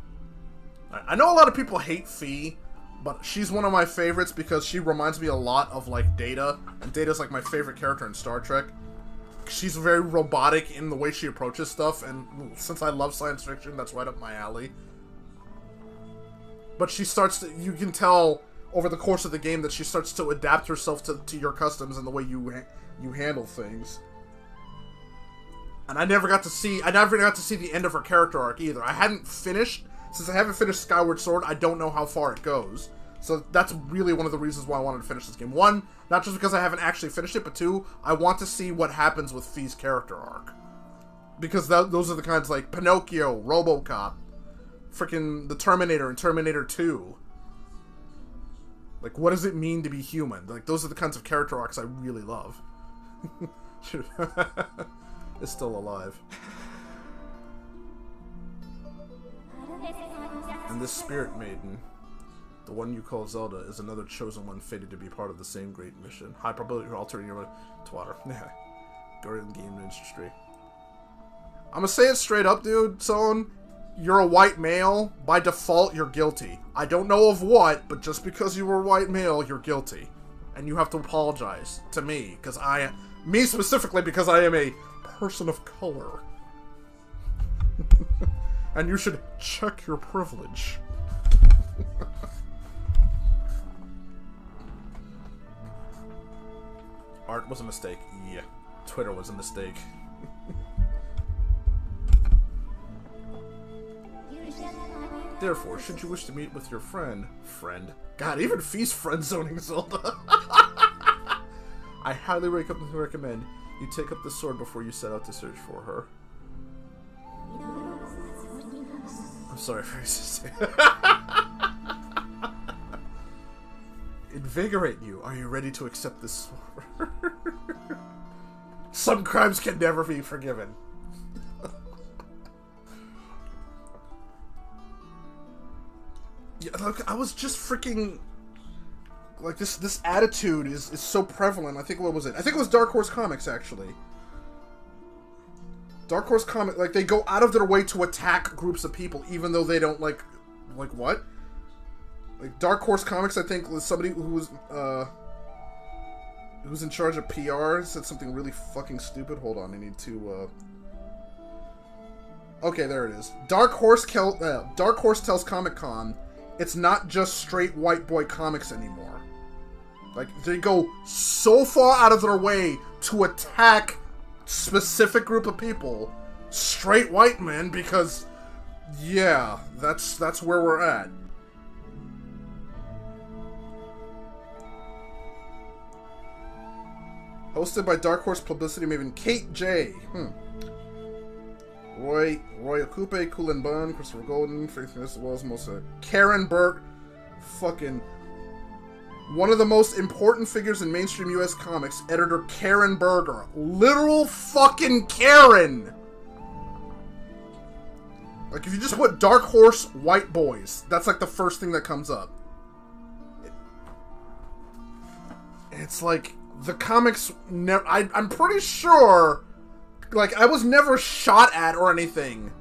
I know a lot of people hate Fee, but she's one of my favorites because she reminds me a lot of, like, Data. And Data's, like, my favorite character in Star Trek. She's very robotic in the way she approaches stuff, and since I love science fiction, that's right up my alley. But she starts to, you can tell over the course of the game that she starts to adapt herself to your customs and the way you handle things. And I never got to see the end of her character arc either. Since I haven't finished Skyward Sword, I don't know how far it goes. So that's really one of the reasons why I wanted to finish this game. One, not just because I haven't actually finished it, but two, I want to see what happens with Fee's character arc. Because those are the kinds like Pinocchio, RoboCop, freaking the Terminator and Terminator 2. Like, what does it mean to be human? Like, those are the kinds of character arcs I really love. It's still alive. And this Spirit Maiden, the one you call Zelda, is another chosen one fated to be part of the same great mission. High probability of altering your twatter. Yeah. Go in the game industry. I'm gonna say it straight up, dude, Son. You're a white male. By default, you're guilty. I don't know of what, but just because you were a white male, you're guilty. And you have to apologize to me, because me specifically, because I am a person of color. And you should check your privilege. Art was a mistake. Yeah. Twitter was a mistake. Therefore, should you wish to meet with your friend... God, even Fee's friend-zoning Zelda. I highly recommend you take up the sword before you set out to search for her. I'm sorry for insisting. Invigorate you. Are you ready to accept this sword? Some crimes can never be forgiven. Yeah, look, I was just freaking... Like, this attitude is so prevalent. I think, what was it? I think it was Dark Horse Comics, actually. Dark Horse Comics, like, they go out of their way to attack groups of people, even though they don't, like what? Like, Dark Horse Comics, I think, was somebody who was in charge of PR, said something really fucking stupid. Hold on, I need to, Okay, there it is. Dark Horse tells Comic-Con, it's not just straight white boy comics anymore. Like, they go so far out of their way to attack specific group of people, straight white men, because Yeah, that's where we're at. Hosted by Dark Horse publicity maven Kate J. Roy Okupe, Kulin Bun, Christopher Golden, Faith as well as Mosa. Karen Burt, fucking one of the most important figures in mainstream US comics, editor Karen Berger. Literal fucking Karen! Like, if you just put Dark Horse White Boys, that's like the first thing that comes up. It's like, the comics I'm pretty sure, like, I was never shot at or anything.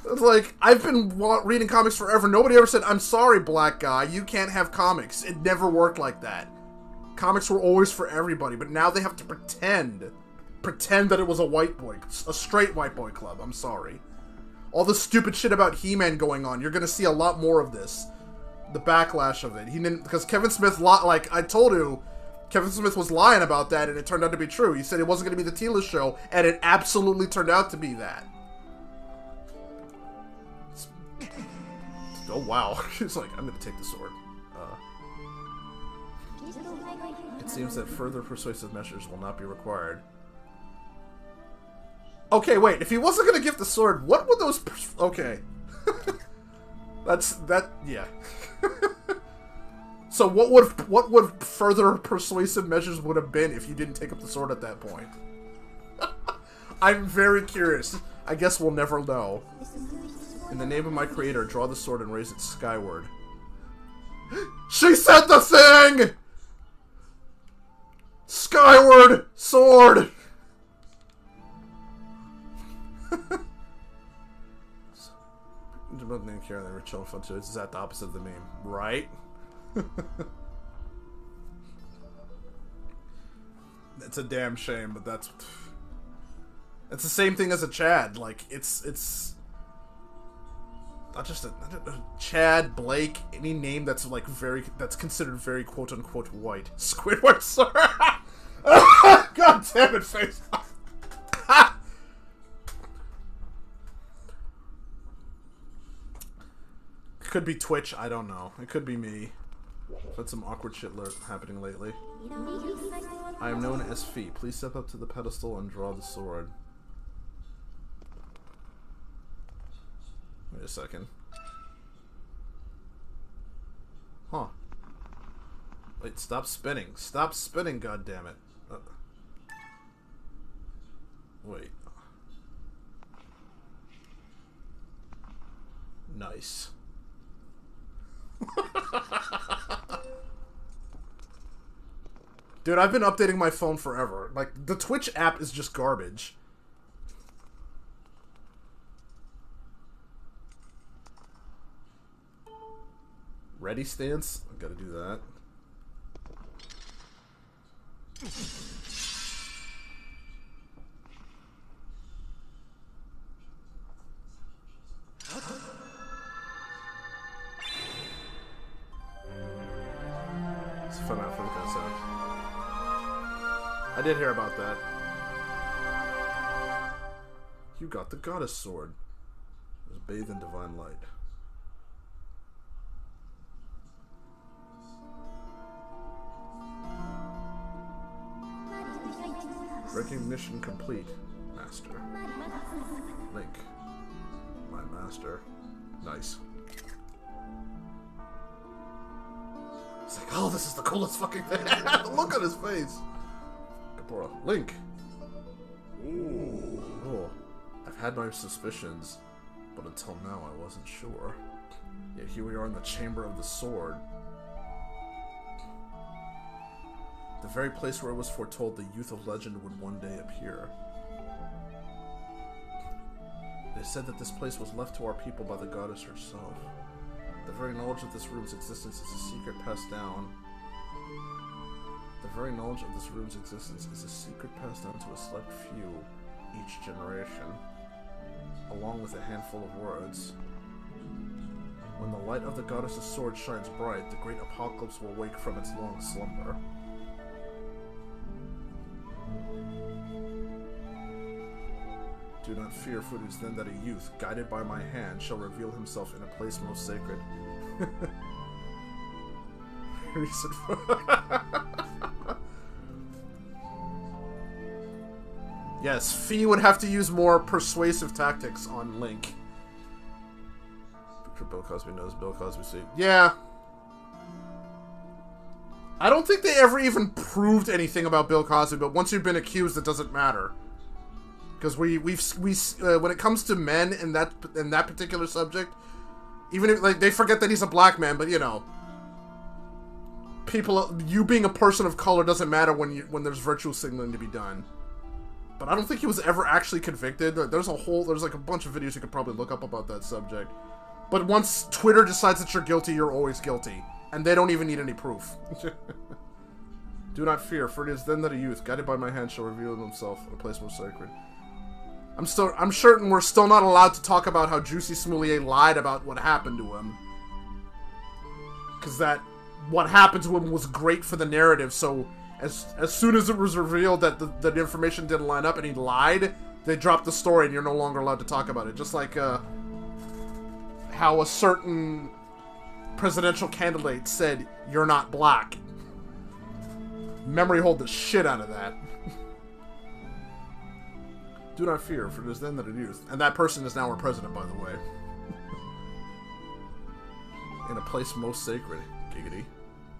It's like, I've been reading comics forever. Nobody ever said, I'm sorry, black guy, you can't have comics. It never worked like that. Comics were always for everybody, but now they have to pretend that it was a white boy, a straight white boy club. I'm sorry. All the stupid shit about He-Man going on, you're gonna see a lot more of this. The backlash of it. He didn't, because Kevin Smith, like, I told you, Kevin Smith was lying about that, and it turned out to be true. He said it wasn't going to be the Tila show, and it absolutely turned out to be that. Oh, wow. He's like, I'm going to take the sword. It seems that further persuasive measures will not be required. Okay, wait. If he wasn't going to give the sword, what would those... Okay. Yeah. So what would further persuasive measures would have been if you didn't take up the sword at that point? I'm very curious. I guess we'll never know. In the name of my creator, draw the sword and raise it skyward. She said the thing! Skyward sword! Is that the opposite of the meme? Right? It's a damn shame, but that's... It's the same thing as a Chad. Like, it's... Not just a Chad, Blake, any name that's like that's considered very quote-unquote white. Squidward, sir! God damn it, face! Could be Twitch, I don't know. It could be me. I've had some awkward shit happening lately. I am known as Fee. Please step up to the pedestal and draw the sword. Wait a second. Huh. Wait, stop spinning. Stop spinning, goddammit. Wait. Nice. Dude, I've been updating my phone forever. Like, the Twitch app is just garbage. Ready stance? I gotta do that. It's a fun concept. I did hear about that. You got the goddess sword. It was bathed in divine light. Recognition complete. Master. Link. My master. Nice. He's like, oh, this is the coolest fucking thing. Look at his face. Kapora. Link. Ooh. Oh. I've had my suspicions, but until now I wasn't sure. Yet here we are in the Chamber of the Sword. The very place where it was foretold the youth of legend would one day appear. It is said that this place was left to our people by the goddess herself. The very knowledge of this room's existence is a secret passed down. The very knowledge of this room's existence is a secret passed down to a select few each generation, along with a handful of words. When the light of the goddess's sword shines bright, the great apocalypse will wake from its long slumber. Do not fear, for it is then that a youth, guided by my hand, shall reveal himself in a place most sacred. Yes, Fee would have to use more persuasive tactics on Link. Bill Cosby knows Bill Cosby see. Yeah. I don't think they ever even proved anything about Bill Cosby, but once you've been accused, it doesn't matter. Because we when it comes to men in that particular subject, even if like they forget that he's a black man, but you know, you being a person of color doesn't matter when there's virtue signaling to be done. But I don't think he was ever actually convicted. There's like a bunch of videos you could probably look up about that subject. But once Twitter decides that you're guilty, you're always guilty. And they don't even need any proof. Do not fear, for it is then that a youth, guided by my hand, shall reveal himself in a place most sacred. I'm certain we're still not allowed to talk about how Juicy Smoulier lied about what happened to him. Because what happened to him was great for the narrative, so as soon as it was revealed that the information didn't line up and he lied, they dropped the story and you're no longer allowed to talk about it. Just like how a certain presidential candidate said, "You're not black." Memory hold the shit out of that. Do not fear, for it is then that a youth. And that person is now our president, by the way. In a place most sacred. Giggity.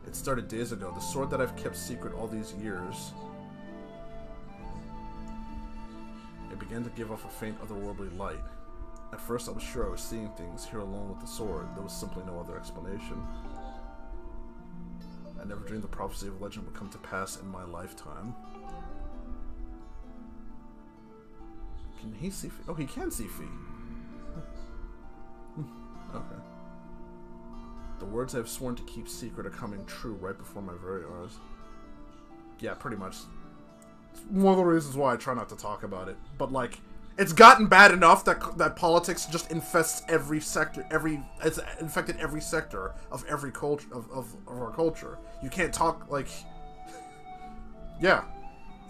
It started days ago. The sword that I've kept secret all these years. It began to give off a faint otherworldly light. At first I was sure I was seeing things here alone with the sword. There was simply no other explanation. I never dreamed the prophecy of legend would come to pass in my lifetime. Can he see Fee? Oh, he can see Fee. Okay. The words I've sworn to keep secret are coming true right before my very eyes. Yeah, pretty much. It's one of the reasons why I try not to talk about it. But, like, it's gotten bad enough that politics just infests every sector, it's infected every sector of every culture, of our culture. You can't talk, like, yeah.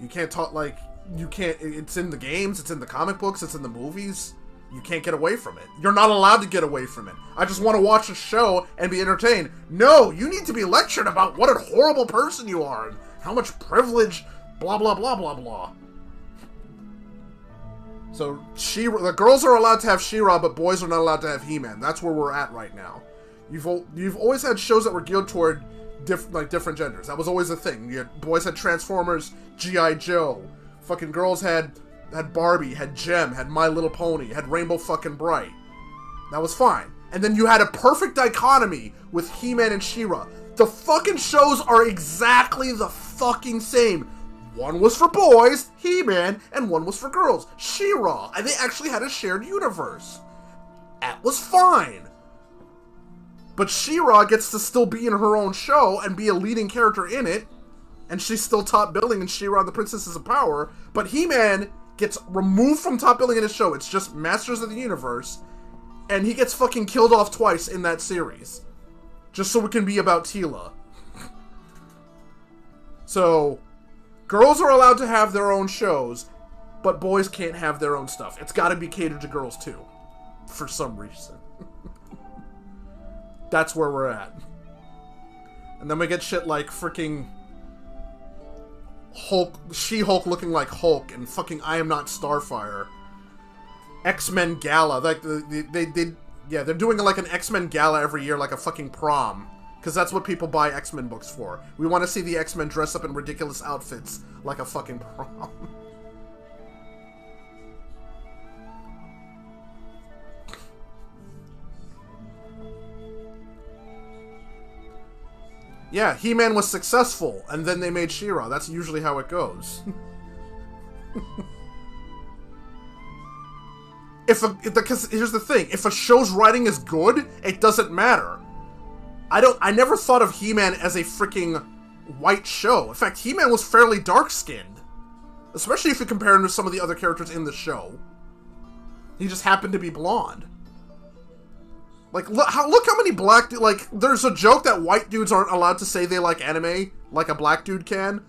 You can't talk, like, it's in the games, it's in the comic books, it's in the movies. You can't get away from it. You're not allowed to get away from it. I just want to watch a show and be entertained. No, you need to be lectured about what a horrible person you are and how much privilege, blah, blah, blah, blah, blah. So, the girls are allowed to have She-Ra, but boys are not allowed to have He-Man. That's where we're at right now. You've always had shows that were geared toward different genders. That was always a thing. Boys had Transformers, G.I. Joe. Fucking girls had Barbie, had Gem, had My Little Pony, had Rainbow fucking Bright. That was fine. And then you had a perfect dichotomy with He-Man and She-Ra. The fucking shows are exactly the fucking same. One was for boys, He-Man, and one was for girls, She-Ra. And they actually had a shared universe. That was fine. But She-Ra gets to still be in her own show and be a leading character in it. And she's still top billing in She-Ra and the Princesses of Power. But He-Man gets removed from top billing in his show. It's just Masters of the Universe. And he gets fucking killed off twice in that series. Just so it can be about Teela. So, girls are allowed to have their own shows, but boys can't have their own stuff. It's gotta be catered to girls too. For some reason. That's where we're at. And then we get shit like freaking Hulk, She-Hulk looking like Hulk, and fucking I Am Not Starfire. X-Men Gala, like they're doing like an X-Men Gala every year, like a fucking prom, because that's what people buy X-Men books for. We want to see the X-Men dress up in ridiculous outfits, like a fucking prom. Yeah, He-Man was successful, and then they made She-Ra. That's usually how it goes. Because here's the thing, if a show's writing is good, it doesn't matter. I never thought of He-Man as a freaking white show. In fact, He-Man was fairly dark-skinned. Especially if you compare him to some of the other characters in the show. He just happened to be blonde. Like, look how many black like, there's a joke that white dudes aren't allowed to say they like anime, like a black dude can.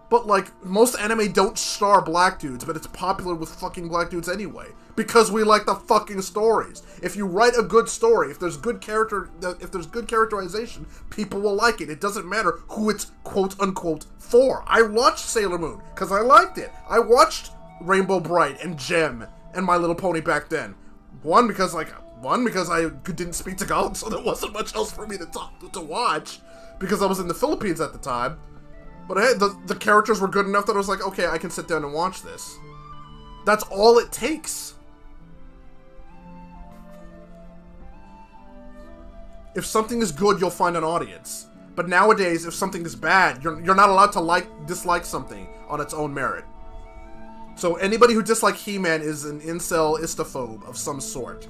But, like, most anime don't star black dudes, but it's popular with fucking black dudes anyway. Because we like the fucking stories. If you write a good story, if there's good characterization, people will like it. It doesn't matter who it's quote-unquote for. I watched Sailor Moon, because I liked it. I watched Rainbow Bright and Gem and My Little Pony back then. One, because I didn't speak Tagalog, so there wasn't much else for me to watch. Because I was in the Philippines at the time. But hey, the characters were good enough that I was like, okay, I can sit down and watch this. That's all it takes. If something is good, you'll find an audience. But nowadays, if something is bad, you're not allowed to dislike something on its own merit. So anybody who dislikes He-Man is an incel istophobe of some sort.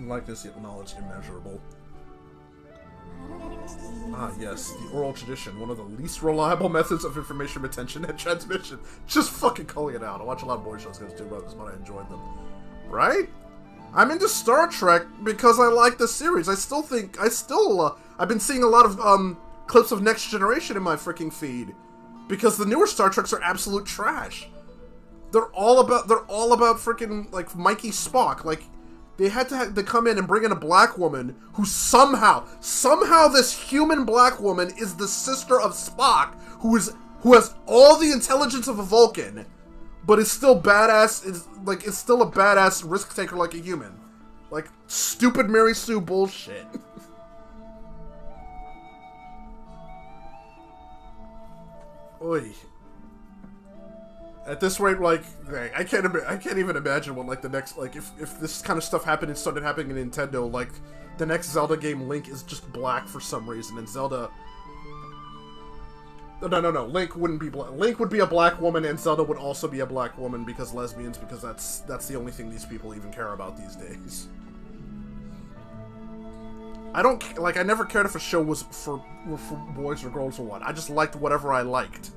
Likeness yet knowledge immeasurable. Ah, yes, the oral tradition, one of the least reliable methods of information retention and transmission. Just fucking calling it out. I watch a lot of boy shows because too, but I enjoyed them. Right? I'm into Star Trek because I like the series. I've been seeing a lot of clips of Next Generation in my freaking feed because the newer Star Treks are absolute trash. They're all about freaking like Mikey Spock. Like they had to come in and bring in a black woman who somehow this human black woman is the sister of Spock, who has all the intelligence of a Vulcan, but is still badass. Is still a badass risk taker like a human. Like stupid Mary Sue bullshit. Oy. At this rate, like, I can't even imagine what, like, the next, like, if this kind of stuff happened and started happening in Nintendo, like, the next Zelda game, Link is just black for some reason, and Zelda... No, Link wouldn't be black. Link would be a black woman, and Zelda would also be a black woman because lesbians, because that's the only thing these people even care about these days. I never cared if a show was for boys or girls or what. I just liked whatever I liked.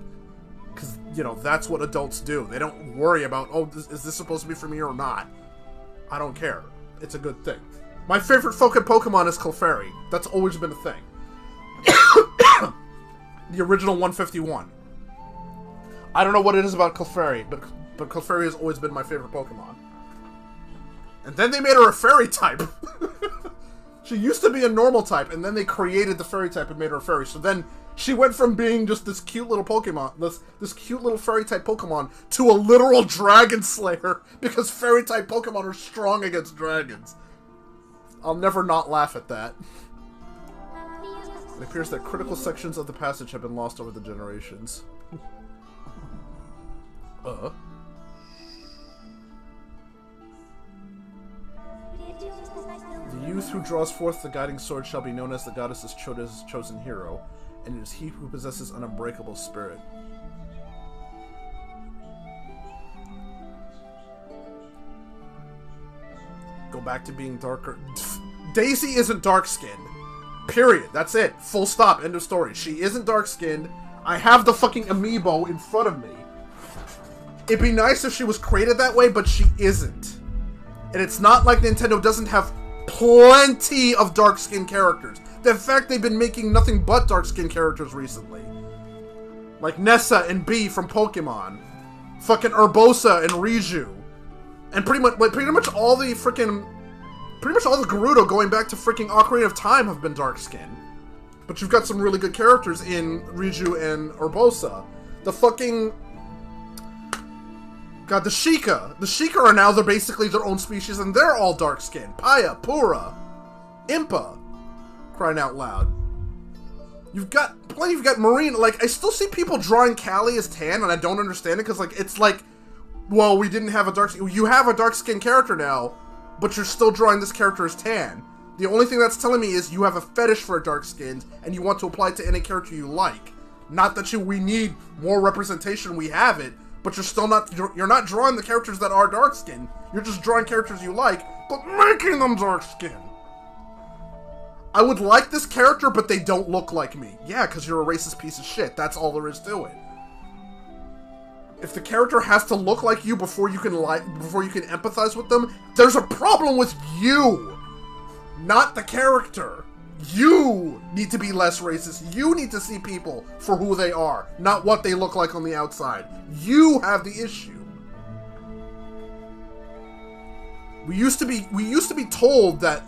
Because, you know, that's what adults do. They don't worry about, oh, is this supposed to be for me or not? I don't care. It's a good thing. My favorite fucking Pokemon is Clefairy. That's always been a thing. The original 151. I don't know what it is about Clefairy, but Clefairy has always been my favorite Pokemon. And then they made her a fairy type. She used to be a normal type, and then they created the fairy type and made her a fairy. So then she went from being just this cute little Pokemon, this cute little fairy type Pokemon, to a literal dragon slayer, because fairy type Pokemon are strong against dragons. I'll never not laugh at that. It appears that critical sections of the passage have been lost over the generations. The youth who draws forth the guiding sword shall be known as the goddess's chosen hero, and it is he who possesses an unbreakable spirit. Go back to being darker. Daisy isn't dark-skinned. Period. That's it. Full stop. End of story. She isn't dark-skinned. I have the fucking amiibo in front of me. It'd be nice if she was created that way, but she isn't. And it's not like Nintendo doesn't have plenty of dark-skinned characters. In fact, they've been making nothing but dark-skinned characters recently. Like Nessa and Bee from Pokemon. Fucking Urbosa and Riju. And pretty much all the freaking... Pretty much all the Gerudo going back to freaking Ocarina of Time have been dark-skinned. But you've got some really good characters in Riju and Urbosa. The fucking... God, the Sheikah. The Sheikah are now, they're basically their own species, and they're all dark-skinned. Paya, Pura, Impa. Crying out loud. You've got Marine. Like, I still see people drawing Callie as tan, and I don't understand it, because, like, it's like, well, we didn't have a dark... You have a dark-skinned character now, but you're still drawing this character as tan. The only thing that's telling me is you have a fetish for dark-skinned, and you want to apply it to any character you like. Not that we need more representation, we have it, but you're not drawing the characters that are dark-skinned. You're just drawing characters you like, but making them dark-skinned. I would like this character, but they don't look like me. Yeah, because you're a racist piece of shit. That's all there is to it. If the character has to look like you before you can empathize with them, there's a problem with you, not the character. You need to be less racist. You need to see people for who they are, not what they look like on the outside. You have the issue. We used to be told that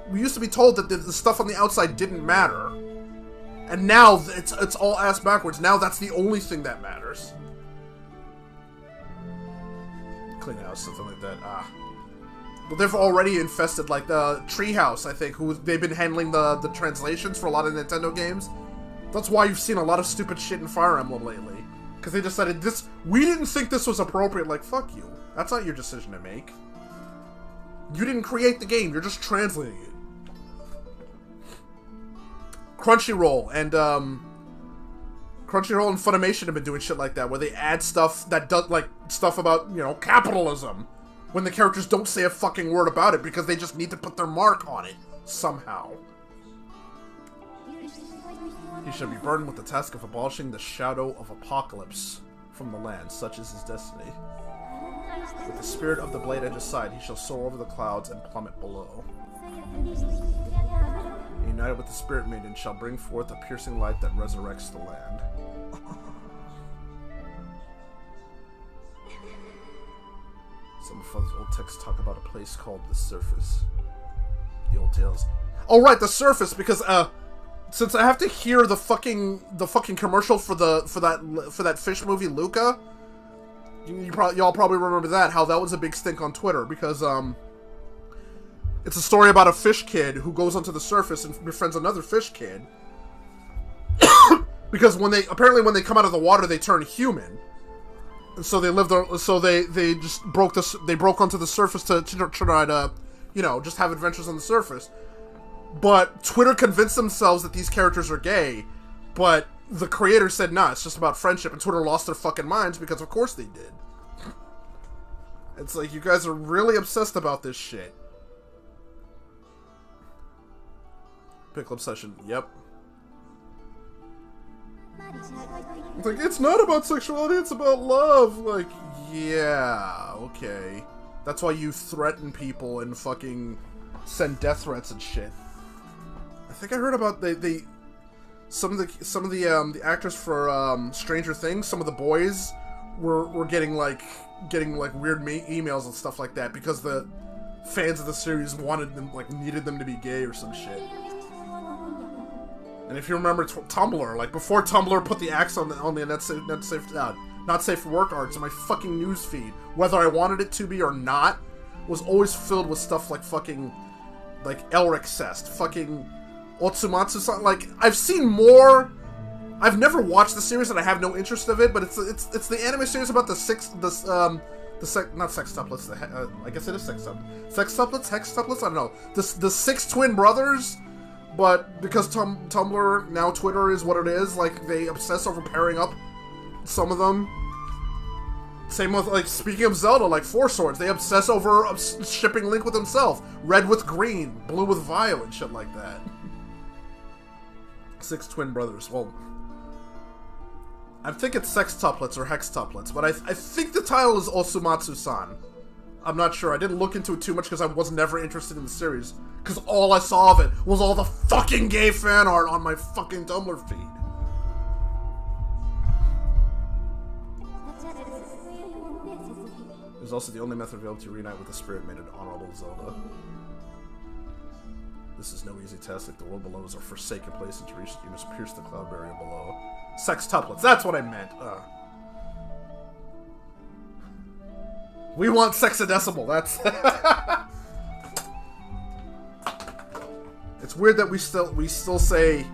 the stuff on the outside didn't matter. And now it's all ass backwards. Now that's the only thing that matters. Clean house, something like that. But they've already infested, like, the Treehouse, I think, who they've been handling the translations for a lot of Nintendo games. That's why you've seen a lot of stupid shit in Fire Emblem lately. Because they decided we didn't think this was appropriate. Like, fuck you. That's not your decision to make. You didn't create the game, you're just translating it. Crunchyroll and Funimation have been doing shit like that, where they add stuff that does, like, stuff about, you know, capitalism, when the characters don't say a fucking word about it because they just need to put their mark on it somehow. He should be burdened with the task of abolishing the shadow of apocalypse from the land, such is his destiny. With the spirit of the blade at his side, he shall soar over the clouds and plummet below. United with the Spirit Maiden, shall bring forth a piercing light that resurrects the land. Some of the old texts talk about a place called the Surface. The old tales. Oh right, the Surface, because since I have to hear the fucking commercial for that fish movie Luca, y'all probably remember that, how that was a big stink on Twitter, because it's a story about a fish kid who goes onto the surface and befriends another fish kid. Because when they come out of the water, they turn human. And so they just broke onto the surface to try to, you know, just have adventures on the surface. But Twitter convinced themselves that these characters are gay, but the creator said, nah, it's just about friendship, and Twitter lost their fucking minds because of course they did. It's like, you guys are really obsessed about this shit. Pickle obsession, yep. It's like, it's not about sexuality, it's about love. Like, yeah, okay. That's why you threaten people and fucking send death threats and shit. I think I heard about some of the actors for Stranger Things, some of the boys were getting weird emails and stuff like that because the fans of the series needed them to be gay or some shit. And if you remember Tumblr, like before Tumblr put the axe on the not safe for work arts in my fucking news feed, whether I wanted it to be or not, was always filled with stuff like fucking like Elric cest, fucking Otsumatsu something. Like, I've seen more. I've never watched the series and I have no interest of it, but it's the anime series about not sex tuplets. I guess it is sex tuplets. Sex tuplets, hex tuplets. I don't know. The 6 twin brothers. But because Tumblr, now Twitter is what it is, like, they obsess over pairing up some of them. Same with, like, speaking of Zelda, like, Four Swords, they obsess over shipping Link with himself. Red with green, blue with Vio, and shit like that. 6 twin brothers, well, I think it's sex tuplets or hex tuplets, but I think the title is Osumatsu-san. I'm not sure. I didn't look into it too much because I was never interested in the series. Because all I saw of it was all the fucking gay fan art on my fucking Tumblr feed. It was also the only method available to reunite with the Spirit Maiden, Honorable Zelda. This is no easy task, like the world below is a forsaken place, and to reach it you must pierce the cloud barrier below. Sex tuplets, that's what I meant. We want sexadecimal, that's... It's weird that we still say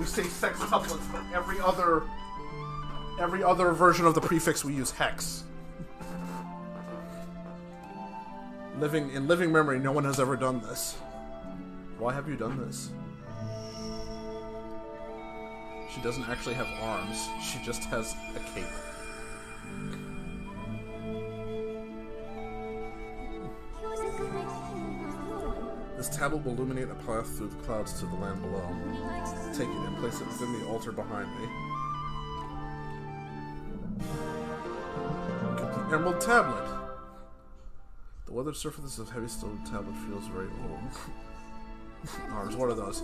sex tuplets, but every other version of the prefix we use hex. In living memory, no one has ever done this. Why have you done this? She doesn't actually have arms, she just has a cape. This tablet will illuminate a path through the clouds to the land below. Take it and place it within the altar behind me. Complete Emerald Tablet! The weathered surface of heavy stone tablet feels very old. Arms, what are those?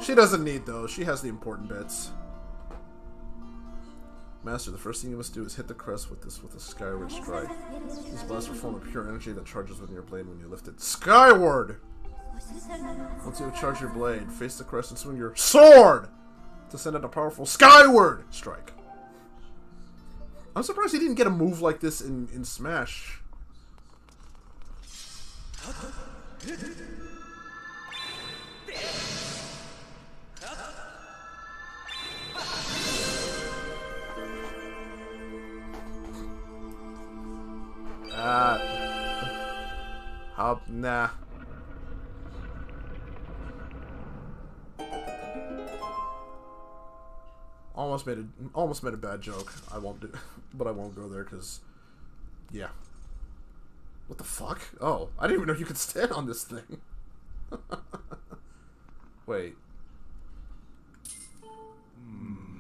She doesn't need those. She has the important bits. Master, the first thing you must do is hit the crest with a skyward strike. These blasts are a form of pure energy that charges within your blade when you lift it skyward! Once you have charged your blade, face the crest and swing your sword to send out a powerful skyward strike. I'm surprised he didn't get a move like this in Smash. Nah. Almost made a bad joke. I won't do, but I won't go there because, yeah. What the fuck? Oh, I didn't even know you could stand on this thing. Wait.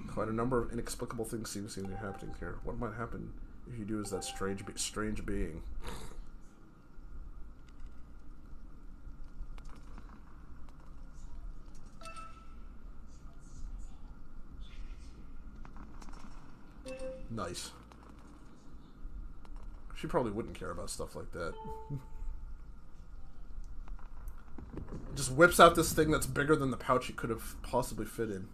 Quite a number of inexplicable things seem to be happening here. What might happen if you do as that strange being? Nice. She probably wouldn't care about stuff like that. Just whips out this thing that's bigger than the pouch he could have possibly fit in.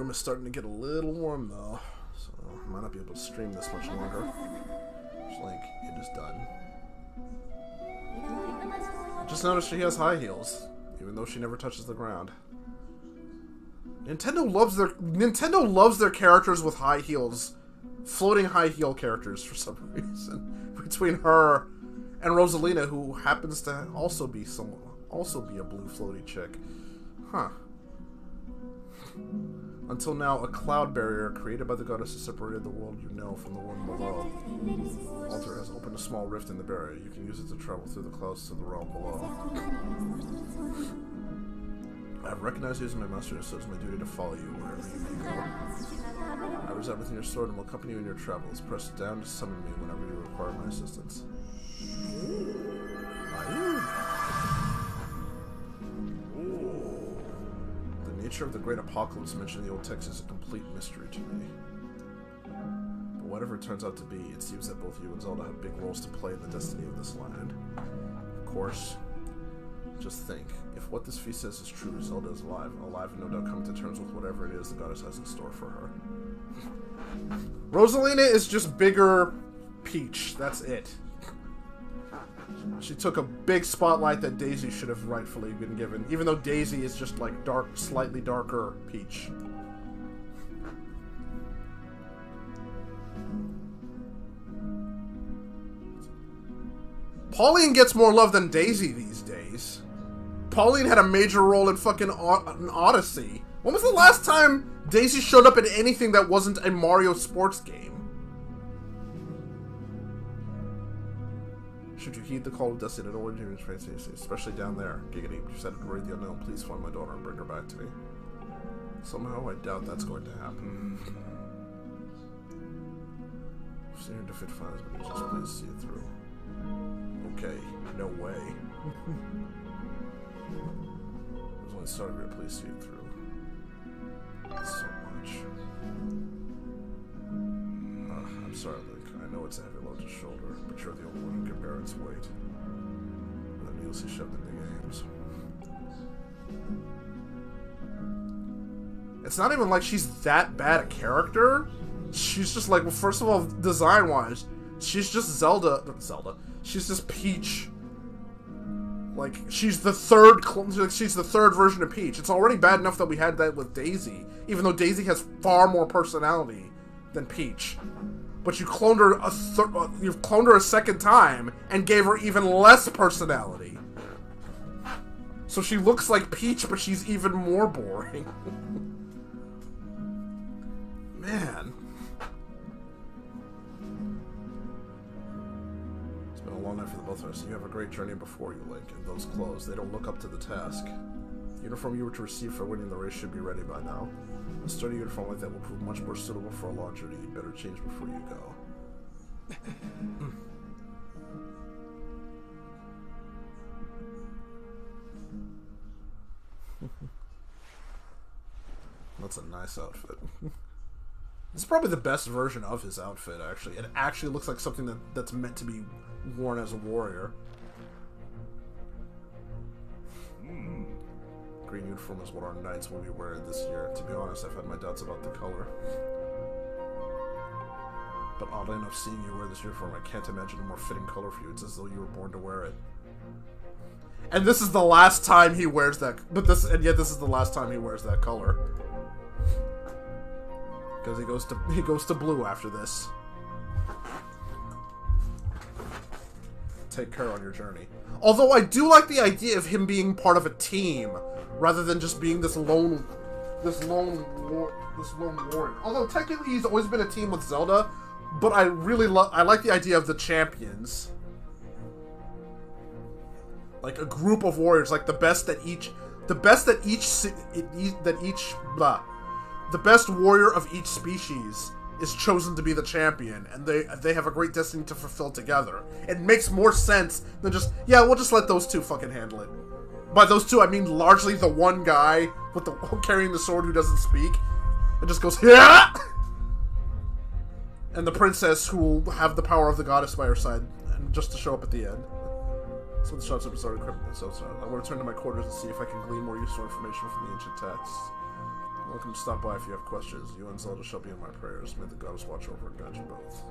It's starting to get a little warm though, so I might not be able to stream this much longer. Just like it is done. I just noticed she has high heels, even though she never touches the ground. Nintendo loves their characters with high heels, floating high heel characters for some reason. Between her and Rosalina, who happens to also be a blue floaty chick, huh? Until now, a cloud barrier created by the goddess has separated the world you know from the one below. Altar has opened a small rift in the barrier. You can use it to travel through the clouds to the realm below. I have recognized you as my master, so it's my duty to follow you wherever you may go. I reside within your sword and will accompany you in your travels. Press down to summon me whenever you require my assistance. The nature of the great apocalypse mentioned in the old text is a complete mystery to me. But whatever it turns out to be, it seems that both you and Zelda have big roles to play in the destiny of this land. Of course, just think, if what this feast says is true, Zelda is alive and no doubt coming to terms with whatever it is the goddess has in store for her. Rosalina is just bigger Peach, that's it. She took a big spotlight that Daisy should have rightfully been given, even though Daisy is just like slightly darker Peach. Pauline gets more love than Daisy these days. Pauline had a major role in fucking Odyssey. When was the last time Daisy showed up in anything that wasn't a Mario sports game? Should you heed the call of destiny at all, especially down there? Giggity, you said to worry the unknown. Please find my daughter and bring her back to me. Somehow, I doubt that's going to happen. I've seen her defeat finals, but just please see it through. Okay, no way. There's only started here, please see it through. So much. I'm sorry, Link. I know it's a heavy load to shoulder, but you're the only one who can bear its weight. And then you'll see shoved into games. It's not even like she's that bad a character. She's just like, well, first of all, design-wise, she's just Zelda. She's just Peach. Like, she's the third version of Peach. It's already bad enough that we had that with Daisy, even though Daisy has far more personality than Peach. But you cloned her a second time and gave her even less personality. So she looks like Peach, but she's even more boring. Man. It's been a long night for the both of us. You have a great journey before you, Link, and those clothes, they don't look up to the task. The uniform you were to receive for winning the race should be ready by now. A sturdy uniform like that will prove much more suitable for a long journey. You better change before you go. That's a nice outfit. It's probably the best version of his outfit, actually. It actually looks like something that's meant to be worn as a warrior. Green uniform is what our knights will be wearing this year. To be honest, I've had my doubts about the color. But oddly enough, seeing you wear this uniform, I can't imagine a more fitting color for you. It's as though you were born to wear it. And this is the last time he wears that. And yet this is the last time he wears that color. Because he goes to blue after this. Take care on your journey. Although I do like the idea of him being part of a team, rather than just being this lone warrior. Although technically he's always been a team with Zelda, but I like the idea of the champions. Like a group of warriors, like the best warrior of each species is chosen to be the champion, and they have a great destiny to fulfill together. It makes more sense than just, yeah, we'll just let those two fucking handle it. By those two, I mean largely the one guy with the carrying the sword who doesn't speak, and just goes, yeah! And the princess who will have the power of the goddess by her side, and just to show up at the end. So the shots have started equipment, so I will return to my quarters and see if I can glean more useful information from the ancient texts. Welcome to stop by if you have questions. You and Zelda shall be in my prayers. May the goddess watch over and guide you both.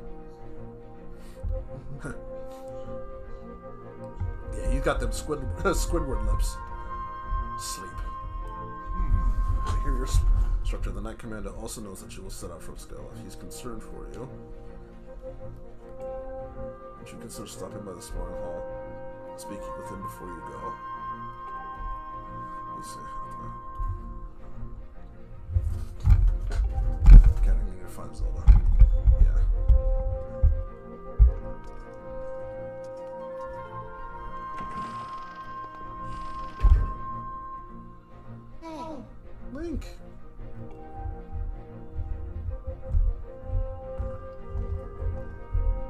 Yeah, he's got them Squidward lips. Sleep. I hear your instructor. The Knight Commander also knows that you will set out from Skull. He's concerned for you. You should consider stopping by the Sparring Hall, speaking with him before you go. Let me see. Can't even need to find Zelda. Yeah. Hey. Link.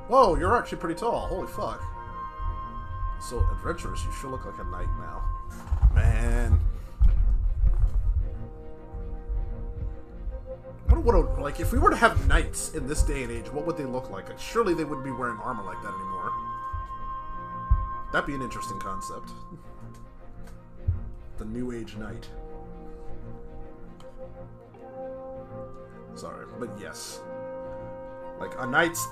Whoa, you're actually pretty tall. Holy fuck. So adventurous, you sure look like a knight now. Man. Like, if we were to have knights in this day and age, what would they look like? Surely they wouldn't be wearing armor like that anymore. That'd be an interesting concept. The New Age Knight. Sorry, but yes. Like, A Knight's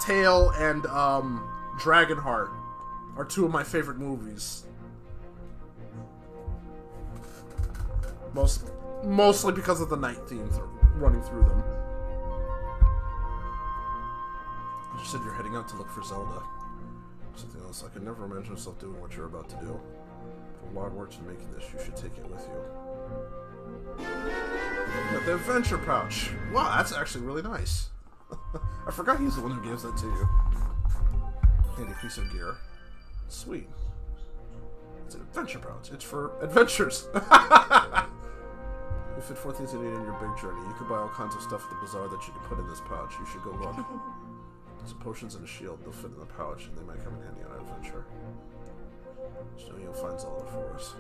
Tale and, Dragonheart are two of my favorite movies. Mostly because of the night theme running through them. You said you're heading out to look for Zelda. Something else. I can never imagine myself doing what you're about to do. For a lot of work in making this, you should take it with you. Got the adventure pouch. Wow, that's actually really nice. I forgot he's the one who gives that to you. Handy piece of gear. Sweet. It's an adventure pouch. It's for adventures. You fit 4 things you need in your big journey. You can buy all kinds of stuff at the bazaar that you can put in this pouch. You should go look. Some potions and a shield. They'll fit in the pouch, and they might come in handy on an adventure. So you'll find Zelda for us.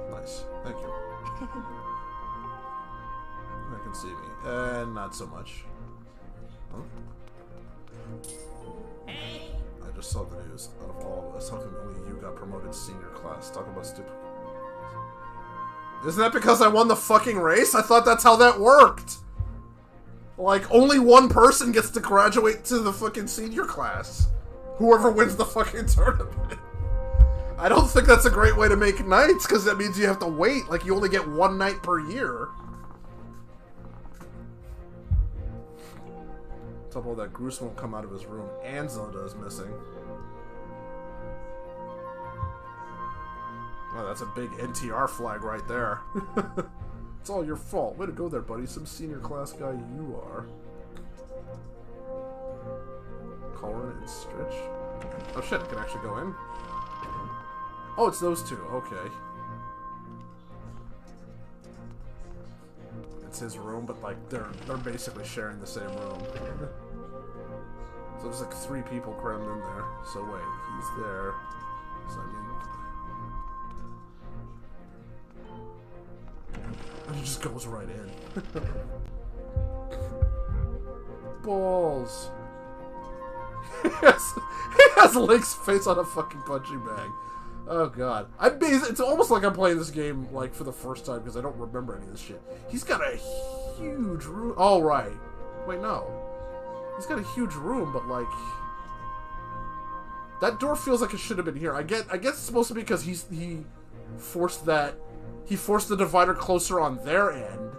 Nice. Thank you. I can see me. Not so much. Huh? I just saw the news. Out of all of us, how come only you got promoted to senior class? Talk about stupid. Isn't that because I won the fucking race? I thought that's how that worked. Like, only one person gets to graduate to the fucking senior class. Whoever wins the fucking tournament. I don't think that's a great way to make knights, because that means you have to wait. Like, you only get one knight per year. Top of all that, Groose won't come out of his room, and Zelda is missing. Oh, that's a big NTR flag right there. It's all your fault. Way to go there, buddy. Some senior class guy you are. Colin and Stretch. Oh shit, I can actually go in? Oh, it's those two. Okay. It's his room, but like they're basically sharing the same room. So there's like 3 people crammed in there. So wait, he's there. So I mean, and he just goes right in. Balls. He has Link's face on a fucking punching bag. Oh god. It's almost like I'm playing this game like for the first time because I don't remember any of this shit. He's got a huge room. Oh, right. Wait, no. He's got a huge room, but like that door feels like it should have been here. I guess it's supposed to be because he forced the divider closer on their end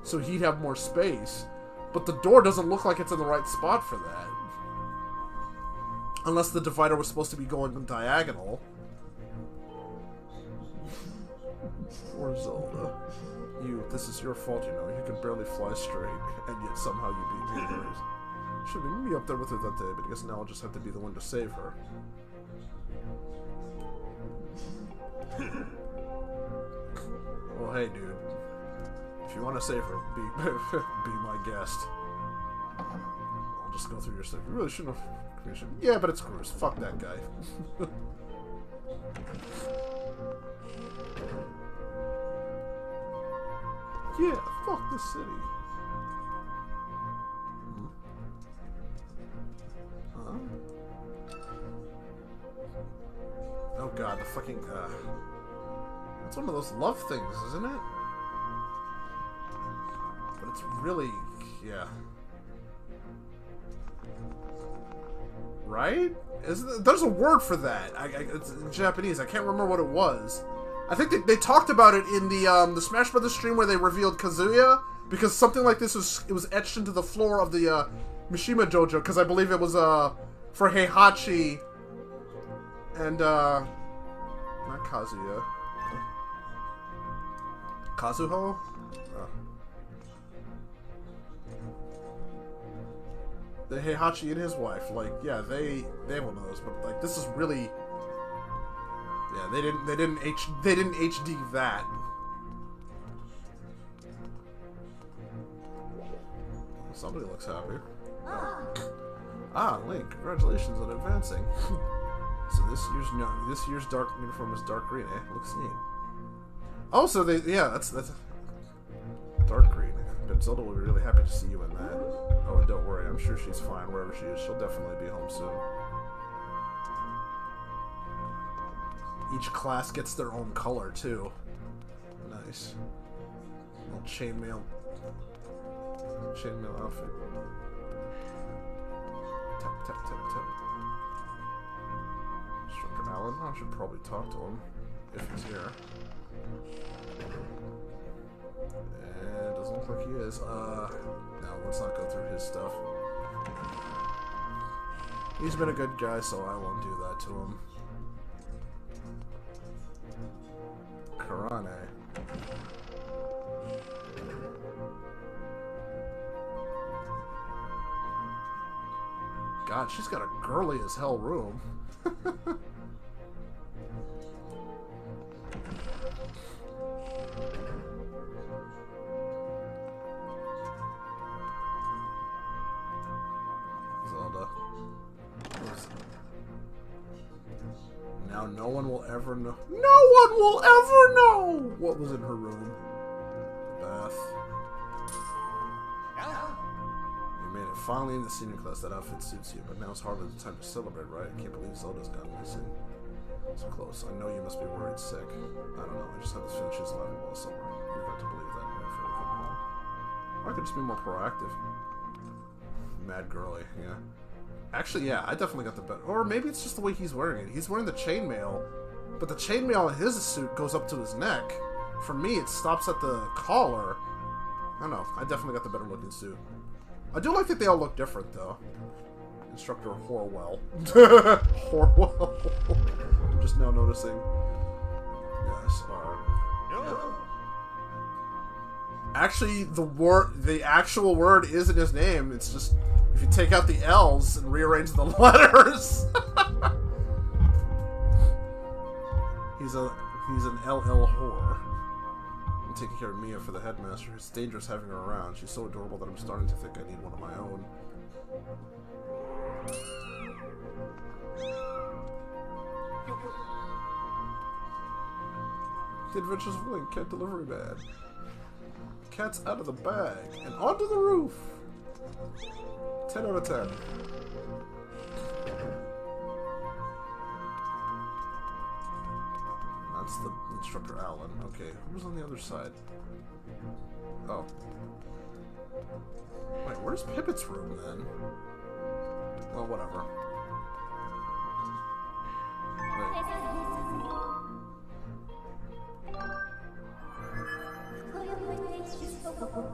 so he'd have more space. But the door doesn't look like it's in the right spot for that. Unless the divider was supposed to be going diagonal. Poor Zelda. This is your fault, you know. You can barely fly straight, and yet somehow you beat me. Should have been me up there with her that day, but I guess now I'll just have to be the one to save her. Well, hey, dude. If you want to save her, be my guest. I'll just go through your stuff. You really shouldn't have commissioned. Yeah, but it's Cruz. Fuck that guy. Yeah, fuck this city. Huh? Oh god, the fucking, it's one of those love things, isn't it? But it's really, yeah. Right? There's a word for that. It's in Japanese. I can't remember what it was. I think they talked about it in the Smash Brothers stream where they revealed Kazuya, because something like this was etched into the floor of the Mishima Dojo, because I believe it was for Heihachi and not Kazuya. Kazuho? The Heihachi and his wife, like, yeah, they have one of those, but like this is really, yeah, they didn't HD that. Somebody looks happy. Ah, Link, congratulations on advancing. So this year's dark uniform is dark green, eh? Looks neat. Oh, so that's dark green. But Zelda will be really happy to see you in that. Oh, and don't worry, I'm sure she's fine wherever she is. She'll definitely be home soon. Each class gets their own color, too. Nice. Little chainmail outfit. Tap, tap, tap, tap. Instructor Allen? I should probably talk to him, if he's here. And doesn't look like he is. No, let's not go through his stuff. He's been a good guy, so I won't do that to him. Karane. God, she's got a girly as hell room. Zelda. Now no one will ever know. No one will ever know what was in her room. Beth. You made it finally in the senior class. That outfit suits you, but now it's hardly the time to celebrate, right? I can't believe Zelda's gone missing. So close. I know you must be worried sick. I don't know. I just have this feeling she's laughing all summer. You've got to believe that right before we come home. Or I could just be more proactive. Mad girly, yeah. Actually, yeah, I definitely got the better. Or maybe it's just the way he's wearing it. He's wearing the chainmail, but the chainmail in his suit goes up to his neck. For me, it stops at the collar. I don't know. I definitely got the better looking suit. I do like that they all look different, though. Instructor Horwell. Horwell. I'm just now noticing. Yes, yeah. Actually, the actual word isn't his name. It's just if you take out the L's and rearrange the letters. he's an LL whore. I'm taking care of Mia for the headmaster. It's dangerous having her around. She's so adorable that I'm starting to think I need one of my own. The Adventures of Link, Cat Delivery Man. Cat's out of the bag and onto the roof. 10 out of 10. That's the instructor Alan. Okay, who's on the other side? Oh. Wait, where's Pipit's room then? Well, whatever. Wait.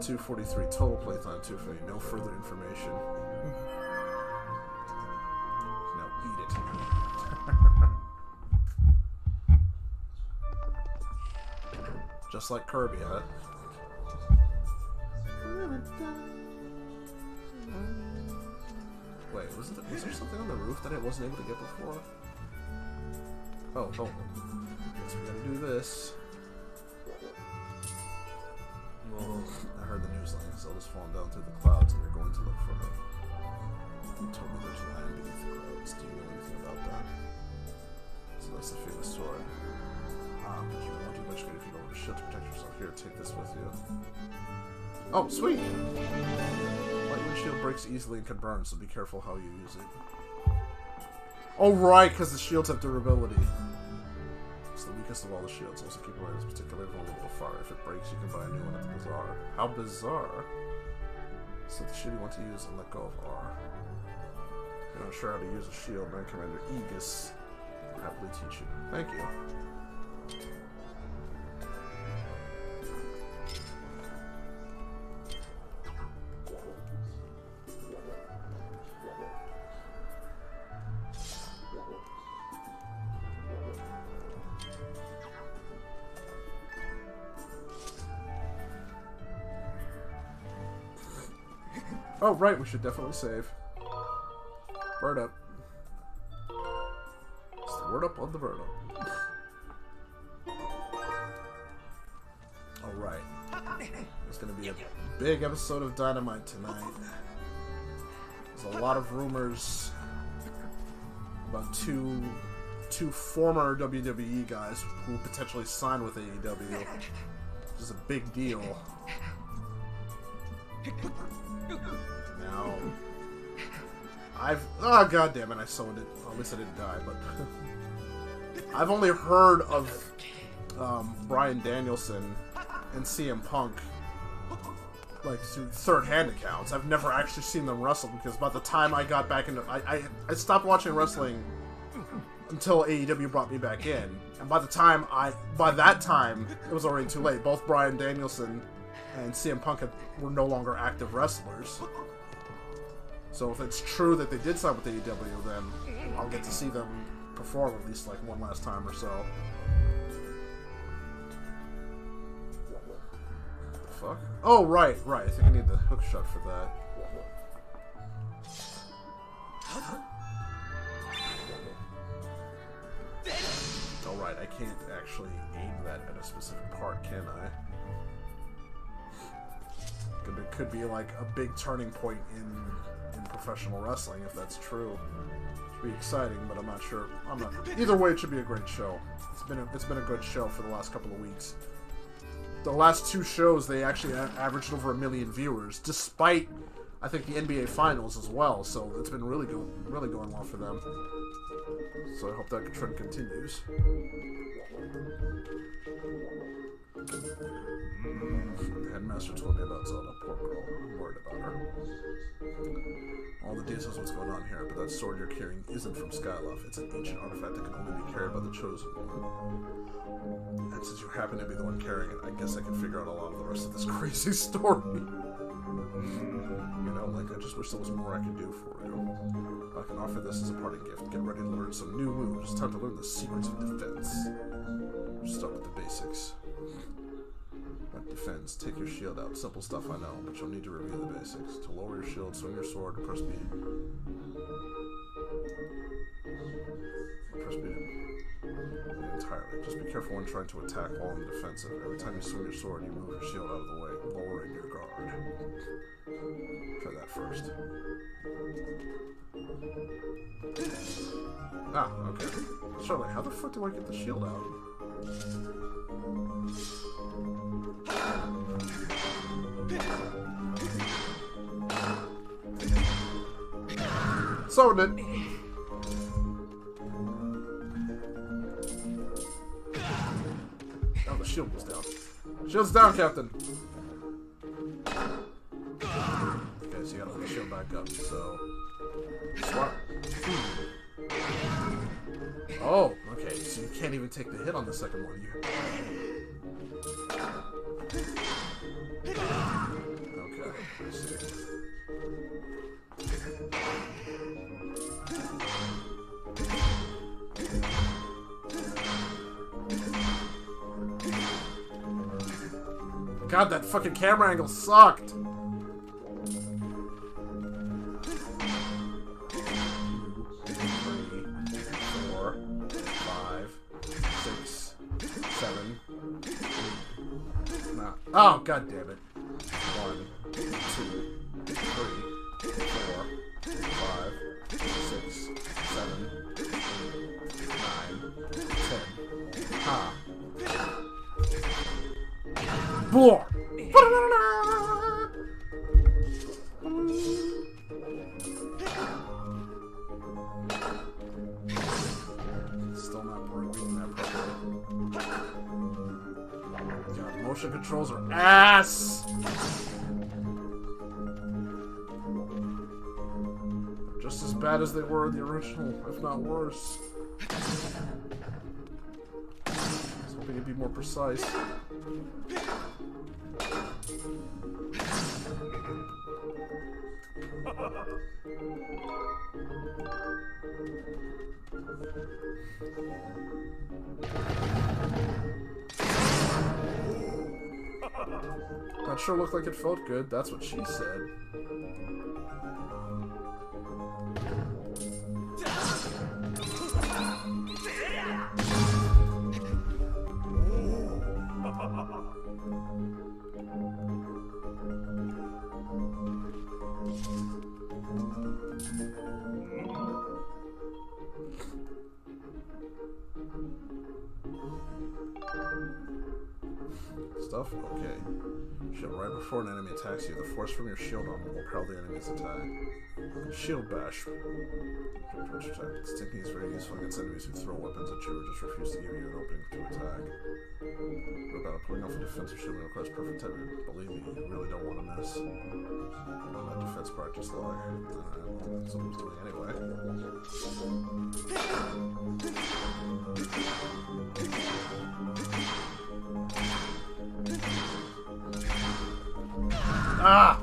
243 total playtime. 250. No further information. Now eat it. Just like Kirby, huh? Wait, was there something on the roof that I wasn't able to get before? Oh, guess we gotta do this. Well, I heard the news line. Zelda's fallen down through the clouds and you're going to look for her. You told me there's land beneath the clouds. Do you know anything about that? So that's the famous sword. But you won't do much good if you don't have a shield to protect yourself. Here, take this with you. Oh, sweet! Light windshield breaks easily and can burn, so be careful how you use it. Oh, right, because the shields have durability. It's the weakest of all the shields. Also keep in mind it's particularly vulnerable to fire. If it breaks, you can buy a new one at the bazaar. How bizarre. So the shield you want to use and let go of R. If you're not sure how to use a shield, then Commander Aegis will happily teach you. Thank you. Oh, right, we should definitely save. Bird up. It's the word up on the bird up. Alright. It's gonna be a big episode of Dynamite tonight. There's a lot of rumors about two former WWE guys who potentially signed with AEW. Which is a big deal. Now, oh god damn it, I sold it. Well, at least I didn't die, but I've only heard of Bryan Danielson and CM Punk like through third-hand accounts. I've never actually seen them wrestle because by the time I got back into I stopped watching wrestling until AEW brought me back in, and by that time it was already too late. Both Bryan Danielson and CM Punk were no longer active wrestlers. So if it's true that they did sign with AEW, then I'll get to see them perform at least like one last time or so. What the fuck? Oh, right. I think I need the hook shot for that. Oh, right. I can't actually aim that at a specific part, can I? It could be like a big turning point in professional wrestling if that's true. It'd be exciting, but I'm not sure. Either way, it should be a great show. It's been a good show for the last couple of weeks. The last two shows they actually averaged over 1 million viewers, despite I think the NBA Finals as well. So it's been really going well for them. So I hope that trend continues. The headmaster told me about Zelda. Poor girl. I'm worried about her. All the details of what's going on here, but that sword you're carrying isn't from Skyloft. It's an ancient artifact that can only be carried by the Chosen One. And since you happen to be the one carrying it, I guess I can figure out a lot of the rest of this crazy story. You know, like, I just wish there was more I could do for you. I can offer this as a parting gift. Get ready to learn some new moves. It's time to learn the secrets of defense. We'll start with the basics. Defense. Take your shield out. Simple stuff, I know, but you'll need to review the basics. To lower your shield, swing your sword, press B. Press B entirely. Just be careful when trying to attack while on the defensive. Every time you swing your sword, you move your shield out of the way, lowering your guard. Try that first. Ah, okay. Charlie, how the fuck do I get the shield out? So did. Oh, the shield was down. Shield's down, Captain. Okay, so you gotta let the shield back up. So, swap. Oh, okay. So you can't even take the hit on the second one. Okay, I see. God, that fucking camera angle sucked! 2, 3, 4, 5, 6, 7. Nah. Oh, god damn it. 1, 2, 3, 4, 5, 6, 7, 8, 9, 10. Ha. Bloor! Still not working that properly. God, motion controls are ass! Just as bad as they were in the original, if not worse. I was hoping it'd be more precise. That sure looked like it felt good. That's what she said. Stuff? Okay. Shield. Right before an enemy attacks you, the force from your shield armor will propel the enemy's attack. Shield bash. This technique is very useful against enemies who throw weapons at you or just refuse to give you an opening to attack. We're about putting off a defensive shield requires perfect timing. Believe me, you really don't want to miss. That defense practice log. That's what I was doing anyway. Ah!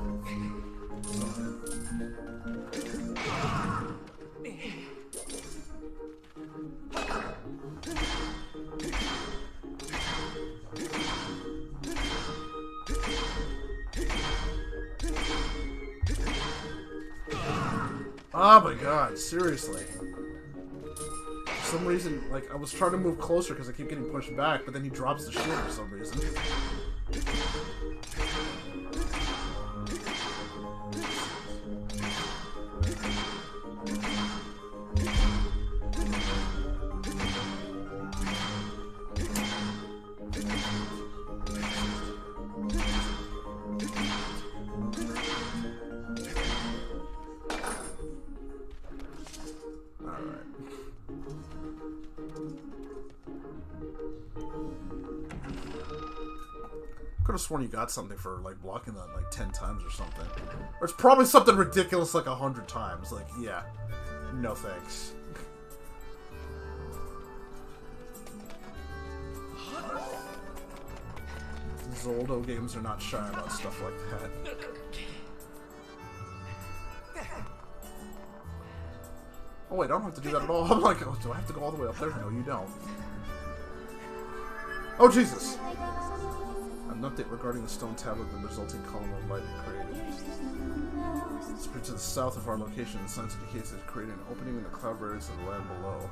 Oh my god, seriously. For some reason, like, I was trying to move closer because I keep getting pushed back, but then he drops the shield for some reason. Could have sworn you got something for like blocking that like 10 times or something. Or it's probably something ridiculous like 100 times. Like, yeah. No thanks. Zoldo games are not shy about stuff like that. Oh wait, I don't have to do that at all. I'm like, oh, do I have to go all the way up there? No, you don't. Oh, Jesus! An update regarding the stone tablet and the resulting column of light it created. Spread to the south of our location, the science indicates it created an opening in the cloud barriers of the land below.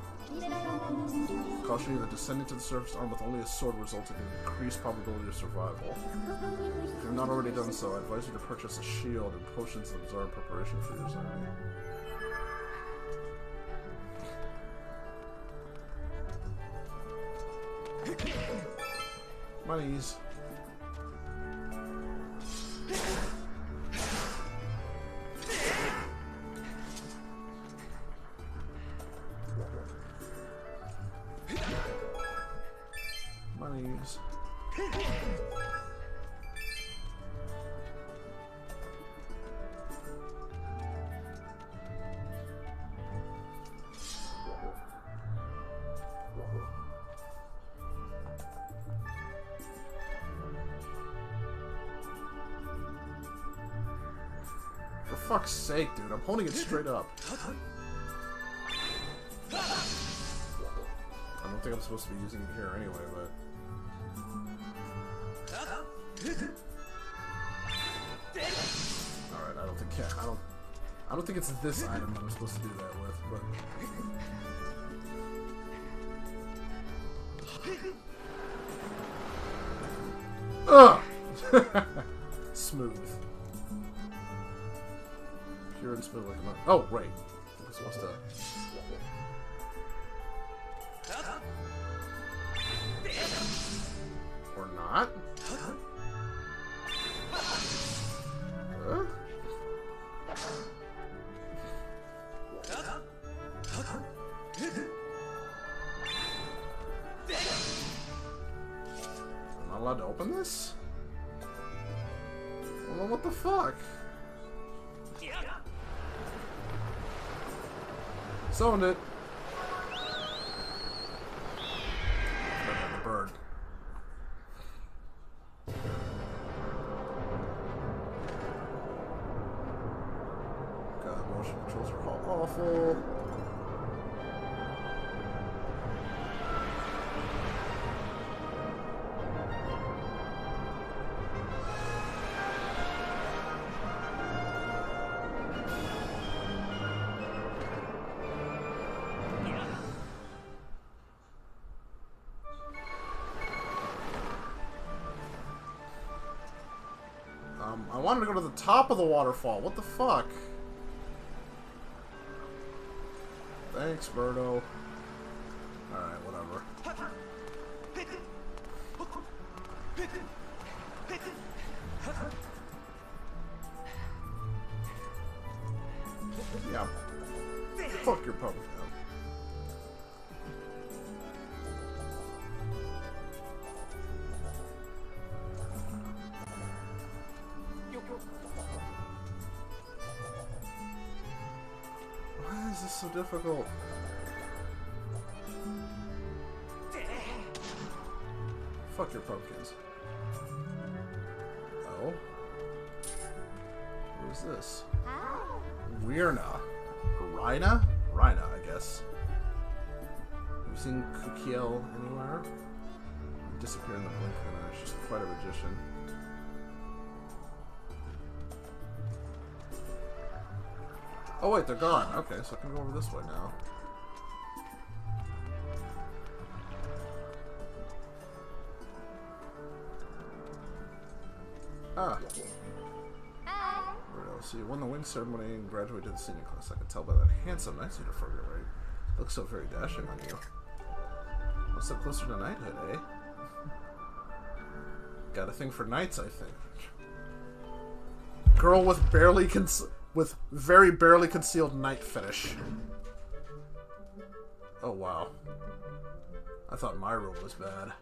Caution you that descending to the surface armed with only a sword resulted in increased probability of survival. If you have not already done so, I advise you to purchase a shield and potions of absorb preparation for your journey. Monies. Monies. For fuck's sake, dude, I'm holding it straight up. I don't think I'm supposed to be using it here anyway, but... Alright, I don't think it's this item that I'm supposed to do that with, but... Ugh! Smooth. Pure and smooth like a monk. Oh, right. I'm supposed to... Or not? I'm not allowed to open this? Well, what the fuck? Summoned it. The bird. God, motion controls are awful. I wanted to go to the top of the waterfall. What the fuck? Thanks, Birdo. Alright, whatever. Yeah. Fuck your puppet. Why is this so difficult? Fuck your pumpkins. Oh? Who's this? Weirna. Rhina? Rhina, I guess. Have you seen Kukiel anywhere? He disappeared in the blink of an eye. She's quite a magician. Oh wait, they're gone. Okay, so I can go over this way now. Ah. Weirdo. So you won the wing ceremony and graduated the senior class. I can tell by that handsome night suit of fur you're wearing. Looks so very dashing on you. What's up closer to knighthood, eh? Got a thing for knights, I think. Girl with very barely concealed knight fetish. Oh wow. I thought my room was bad.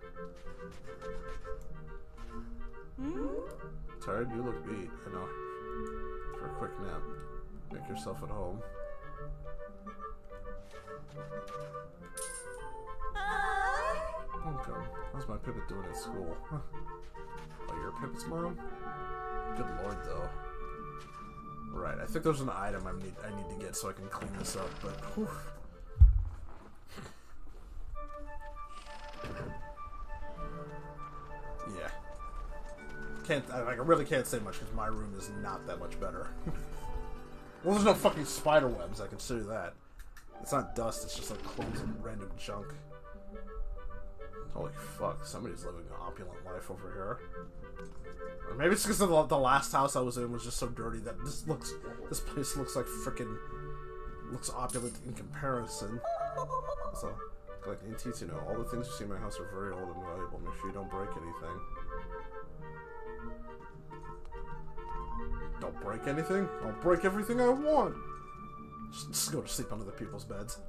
Tired? You look beat. I know. For a quick nap. Make yourself at home. Welcome. How's my Pipit doing at school? Huh. Oh, you're Pipit's mom? Good lord, though. Right, I think there's an item I need to get so I can clean this up, but whew. Yeah. I really can't say much because my room is not that much better. Well, there's no fucking spider webs, I can show you that. It's not dust, it's just like clones and random junk. Holy fuck, somebody's living an opulent life over here. Or maybe it's because the last house I was in was just so dirty that this place looks like frickin' looks opulent in comparison. So, like in Titsino, all the things you see in my house are very old and valuable. Make sure you don't break anything. Don't break anything? I'll break everything I want! Just go to sleep under the people's beds.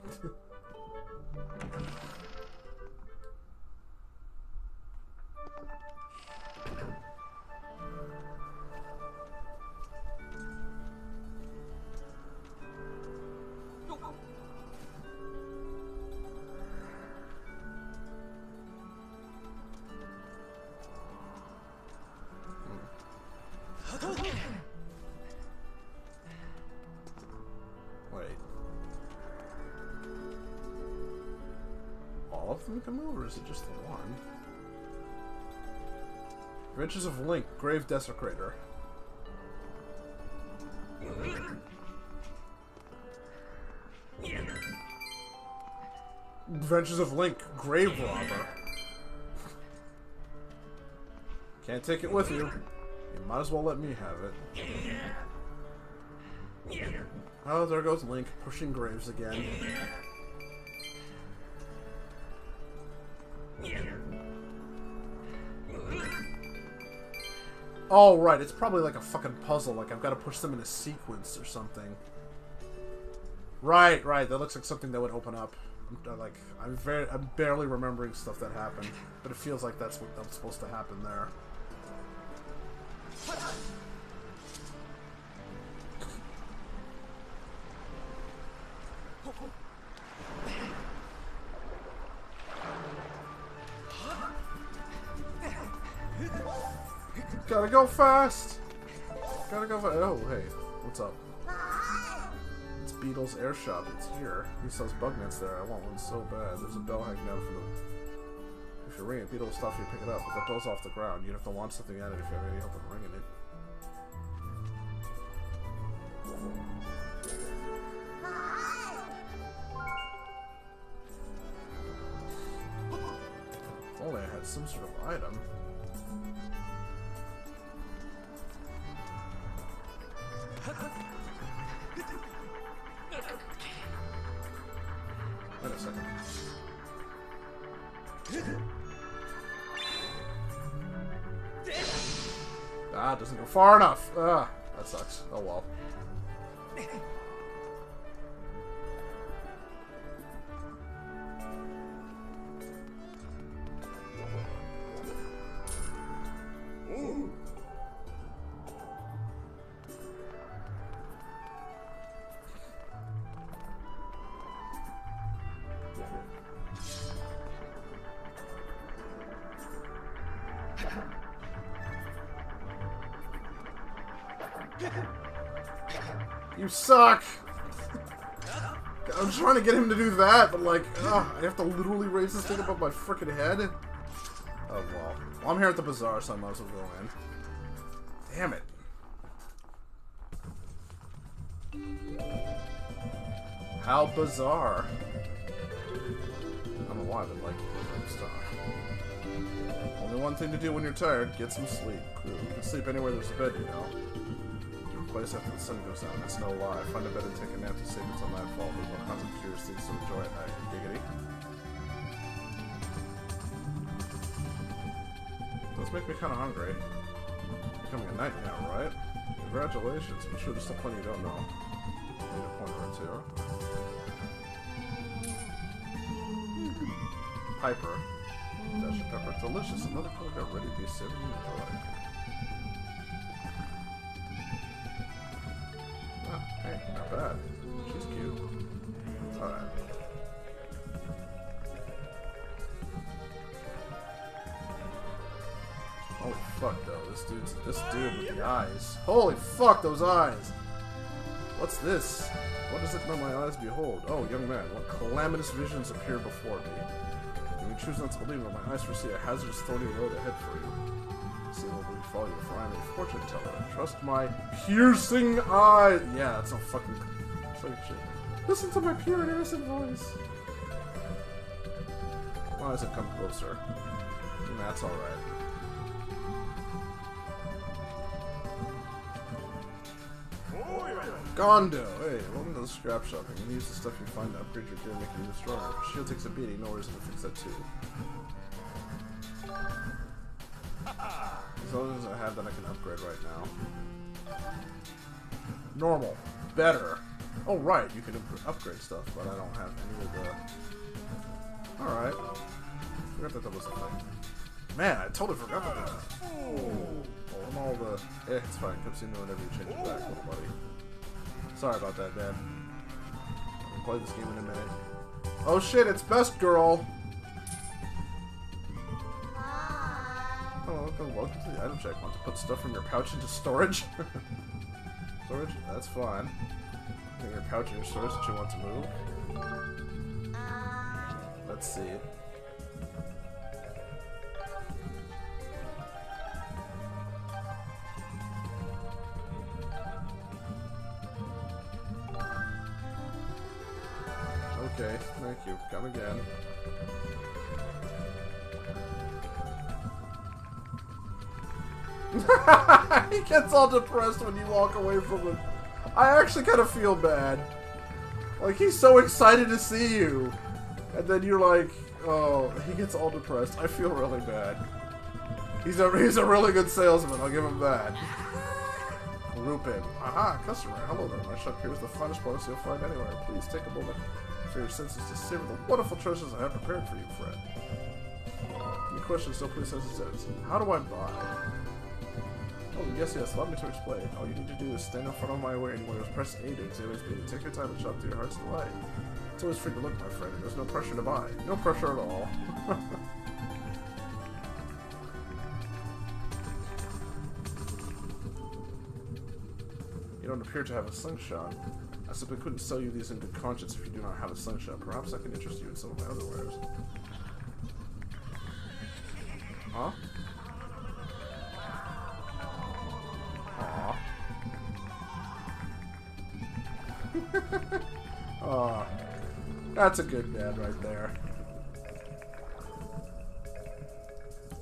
Or is it just the one? Adventures of Link, Grave Desecrator. Adventures of Link, Grave Robber. Can't take it with you. You might as well let me have it. Oh, there goes Link, pushing graves again. Oh, right, it's probably like a fucking puzzle, like I've got to push them in a sequence or something. Right, that looks like something that would open up. I'm barely remembering stuff that happened, but it feels like that's what's supposed to happen there. Gotta go fast! Gotta go fast. Oh, hey. What's up? It's Beetle's Air Shop. It's here. He sells bug nets there. I want one so bad. There's a bell hanging down from the... If you ring it, Beetle will stop you and pick it up. But the bell's off the ground. You'd have to launch something at it if you have any hope of ringing it. If only I had some sort of item. Wait a second. Ah, it doesn't go far enough. Ah, that sucks. Oh well. You suck! I'm trying to get him to do that, but like, I have to literally raise this thing above my frickin' head? Oh well. Well, I'm here at the bazaar, so I might as well go in. Damn it. How bizarre. I don't know why, but like, only one thing to do when you're tired, get some sleep. You can sleep anywhere there's a bed, you know. Place after the sun goes down. It's no lie. Find a bed and take a nap to save it's on that fault. There's no constant curious things to enjoy at night. Giggity. Does make me kind of hungry. Becoming a knight now, right? Congratulations. I'm sure there's still plenty you don't know. Need a pointer or two. Piper. Dash of pepper. Delicious. Another color got ready to be savored and enjoyed. Hey, not bad. She's cute. Alright. Holy fuck, though. This dude with the eyes. Holy fuck, those eyes! What's this? What is it that my eyes behold? Oh, young man, what calamitous visions appear before me. You may choose not to believe, but my eyes foresee a hazardous, thorny road ahead for you. See what we follow you, for I am a fortune teller. Trust my piercing eye. Yeah, that's no fucking shit. Listen to my pure and innocent voice. Why does it come closer? That's alright. Gondo! Hey, welcome to the scrap shop. You can use the stuff you find to upgrade your gear and make it even stronger. If shield takes a beating, no reason to fix that too. As long as I have that, I can upgrade right now. Normal. Better. Oh, right, you can upgrade stuff, but I don't have any of the... Alright. Forgot that was a thing. Man, I totally forgot about that. Oh, and all the... Eh, it's fine. Come see me whenever you change it back, little buddy. Sorry about that, man. I'll play this game in a minute. Oh shit, it's Best Girl! Oh, welcome to the item check. Want to put stuff from your pouch into storage? Storage? That's fine. Put your pouch in your storage that you want to move. Let's see. Okay, thank you. Come again. He gets all depressed when you walk away from him. I actually kind of feel bad. Like, he's so excited to see you. And then you're like, oh, he gets all depressed. I feel really bad. He's a really good salesman, I'll give him that. Rupin. Aha, customer. Hello there. My shop here is the finest products you'll find anywhere. Please take a moment for your senses to savor the wonderful treasures I have prepared for you, friend. Any questions, so please senses. How do I buy? Oh, yes, allow me to explain. All you need to do is stand in front of my waiting windows, press A to exhibit B, take your time and shop to your heart's delight. It's always free to look, my friend, and there's no pressure to buy. No pressure at all. You don't appear to have a slingshot. I simply couldn't sell you these in good conscience if you do not have a slingshot. Perhaps I can interest you in some of my other wares. Huh? Aww. Aw. That's a good man right there.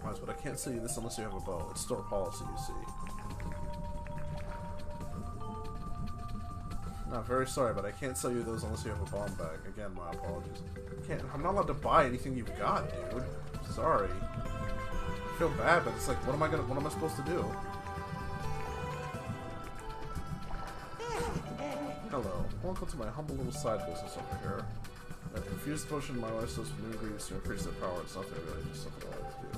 Wise, but I can't sell you this unless you have a bow. It's store policy, you see. No, very sorry, but I can't sell you those unless you have a bomb bag. Again, my apologies. I'm not allowed to buy anything you've got, dude. Sorry. I feel bad, but it's like, what am I supposed to do? Hello. Welcome to my humble little side business over here. I've infused potion in my life source with new ingredients to increase their power. It's nothing really, just something I like to do.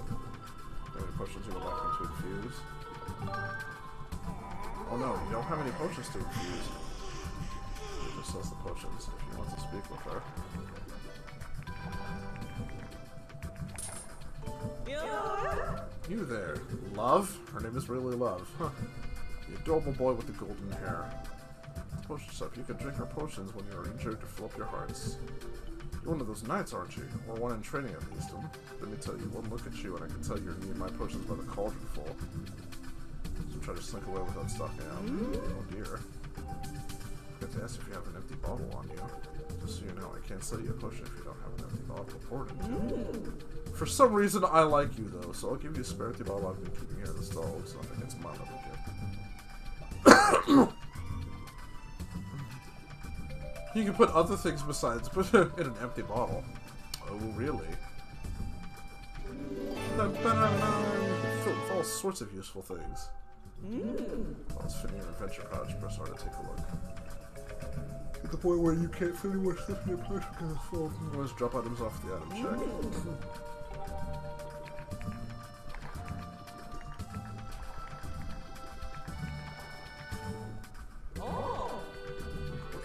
Any potions you would like me to infuse? Oh no, you don't have any potions to infuse. She just sells the potions if you want to speak with her. You there, Love? Her name is really Love. Huh. The adorable boy with the golden hair. Potion shop. You can drink her potions when you are injured to fill up your hearts. You're one of those knights, aren't you? Or one in training at least. Let me tell you, one look at you and I can tell you're needing my potions by the cauldron full. So try to slink away without stalking out. Oh dear. I forgot to ask if you have an empty bottle on you. Just so you know, I can't sell you a potion if you don't have an empty bottle to pour it into. For some reason, I like you though, so I'll give you a spare empty bottle I've been keeping here in the stall. It's nothing, it's my little gift. You can put other things besides put it in an empty bottle. Oh, really? You can fill it with all sorts of useful things. Well, it's fitting in your adventure pouch. Press R to take a look. At the point where you can't fit any more stuff in your pouch because it's full. Let's drop items off the item check.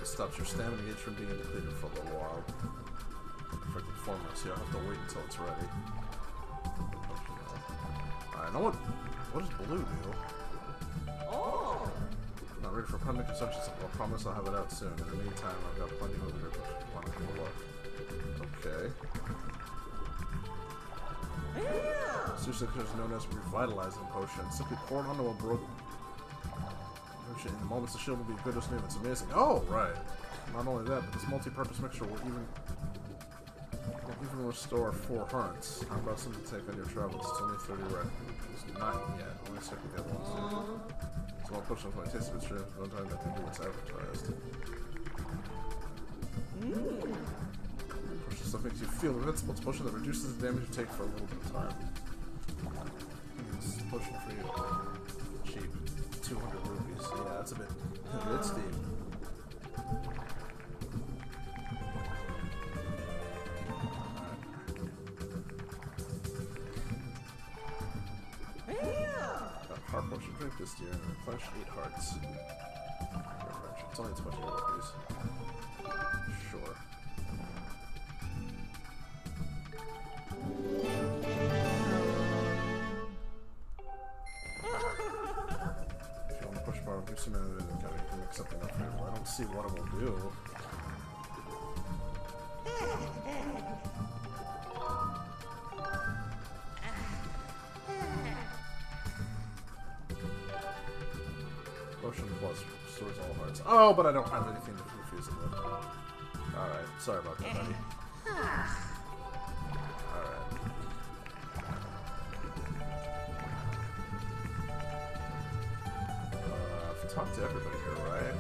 Stops your stamina gauge from being depleted for a little while. Perfected formula, so you'll have to wait until it's ready. I know what does blue do? Not ready for permanent consumption, so I'll promise I'll have it out soon. In the meantime, I've got plenty of other want to have a look. Okay. Seriously, there's known as revitalizing potion. Simply pour it onto a broken. In the moments the shield will be good as new. It's amazing. Oh, right. Not only that, but this multi-purpose mixture will even restore 4 hearts. How about something to take on your travels? It's only 30 red. It's not yet. Only check the other ones. Small potion of my taste of its dreams. No time that they do what's advertised. Potion stuff makes you feel invincible. It's a potion that reduces the damage you take for a little bit of time. This is a potion for you. Cheap. 200 rupees. Yeah, that's a bit steep. Heart potion. Drink this dear and replenish 8 hearts. It's only 20 rupees. Sure. If you want to push bar, do some of it and kind of mix something up here. Well, I don't see what it will do. Potion plus restores all hearts. Oh, but I don't have anything to refuse it with. Alright, sorry about that, buddy. Alright. I've talked to everybody here, right?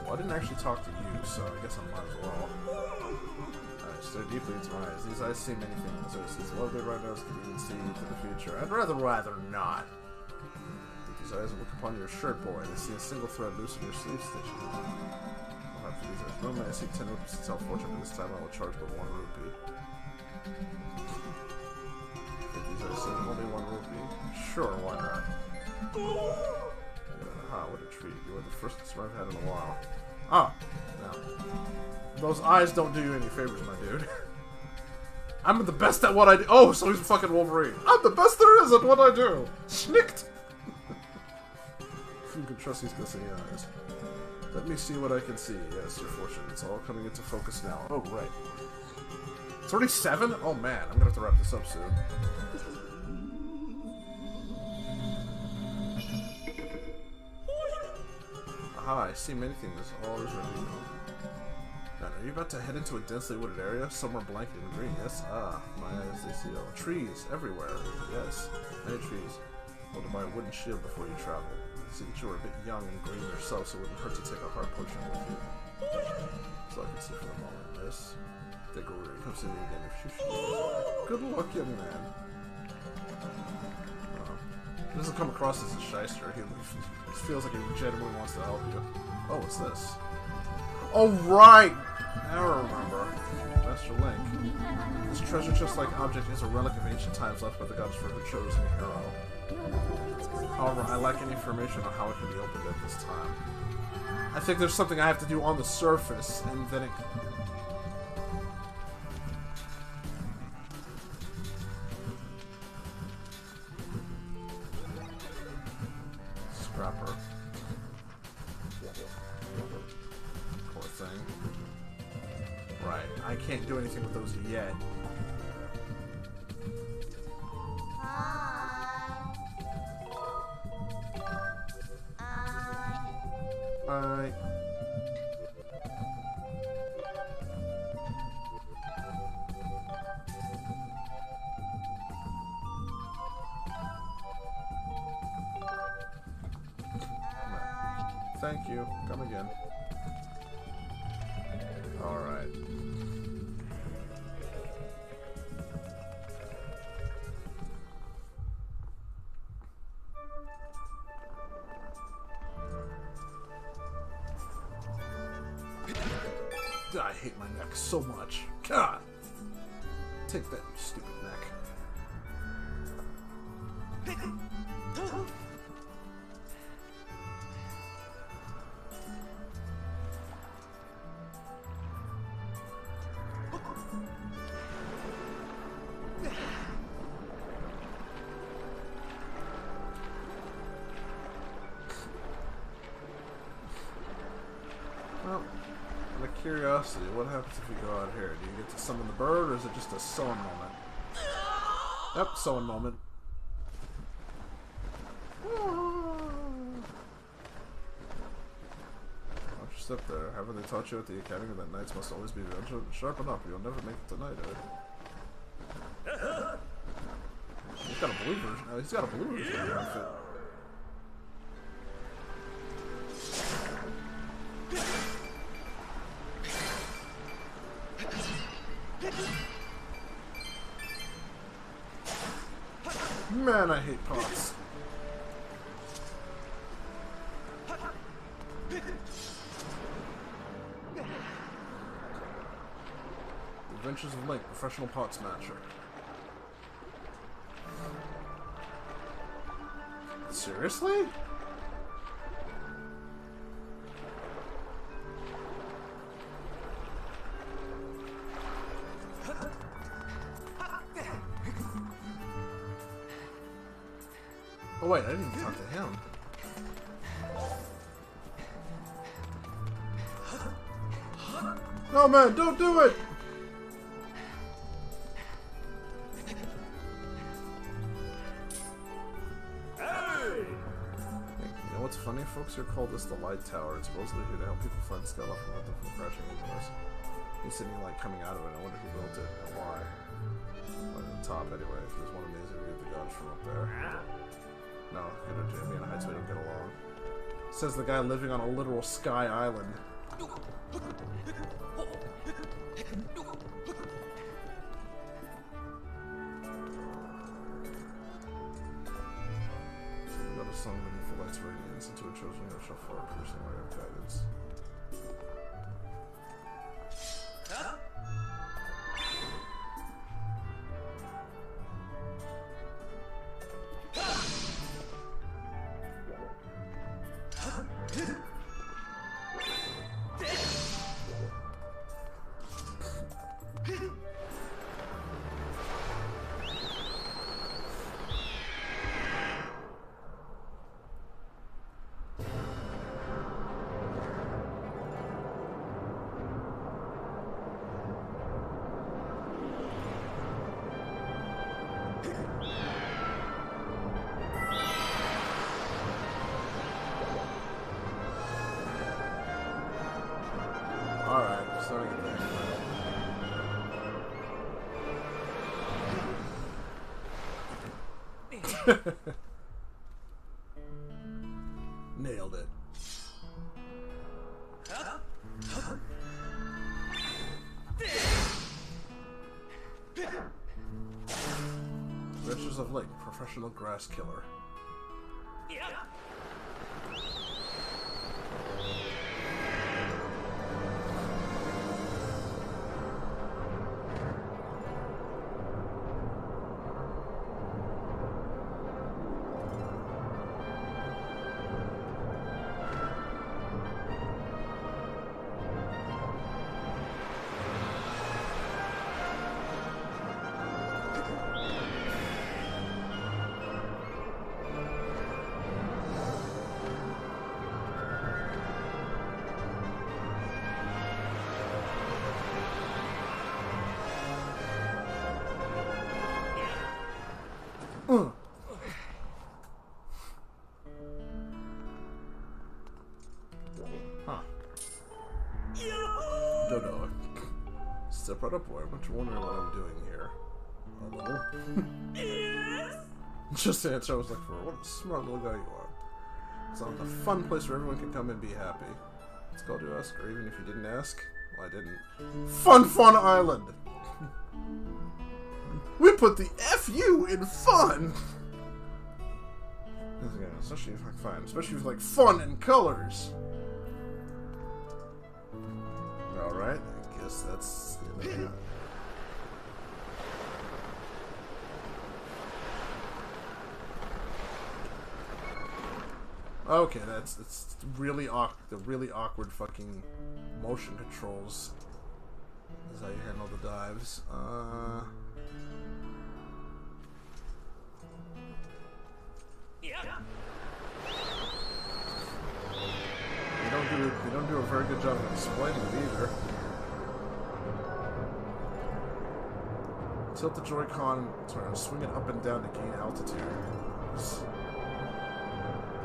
Well, I didn't actually talk to you, so I guess I might as well. Alright, stare deeply into my eyes. These eyes see many things. These lovely red nose can even see into the future. I'd rather not. These eyes look upon your shirt, boy. They see a single thread loose in your sleeve stitching. I'll have to these eyes. Normally I seek 10 rupees to sell fortune, but this time I will charge but 1 rupee. If these eyes see only 1 rupee, sure, why not? Aha, what a treat. You are the first customer I've had in a while. Ah, now. Those eyes don't do you any favors, my dude. I'm the best at what I do. Oh, so he's a fucking Wolverine. I'm the best there is at what I do. Schnicked. You can trust these glistening eyes. Let me see what I can see. Yes, your fortune. It's all coming into focus now. Oh, right. It's already 7? Oh, man. I'm gonna have to wrap this up soon. Aha, I see many things. All is ready. Now, are you about to head into a densely wooded area? Somewhere blanket in green, yes? Ah, my eyes, they see all. Trees everywhere. Yes, many trees. Hold to buy a wooden shield before you travel. See that you are a bit young and green yourself, so it wouldn't hurt to take a heart potion with you. So I can see for a moment. Yes. Diggory comes to me again if you should. Good luck, young man. He doesn't come across as a shyster. He feels like he genuinely wants to help you. Oh, what's this? Oh, right! Now I remember. Master Link. This treasure chest-like object is a relic of ancient times left by the gods for her chosen hero. However, I lack any information on how it can be opened at this time. I think there's something I have to do on the surface, and then it... Scrapper. Poor thing. Right, I can't do anything with those yet. Bye. Thank you. Come again. Alright. I hate my neck so much. God! Take that, you stupid neck. Well, out of curiosity, what happens if you go out here? Do you get to summon the bird, or is it just a sullen moment? Yep, sewing moment. Watch your step there. Haven't they taught you at the academy that knights must always be vigilant? Sharpen up, or you'll never make it to knighthood. He's got a blue version. He's got a blue version of the outfit. Man, I hate pots. The Adventures of Link, professional pot smasher. Seriously? Oh wait, I didn't even talk to him. No man, don't do it! You know what's funny? Folks here call this the Light Tower. It's supposedly here to help people find Skyloft and prevent them from crashing into us. He's sitting like coming out of it. I wonder who built it and why. Right at the top anyway. There's one amazing view of the gods from up there. No, good idea. Me and Heights we didn't get along. Says the guy living on a literal sky island. Another song beneath the light's radiance into a chosen hero shall far piercing ray of guidance. Alright, starting at there. Nailed it. Adventures of Link, professional grass killer. Huh. Dodo. Step right up, boy. I'm not wondering what I'm doing here. A little. Just the answer I was looking for. What a smart little guy you are. It's not a fun place where everyone can come and be happy. It's called to ask, or even if you didn't ask, well, I didn't. Fun Island! We put the FU in fun! Yeah, especially if I find, especially with like fun and colors. Alright, I guess that's the end of that. Okay, it's really the really awkward fucking motion controls is how you handle the dives. You don't do a very good job of explaining it either. Tilt the Joy-Con, turn, swing it up and down to gain altitude.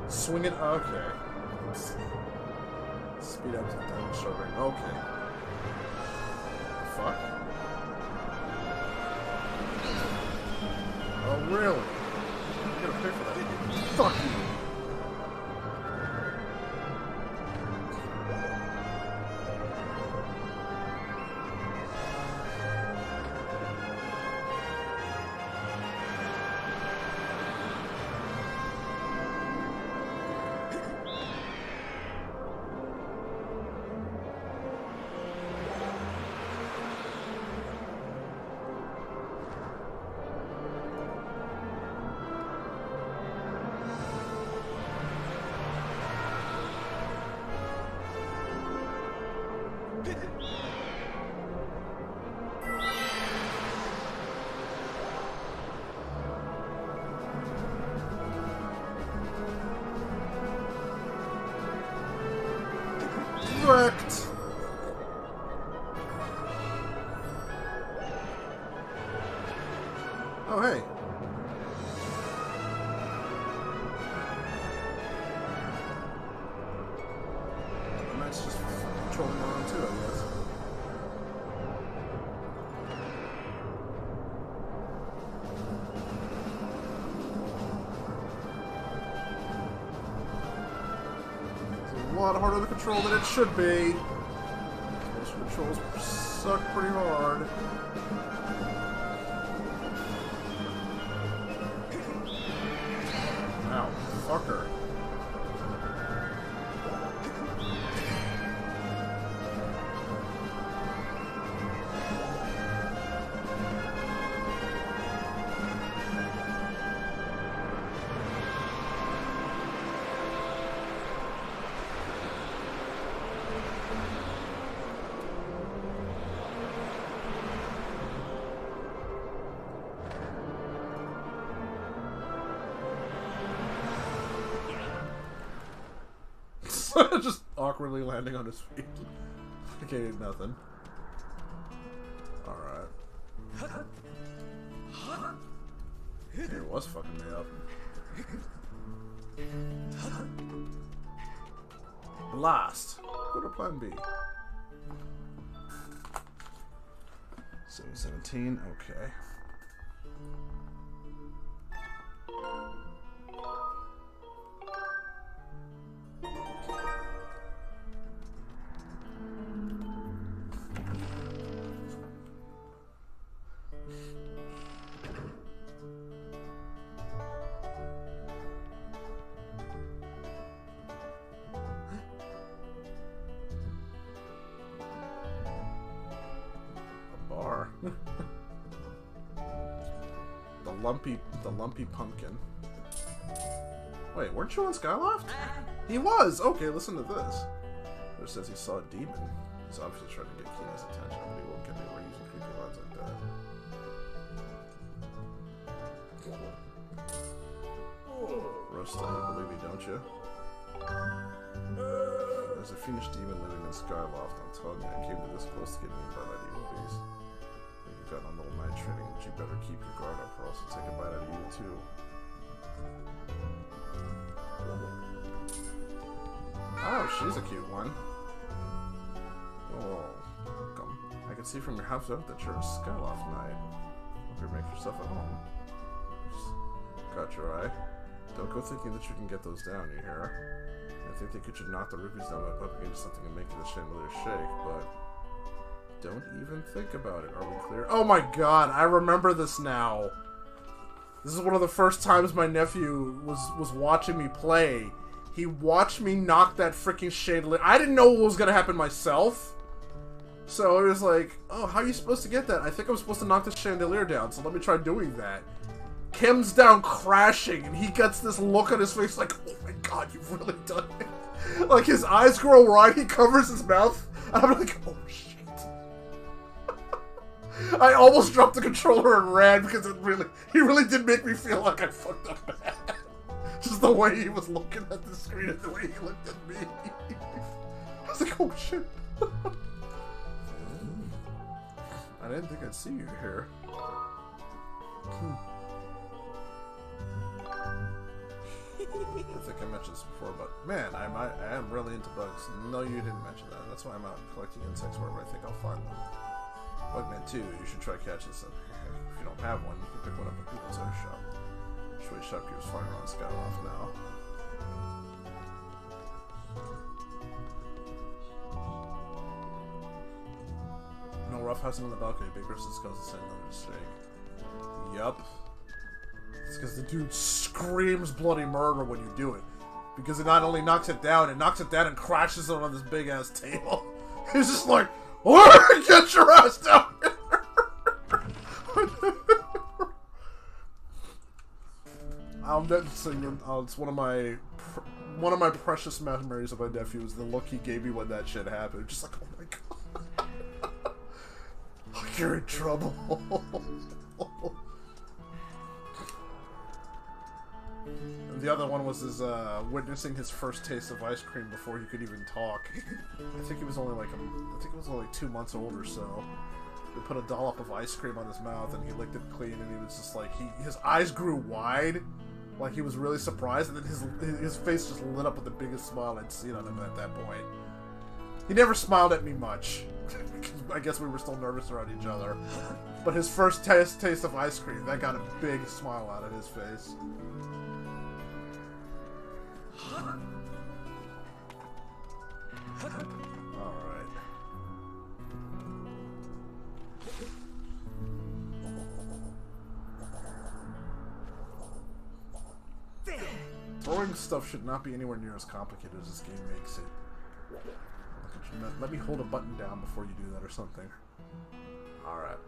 Swing it, okay. Speed up and down, shoving, okay. Fuck. Oh, really? I'm gonna pay for that. Fuck you! Wrecked. Oh, hey. And that's just controlling around too, I guess. It's a lot harder to control than it should be. Those controls suck pretty hard. Ow, fucker. Just awkwardly landing on his feet. Like he did nothing. Alright. It was fucking me up. Blast. Go to plan B. 717, okay. The lumpy pumpkin. Wait, weren't you on Skyloft? He was! Okay, listen to this. It says he saw a demon. He's obviously trying to get Keena's attention, but he won't get anywhere using creepy lines like that. Rosta, you believe me, don't you? There's a fiendish demon living in Skyloft. I'm telling you, I came to this close to getting eaten by that evil beast. You've got a little night training, but you better keep your guard up or else I'll take a bite out of you too. Oh, she's a cute one. Oh, welcome. I can see from your house out that you're a Skyloft knight. Hope you make yourself at home. Got your eye. Don't go thinking that you can get those down, you hear? I think you should knock the rupees down by bumping into something and making the chandelier shake, but don't even think about it. Are we clear? Oh my god, I remember this now. This is one of the first times my nephew was watching me play. He watched me knock that freaking chandelier. I didn't know what was gonna happen myself. So it was like, oh, how are you supposed to get that? I think I'm supposed to knock the chandelier down, so let me try doing that. Kim's down crashing, and he gets this look on his face like, oh my god, you've really done it. Like, his eyes grow wide, he covers his mouth, and I'm like, oh shit. I almost dropped the controller and ran because he really did make me feel like I fucked up bad. Just the way he was looking at the screen and the way he looked at me. I was like, oh shit. I didn't think I'd see you here. I think I mentioned this before, but man, I am really into bugs. No, you didn't mention that. That's why I'm out collecting insects wherever I think I'll find them. Bugman 2, you should try catching some. If you don't have one, you can pick one up at People's Air Shop. Shui Shopkeeper's flying around Scout off now. No roughhousing on the balcony. Big Versus goes to send another mistake. Yup. It's because the dude screams bloody murder when you do it. Because it not only knocks it down and crashes it on this big ass table. He's just like, "Oh, get your ass down here!" It's one of my precious memories of my nephew is the look he gave me when that shit happened. Just like, oh my god, you're in trouble. And the other one was his witnessing his first taste of ice cream before he could even talk. I think he was only like 2 months old or so. They put a dollop of ice cream on his mouth and he licked it clean and he was just like his eyes grew wide, like he was really surprised, and then his face just lit up with the biggest smile I'd seen on him at that point. He never smiled at me much. I guess we were still nervous around each other. But his first taste of ice cream, that got a big smile out of his face. Alright. Throwing stuff should not be anywhere near as complicated as this game makes it. Let me hold a button down before you do that or something. Alright.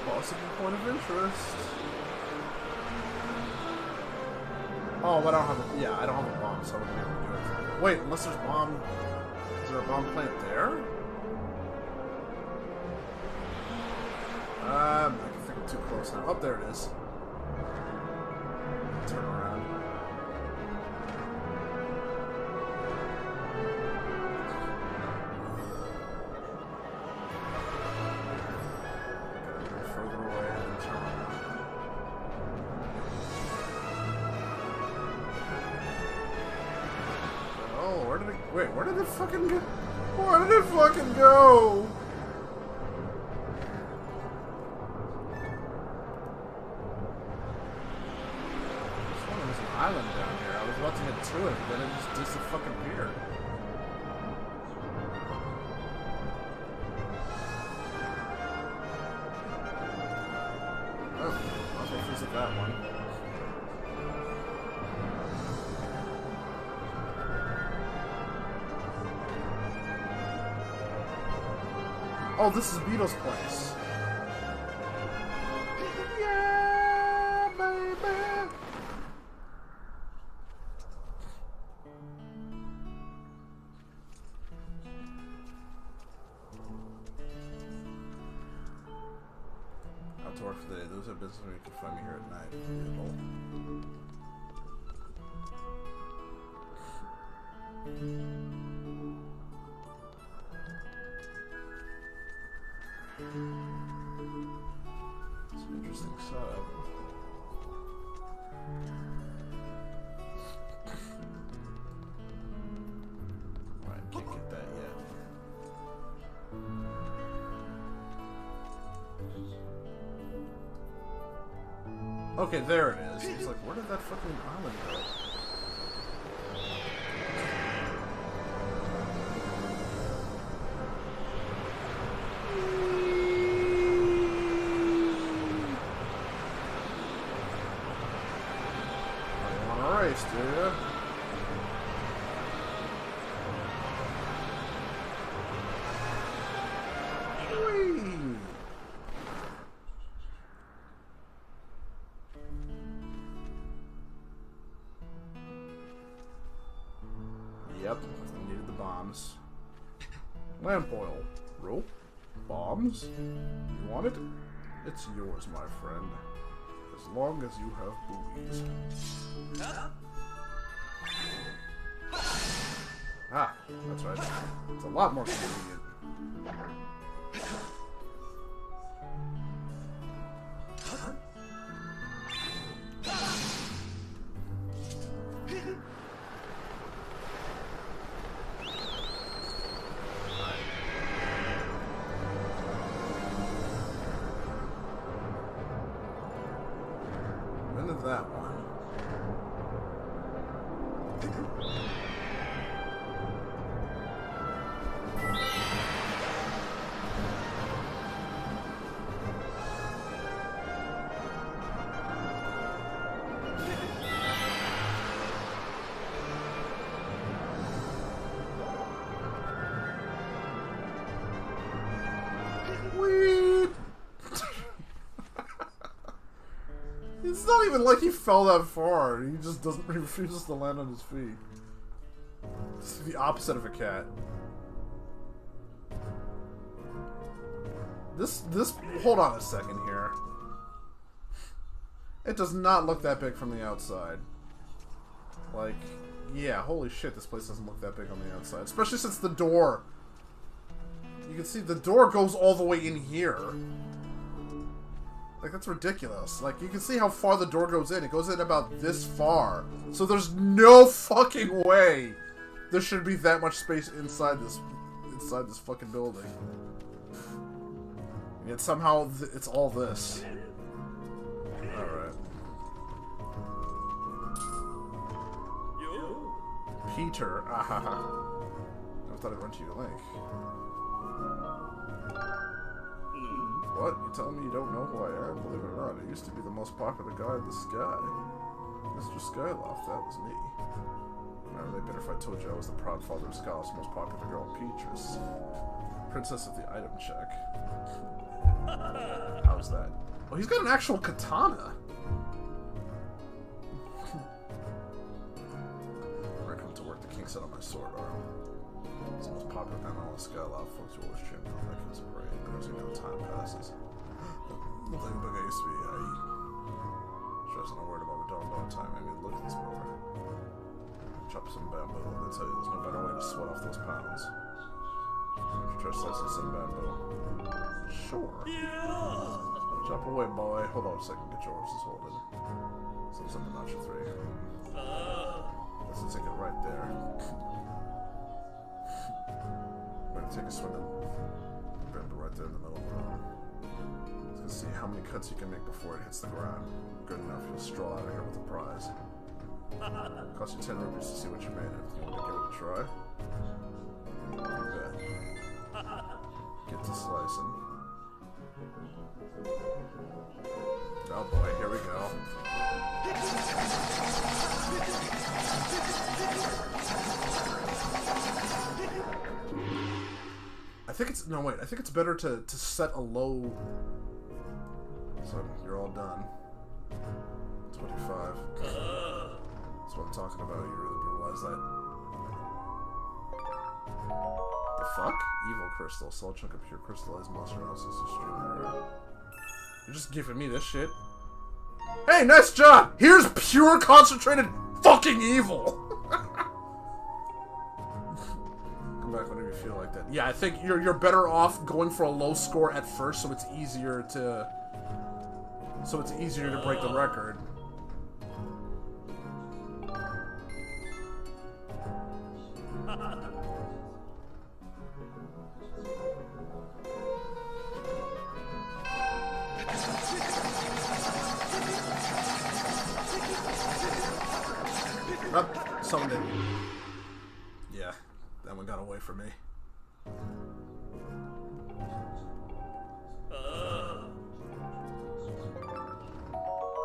Possible point of interest. Oh, but I don't have a... Yeah, I don't have a bomb, so I wouldn't be able to do it. Wait, unless there's bomb... Is there a bomb plant there? I think I'm too close now. Oh, there it is. Turn around. Further away and then turn around. Oh, where did it... Wait, where did it fucking go? Where did it fucking go? This one was an island down here. I was about to get to it, but then it just disappeared. Oh, I'll go visit that one. Oh, this is Beetle's place. Yeah, baby. Out to work for the day. Those are business where you can find me here at night. Beetle. It's an interesting setup. Right, can't get that yet. Okay, there it is. It's like, where did that fucking island go? Oh, you want to race, do you? Whee! Yep, I needed the bombs. Lamp oil. Rope? Bombs? You want it? It's yours, my friend. As long as you have buoys. Ah, that's right. It's a lot more convenient. Into that one. Whee! It's not even like he fell that far. He just doesn't. He refuses to land on his feet. It's the opposite of a cat. This. Hold on a second here. It does not look that big from the outside. Like, yeah, holy shit, this place doesn't look that big on the outside. Especially since the door. You can see the door goes all the way in here. Like, that's ridiculous. Like, you can see how far the door goes in. It goes in about this far. So there's no fucking way there should be that much space inside this fucking building. And yet somehow it's all this. Alright. Peter. Ahaha. I thought I'd run to your link. What? You telling me you don't know who I am? Believe it or not, I used to be the most popular guy in the sky. Mr. Skyloft, that was me. Now they'd better if I told you I was the proud father of Skyloft's most popular girl, Peatrice. Princess of the item check. How's that? Oh, he's got an actual katana! When I come to work, the king set on my sword arm. He's the most popular MMO in Skyloft. Folks are always cheering on like his parade, but as you know, time passes. Nothing big I used to be. Stressing I'm worried about we don't know time. Maybe look at this mower. Chop some bamboo. They tell you there's no better way to sweat off those pounds. Try slicing some bamboo. Sure. Chop away, boy. Hold on a second. Get your horses holded. So something notch 3. That's a ticket right there. Better take a swing of bamboo right there in the middle of the room. Let's see how many cuts you can make before it hits the ground. Good enough, you'll stroll out of here with a prize. Cost you 10 rupees to see what you made. If you want to give it a try, you bet. Get to slicing. Oh boy, here we go. I think it's, no wait, I think it's better to set a low, so you're all done. 25. That's what I'm talking about, you really brutalize that. The fuck? Evil crystal, small chunk of pure crystallized monster analysis is extremely rare. You're just giving me this shit. Hey, nice job! Here's pure concentrated fucking evil! Come back whenever you feel like that. Yeah, I think you're better off going for a low score at first so it's easier to break the record. Someone did. Yeah, that one got away from me. I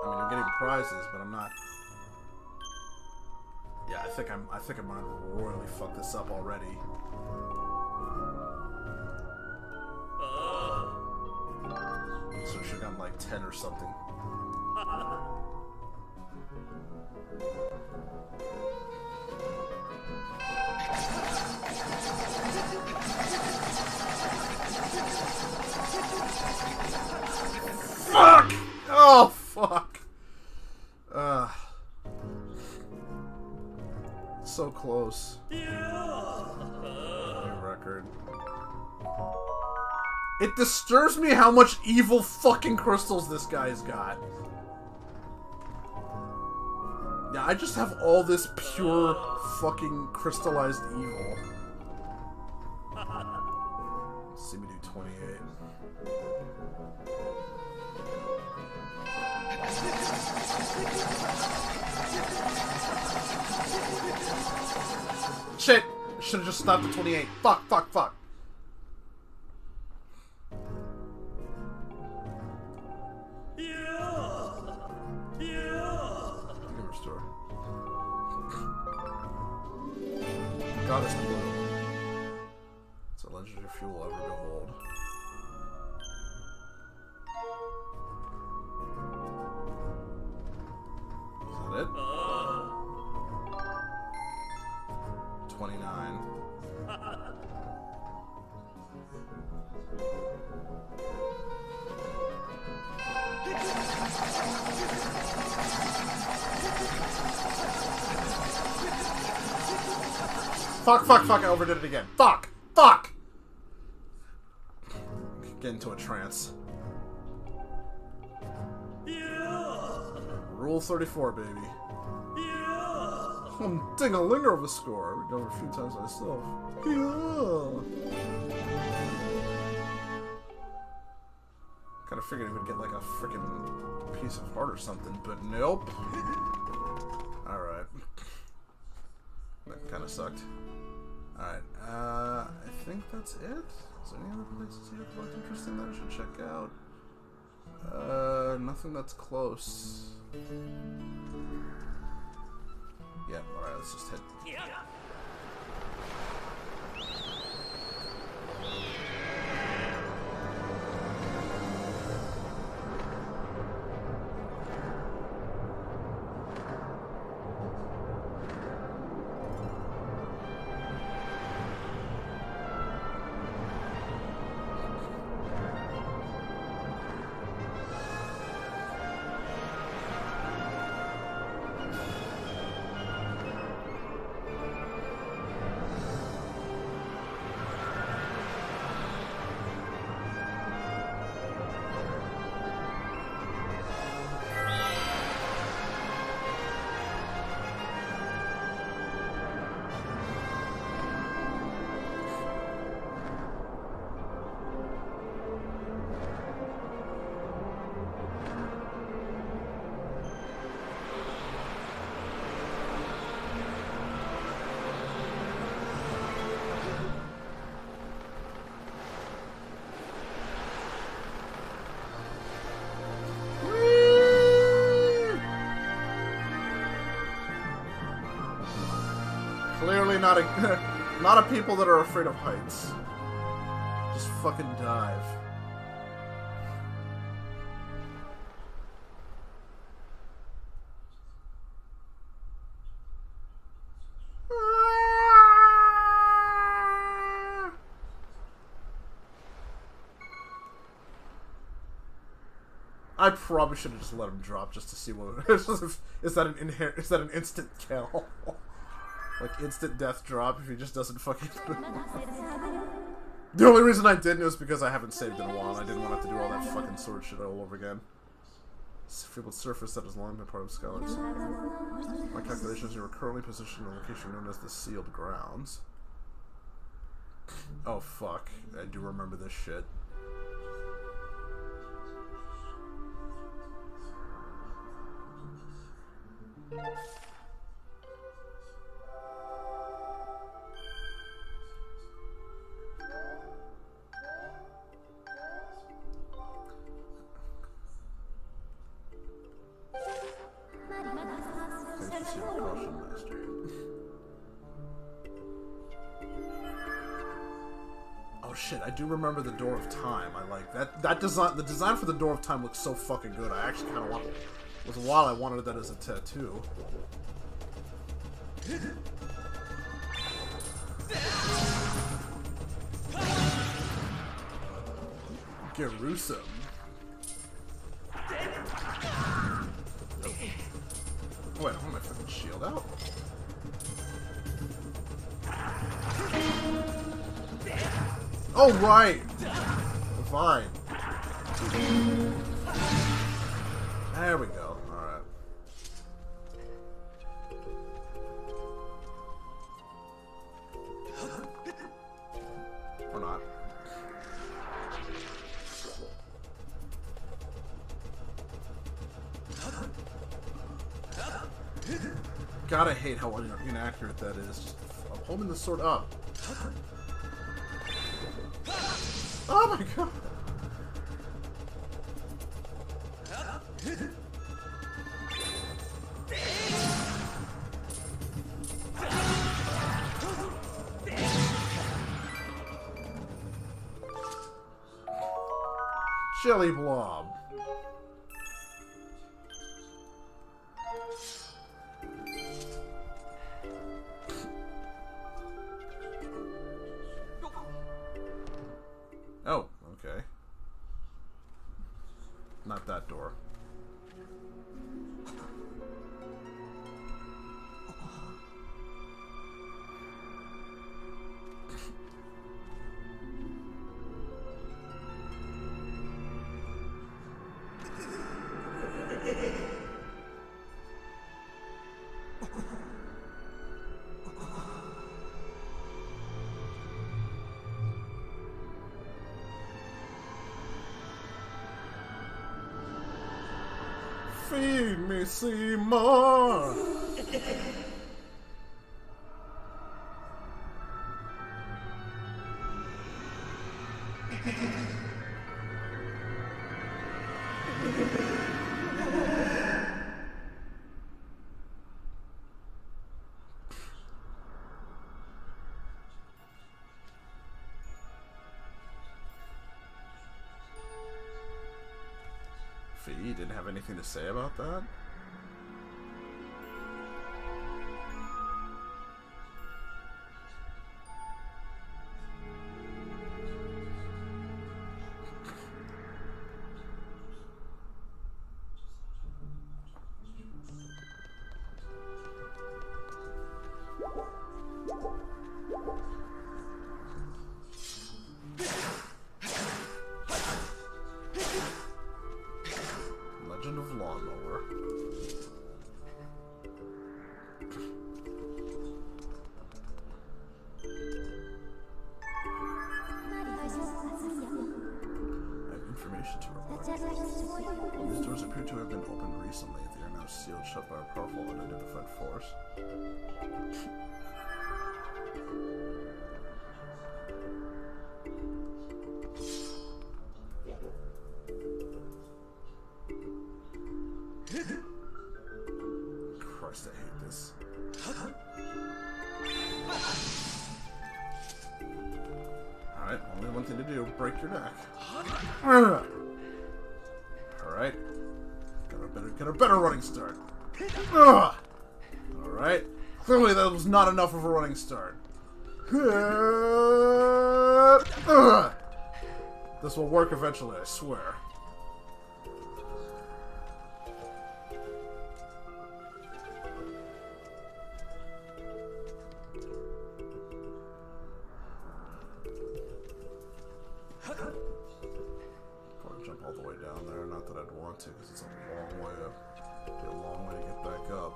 mean, I'm getting prizes, but I'm not. Yeah, I think I'm gonna royally fuck this up already. So I should've gotten like 10 or something. Fuck! Oh, fuck. So close. New record. It disturbs me how much evil fucking crystals this guy's got. Yeah, I just have all this pure fucking crystallized evil. Let's see me do 28. Shit! Should have just stopped at 28. Fuck, fuck, fuck. Liquor store. Goddess Blue. It's a legendary fuel ever behold. Is that it? 29. Fuck, fuck, fuck, I overdid it again. Fuck! Fuck! Get into a trance. Rule 34, baby. I'm ding-a-linger of a score. I've done it a few times myself. Kinda figured he would get like a freaking piece of heart or something, but nope. Alright. That kinda sucked. Alright, I think that's it. Is there any other places here that look interesting that I should check out? Nothing that's close. Yeah, alright, let's just hit. Clearly not a not a people that are afraid of heights. Just fucking dive. I probably should have just let him drop just to see what is that an instant kill? Like instant death drop if he just doesn't fucking. The only reason I didn't was because I haven't saved in a while and I didn't want to have to do all that fucking sword shit all over again. Fabled surface that has long been part of Skylarks. My calculations, you are currently positioned in a location known as the Sealed Grounds. Oh fuck, I do remember this shit. I do remember the Door of Time. I like that. That design, the design for the Door of Time looks so fucking good. I actually kind of want. It was a while I wanted that as a tattoo. Gerusum. Wait, I want my fucking shield out. Oh, right! Fine. There we go. Alright. Or not. Gotta hate how inaccurate that is. Just, I'm holding the sword up. Oh my god! Chili blob. Oh, okay. Not that door. Feed me, Seymour! Fee didn't have anything to say about that? Legend of Lawnmower. I have information to report. These doors appear to have been opened recently. They are now sealed shut by a powerful unidentified force. Christ, I hate this. Alright, only one thing to do, break your neck. Alright. Got a better running start. Alright. Clearly that was not enough of a running start. This will work eventually, I swear. Probably jump all the way down there. Not that I'd want to, because it's a long way up. It'd be a long way to get back up.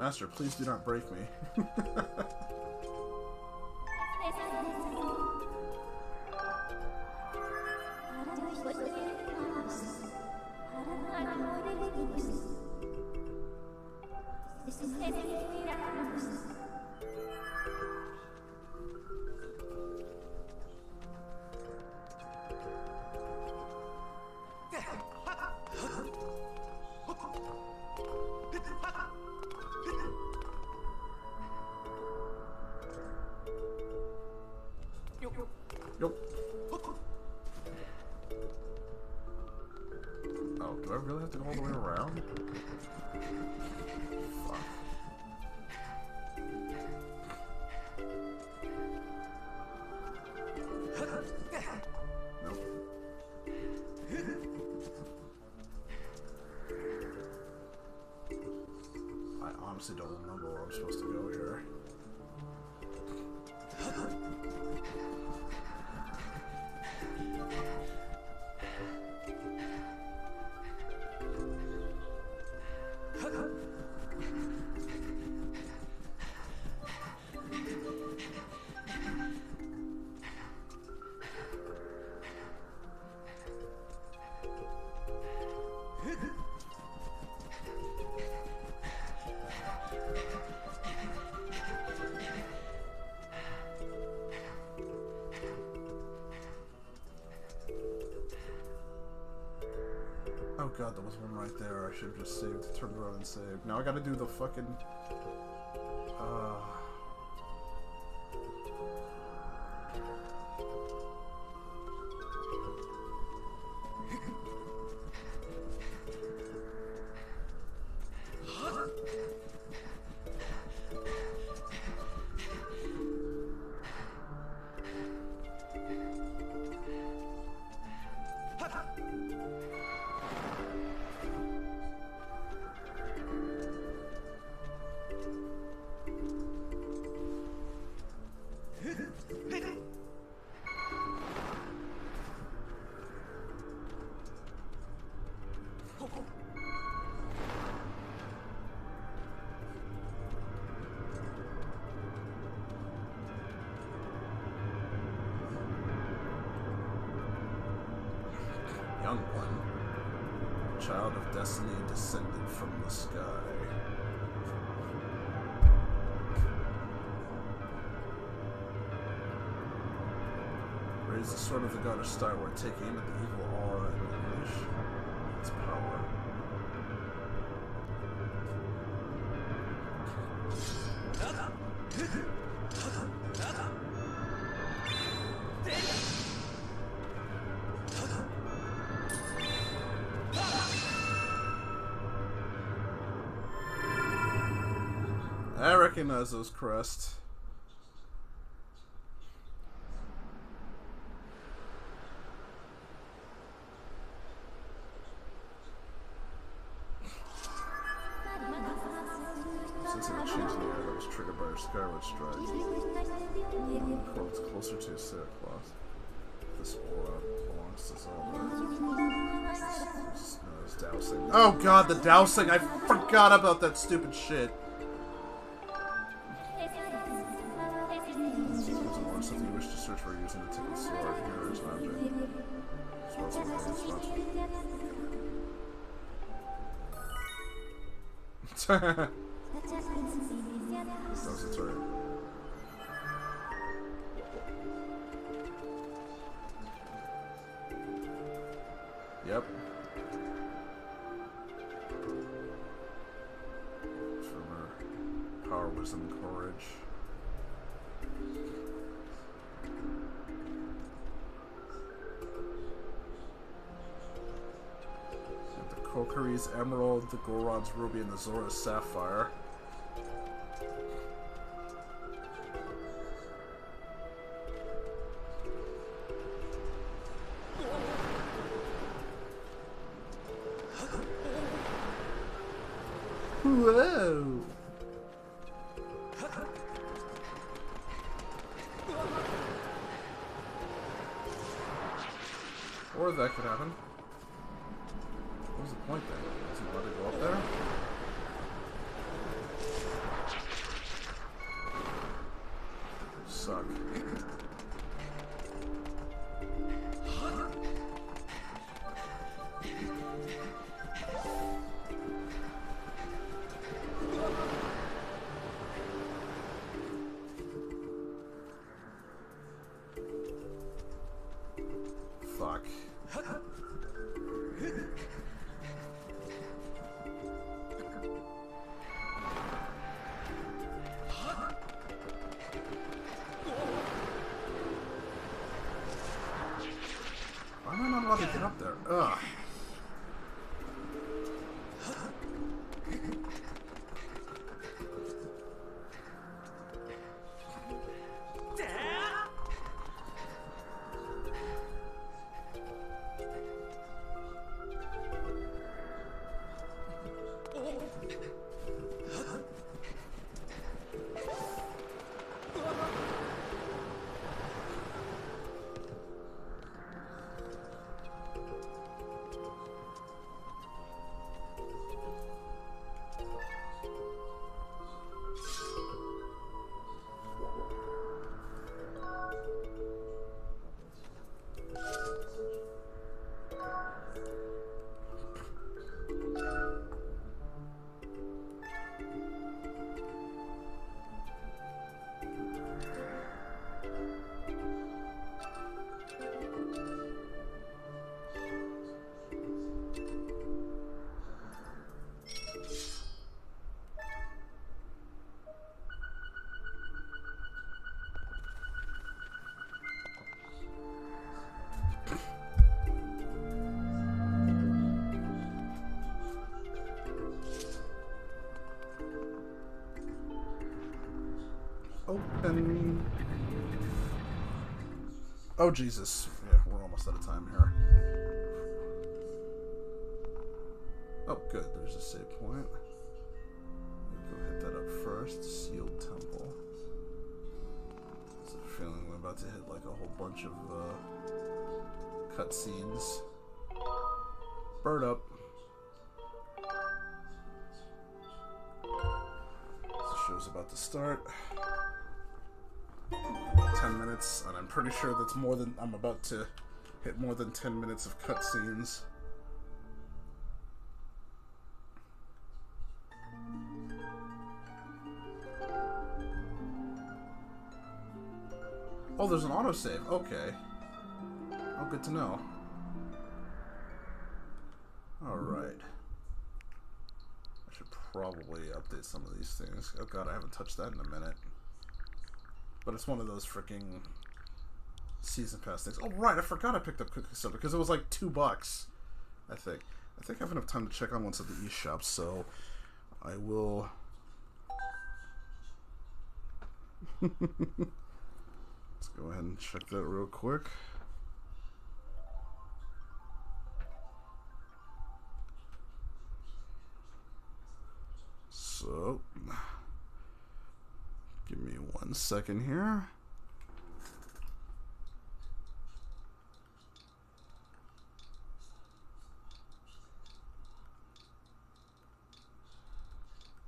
Master, please do not break me. Yup. Oh, do I really have to go all the way around? Fuck. Nope. I honestly don't remember where I'm supposed to go here. Oh god, there was one right there. I should have just saved, turned around and saved. Now I gotta do the fucking... Young one, child of destiny descended from the sky. Raise the sword of the god of Skyward, take aim at the evil aura and unleash its power. I recognize those crests. Since it changed the air that was triggered by her Skyward strike. It's closer to Cerecloth. This aura belongs to Zelda. Dowsing. Oh god, the dowsing! I forgot about that stupid shit. If you wish to search for using the ticket sword, here is an object. That's a turret. Yep. From her power, wisdom, and courage. Kokiri's Emerald, the Goron's Ruby, and the Zora's Sapphire. Whoa! Or that could happen. What was the point then? Wasn't allowed to go up there? nothing. Oh, Jesus. Yeah, we're almost out of time here. Oh, good. There's a save point. Go hit that up first. Sealed Temple. There's a feeling we're about to hit like a whole bunch of cutscenes. Bird up. The show's about to start. About 10 minutes, and I'm pretty sure that's more than I'm about to hit more than 10 minutes of cutscenes. Oh, there's an autosave. Okay. Oh, good to know. Alright. I should probably update some of these things. Oh god, I haven't touched that in a minute. But it's one of those freaking season pass things. Oh, right, I forgot I picked up Cookie Soda because it was like $2, I think. I think I have enough time to check on once at the eShop, so I will... Let's go ahead and check that real quick. So, give me 1 second here.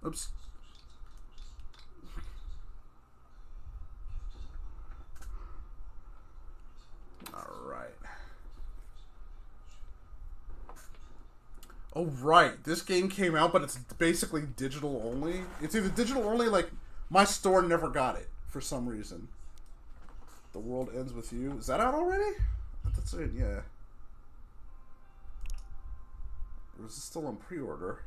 Oops. Oh, right. This game came out, but it's basically digital only. It's either digital only, like, my store never got it, for some reason. The World Ends With You. Is that out already? That's it, yeah. Or is it still on pre-order?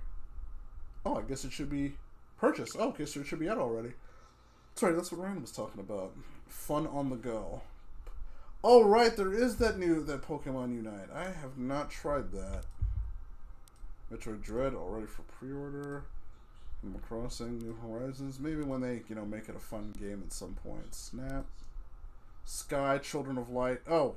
Oh, I guess it should be purchased. Oh, okay, so it should be out already. Sorry, that's what Ryan was talking about. Fun on the go. Oh, right, there is that Pokemon Unite. I have not tried that. Metroid Dread already for pre-order. Animal Crossing, New Horizons. Maybe when they, make it a fun game at some point. Snap. Sky, Children of Light. Oh.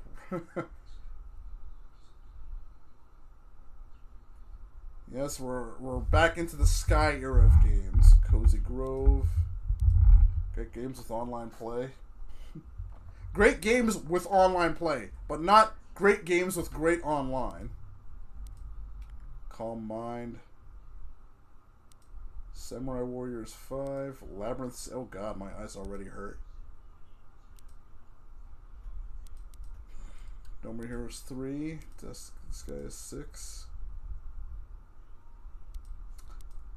Yes, we're back into the Sky era of games. Cozy Grove. Great games with online play. Great games with online play, but not great games with great online. Calm Mind. Samurai Warriors 5. Labyrinths. Oh god, my eyes already hurt. No More Heroes 3. Disguise 6.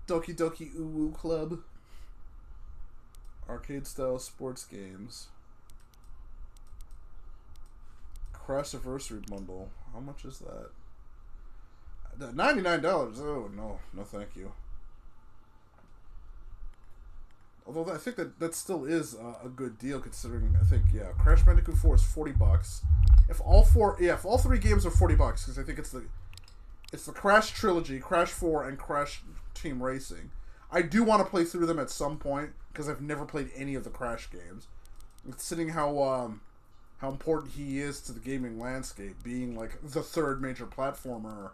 Doki Doki Uwu Club. Arcade style sports games. Crash Anniversary Bundle. How much is that? $99. Oh, no. No, thank you. Although I think that still is a good deal considering, I think, yeah, Crash Bandicoot 4 is $40. If all three games are $40, because I think it's the Crash Trilogy, Crash 4, and Crash Team Racing. I do want to play through them at some point, because I've never played any of the Crash games. Considering how important he is to the gaming landscape, being like the third major platformer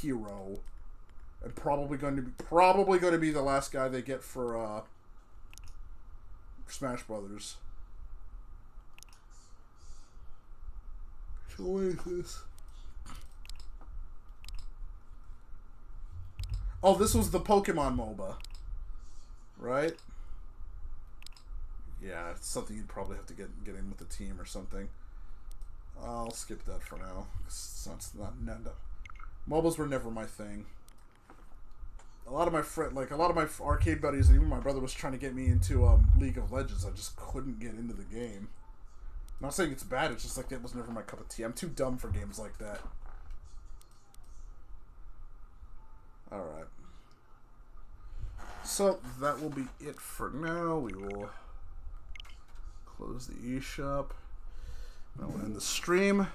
hero, and probably going to be the last guy they get for Smash Brothers. So what is this? Oh, this was the Pokemon MOBA, right? Yeah, it's something you'd probably have to get in with the team or something. I'll skip that for now. It's not MOBAs were never my thing. A lot of my arcade buddies, and even my brother was trying to get me into League of Legends. I just couldn't get into the game. I'm not saying it's bad. It's just like that was never my cup of tea. I'm too dumb for games like that. All right. So that will be it for now. We will close the eShop. That will end the stream.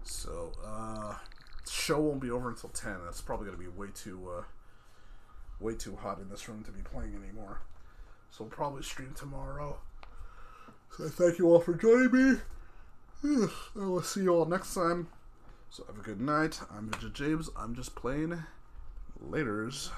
So, the show won't be over until 10. That's probably going to be way too hot in this room to be playing anymore. So we'll probably stream tomorrow. So thank you all for joining me. I will see you all next time. So have a good night. I'm Vigil James. I'm just playing. Laters.